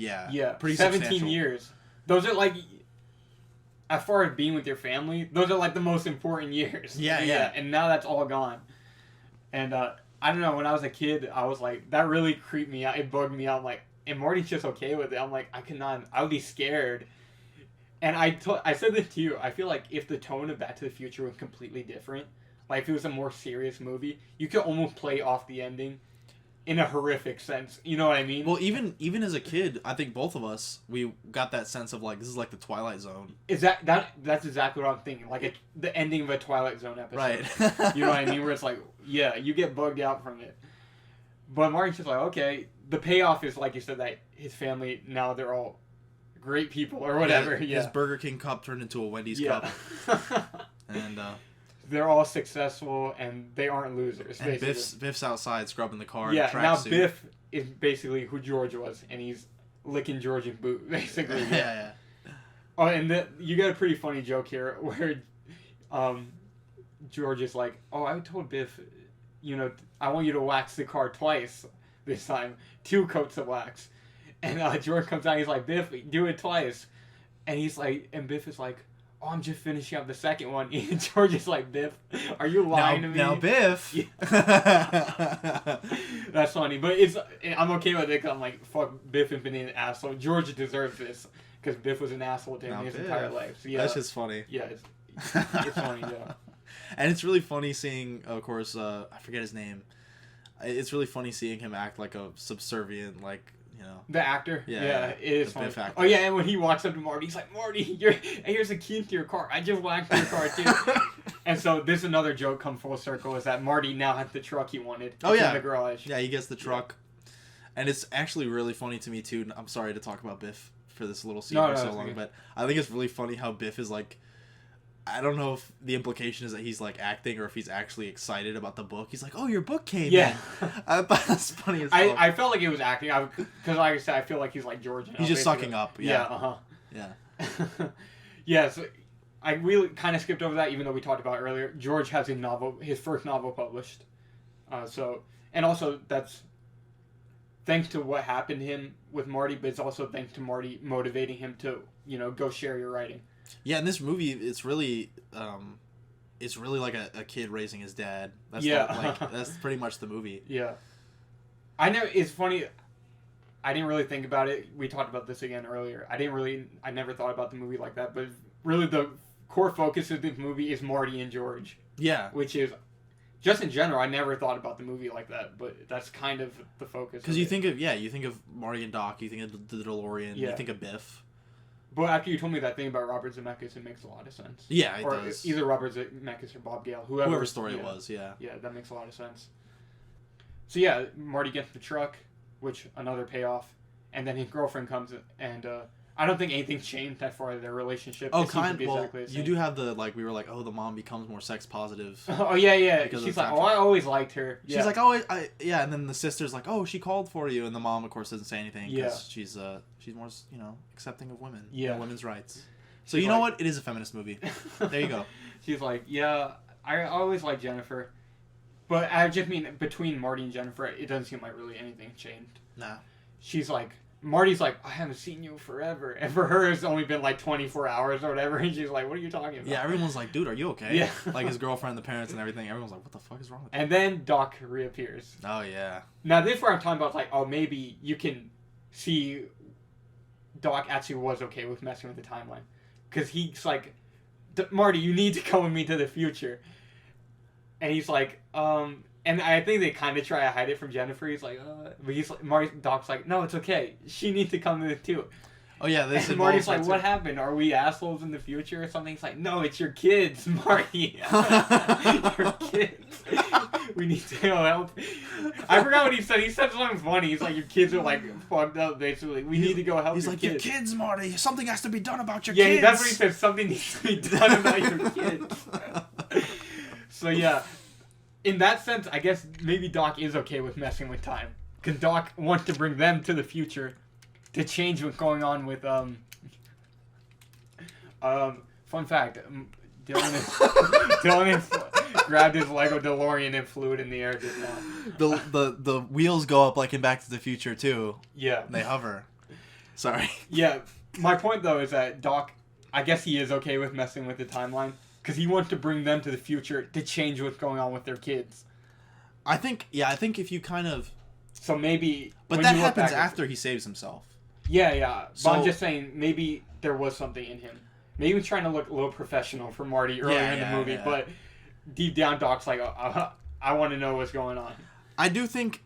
pretty 17 years. Those are like, as far as being with your family, those are like the most important years. Yeah. And now that's all gone. And, I don't know, when I was a kid, I was like, that really creeped me out. It bugged me out. I'm like, and Marty's just okay with it. I'm like, I would be scared. And I said this to you, I feel like if the tone of Back to the Future was completely different, like if it was a more serious movie, you could almost play off the ending in a horrific sense. You know what I mean? Well, even as a kid, I think both of us, we got that sense of like, this is like the Twilight Zone. Is that's exactly what I'm thinking. Like the ending of a Twilight Zone episode. Right. You know what I mean? Where it's like, yeah, you get bugged out from it. But Martin's just like, okay, the payoff is, like you said, that his family, now they're all great people or whatever. Yeah. His Burger King cup turned into a Wendy's cup. And they're all successful, and they aren't losers. And Biff's outside scrubbing the car. Yeah, now Biff is basically who George was, and he's licking George's boot, basically. Yeah. Oh, and you got a pretty funny joke here where George is like, oh, I told Biff, I want you to wax the car twice this time. 2 coats of wax. And George comes out, he's like, Biff, do it twice. And he's like, and Biff is like, oh, I'm just finishing up the second one. And George is like, Biff, are you lying to me? Now, Biff. That's funny. But I'm okay with it because I'm like, fuck, Biff has been an asshole. George deserves this because Biff was an asshole to him his entire life. So, yeah, that's just funny. Yeah, it's funny, yeah. And it's really funny seeing, of course, I forget his name. It's really funny seeing him act like a subservient, like, the actor? Yeah, it is funny. Biff actor. Oh, yeah, and when he walks up to Marty, he's like, Marty, here's a key to your car. I just waxed your car, too. And so this another joke come full circle is that Marty now has the truck he wanted. Oh, yeah. In the garage. Yeah, he gets the truck. Yeah. And it's actually really funny to me, too. I'm sorry to talk about Biff for this little scene for so long, but I think it's really funny how Biff is like, I don't know if the implication is that he's like acting or if he's actually excited about the book. He's like, "Oh, your book came in." That's funny as fuck. I felt like it was acting because, like I said, I feel like he's like George. He's just sucking up. Yeah. Yeah. So we kind of skipped over that, even though we talked about it earlier. George has his first novel published. And also that's thanks to what happened to him with Marty, but it's also thanks to Marty motivating him to go share your writing. Yeah, in this movie, it's really like a kid raising his dad. That's that's pretty much the movie. Yeah. I know, it's funny, I didn't really think about it. We talked about this again earlier. I never thought about the movie like that, but really the core focus of this movie is Marty and George. Yeah. Which is, just in general, I never thought about the movie like that, but that's kind of the focus. Because you think of Marty and Doc, you think of the DeLorean, you think of Biff. But after you told me that thing about Robert Zemeckis, it makes a lot of sense. Yeah, it or does. Either Robert Zemeckis or Bob Gale, Whoever's story it was, yeah. Yeah, that makes a lot of sense. So yeah, Marty gets the truck, which another payoff, and then his girlfriend comes and I don't think anything's changed that far in their relationship. Oh, it seems to be well, exactly the same. you do have the we were like, oh, the mom becomes more sex positive. Oh yeah. because She's of like, the oh, I always liked her. Yeah. She's like, oh, yeah, and then the sister's like, oh, she called for you, and the mom, of course, doesn't say anything because she's more accepting of women, and women's rights. So you know what? It is a feminist movie. There you go. She's like, yeah, I always liked Jennifer, but I just mean between Marty and Jennifer, it doesn't seem like really anything changed. Nah. She's like, Marty's like, I haven't seen you forever, and for her, it's only been like 24 hours or whatever, and she's like, what are you talking about? Yeah, everyone's like, dude, are you okay? Yeah. Like his girlfriend, the parents, and everything. Everyone's like, what the fuck is wrong with you? And then Doc reappears. Oh yeah. Now this is where I'm talking about, like, oh, maybe you can see Doc actually was okay with messing with the timeline. Because he's like, Marty, you need to come with me to the future. And he's like, and I think they kind of try to hide it from Jennifer. He's like, but he's like, Doc's like, no, it's okay. She needs to come with too. Oh yeah, this. And Marty's like, what happened? Are we assholes in the future or something? He's like, no, it's your kids, Marty. Your kids. We need to help. I forgot what he said. He said something funny. He's like, your kids are like fucked up, basically. We need to go help. He's your like, kids. your kids, Marty. Something has to be done about your Yeah, kids. that's what he said. Something needs to be done about your kids. So yeah, in that sense, I guess maybe Doc is okay with messing with time, because Doc wants to bring them to the future to change what's going on with fun fact, Dylan grabbed his Lego DeLorean and flew it in the air just now. The wheels go up like in Back to the Future too. Yeah. They hover. Sorry. Yeah, my point though is that Doc, I guess he is okay with messing with the timeline, because he wants to bring them to the future to change what's going on with their kids. I think if you kind of... So maybe... But that happens after he saves himself. Yeah. But I'm just saying, maybe there was something in him. Maybe he was trying to look a little professional for Marty earlier in the movie, but deep down Doc's like, I want to know what's going on. I think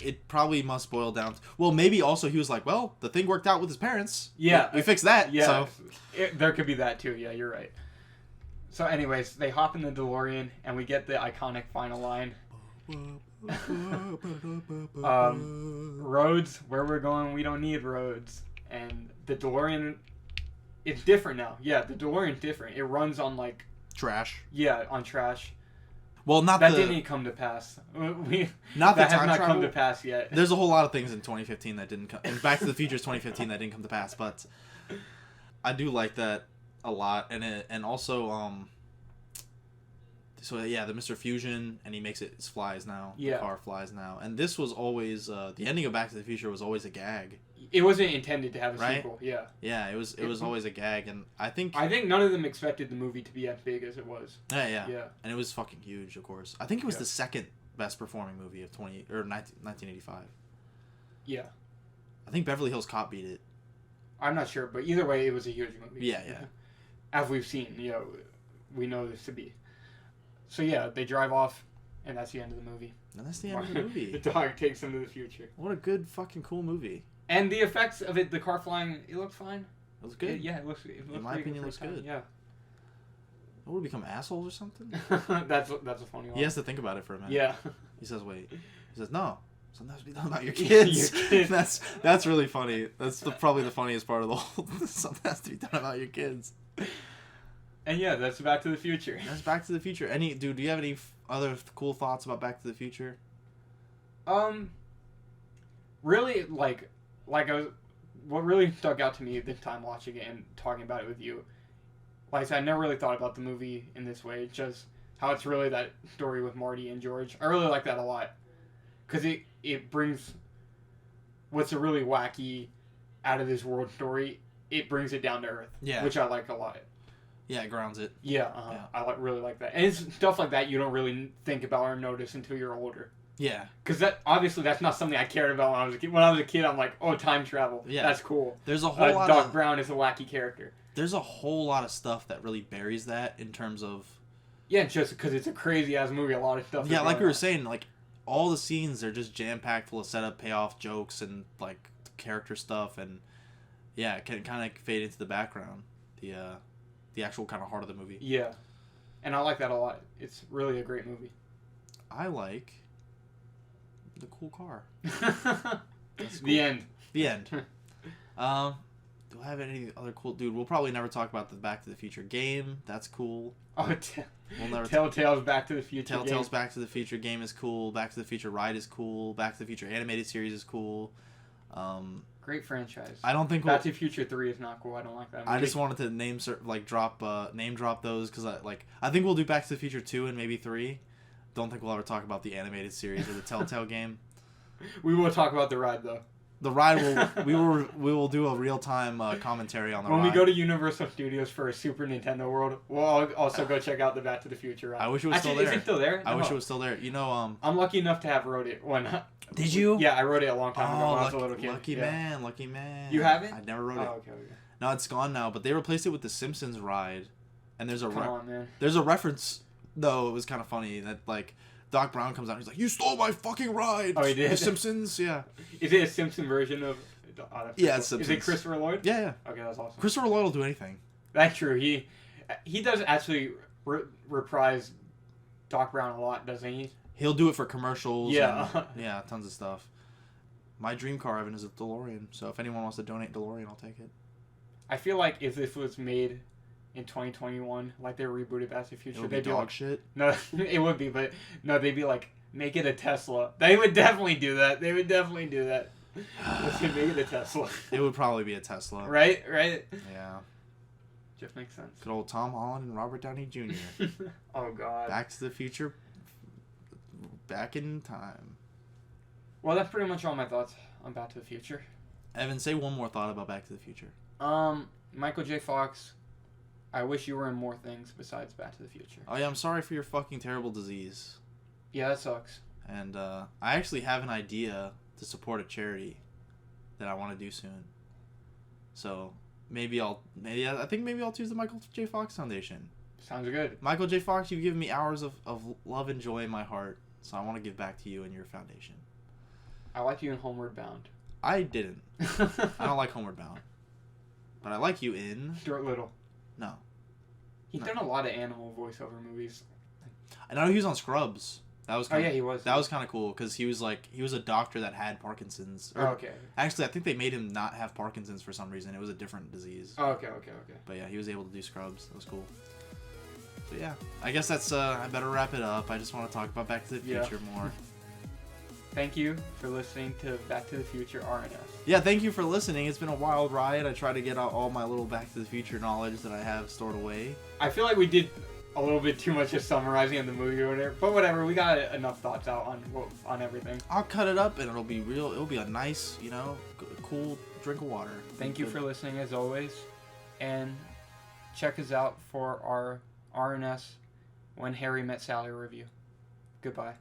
it probably must boil down to... Well, maybe also he was like, well, the thing worked out with his parents. Yeah. We fixed that, yeah, so... There could be that too, yeah, you're right. So anyways, they hop in the DeLorean, and we get the iconic final line. Roads, where we're going, we don't need roads. And the DeLorean, it's different now. Yeah, the DeLorean's different. It runs on, like... Trash. Yeah, on trash. Well, that didn't come to pass. That has not come to pass yet. There's a whole lot of things in 2015 that didn't come... In Back to the Future's 2015 that didn't come to pass, but I do like that a lot. And also... So yeah, the Mr. Fusion, and he makes it flies now. Yeah. The car flies now. And this was always the ending of Back to the Future was always a gag. It wasn't intended to have a sequel. Yeah. Yeah, it was always a gag, and I think none of them expected the movie to be as big as it was. Yeah. And it was fucking huge, of course. I think it was the second best performing movie of 1985. Yeah. I think Beverly Hills Cop beat it. I'm not sure, but either way, it was a huge movie. Yeah. As we've seen, we know this to be. So yeah, they drive off, and that's the end of the movie. And that's the end of the movie. The dog takes them to the future. What a good fucking cool movie. And the effects of it, the car flying, it looks fine. It looks good. It looks in my opinion, it looks good. Yeah. What, would we become assholes or something? That's a funny one. He has to think about it for a minute. Yeah. He says, wait. He says, no. Something has to be done about your kids. That's really funny. That's probably the funniest part of the whole... Something has to be done about your kids. And yeah, that's Back to the Future. That's Back to the Future. Do you have any other cool thoughts about Back to the Future? Really, what really stuck out to me this time watching it and talking about it with you, like I said, I never really thought about the movie in this way, just how it's really that story with Marty and George. I really like that a lot, because it brings what's a really wacky, out of this world story, it brings it down to earth, which I like a lot. Yeah, it grounds it. Yeah, I really like that. And it's stuff like that you don't really think about or notice until you're older. Yeah. Because that's not something I cared about when I was a kid. When I was a kid, I'm like, oh, time travel. Yeah. That's cool. There's a whole lot Doc Brown is a wacky character. There's a whole lot of stuff that really buries that in terms of... Yeah, just because it's a crazy-ass movie, a lot of stuff. Yeah, like we were saying, like, all the scenes are just jam-packed full of setup, payoff, jokes, and, like, character stuff, and... Yeah, it can kind of fade into the background. The actual kind of heart of the movie. Yeah. And I like that a lot. It's really a great movie. I like the cool car. That's cool. The end. The end. Do I have any other cool... Dude, we'll probably never talk about the Back to the Future game. That's cool. Oh, We'll never Telltale's Back to the Future Telltale's game. Back to the Future game is cool. Back to the Future ride is cool. Back to the Future animated series is cool. Great franchise. I don't think Back to the Future 3 is not cool. I don't like that movie. I just wanted to name drop those because I think we'll do Back to the Future 2 and maybe 3. Don't think we'll ever talk about the animated series or the Telltale game. We will talk about the ride though. The ride we will do a real time commentary on the ride. When we go to Universal Studios for a Super Nintendo World, we'll also go check out the Back to the Future ride. I wish it was still there. Is it still there? I wish it was still there. You know, I'm lucky enough to have rode it when. Did you? Yeah, I rode it a long time ago when I was a little kid. Lucky man. You haven't? I never rode it. Oh, okay. No, it's gone now. But they replaced it with the Simpsons ride, and there's a Come on, man. There's a reference. Though it was kind of funny that like Doc Brown comes out and he's like, "You stole my fucking ride." Oh, he did. The Simpsons, yeah. Is it a Simpson version of? Yeah, it's Simpsons. Is it Christopher Lloyd? Yeah. Okay, that's awesome. Christopher Lloyd will do anything. That's true. He does actually reprise Doc Brown a lot, doesn't he? He'll do it for commercials. Yeah. And, yeah, tons of stuff. My dream car, Evan, is a DeLorean. So if anyone wants to donate DeLorean, I'll take it. I feel like if this was made in 2021, like they rebooted Back to the Future, It would be they'd be dog like, shit. no, it would be, but no, they'd be like, make it a Tesla. They would definitely do that. They would definitely do that. Let's make it a Tesla. It would probably be a Tesla. Right? Yeah. Just makes sense. Good old Tom Holland and Robert Downey Jr. Oh, God. Back to the Future. Back in time. Well, that's pretty much all my thoughts on Back to the Future. Evan, say one more thought about Back to the Future. Michael J. Fox, I wish you were in more things besides Back to the Future. Oh, yeah, I'm sorry for your fucking terrible disease. Yeah, that sucks. And I actually have an idea to support a charity that I want to do soon. So I think maybe I'll choose the Michael J. Fox Foundation. Sounds good. Michael J. Fox, you've given me hours of love and joy in my heart, so I want to give back to you and your foundation. I like you in Homeward Bound. I didn't. I don't like Homeward Bound. But I like you in... Stuart Little. No. He's done a lot of animal voiceover movies. I know he was on Scrubs. That was Oh, yeah, he was. That was kind of cool, because he was a doctor that had Parkinson's. Oh, okay. Actually, I think they made him not have Parkinson's for some reason. It was a different disease. Oh, okay. But yeah, he was able to do Scrubs. That was cool. So yeah, I guess that's, I better wrap it up. I just want to talk about Back to the Future more. Thank you for listening to Back to the Future RNS. Yeah, thank you for listening. It's been a wild ride. I try to get out all my little Back to the Future knowledge that I have stored away. I feel like we did a little bit too much just summarizing on the movie or whatever, but whatever. We got enough thoughts out on everything. I'll cut it up and it'll be real. It'll be a nice, cool drink of water. Thank you for listening as always, and check us out for our RNS When Harry Met Sally review. Goodbye.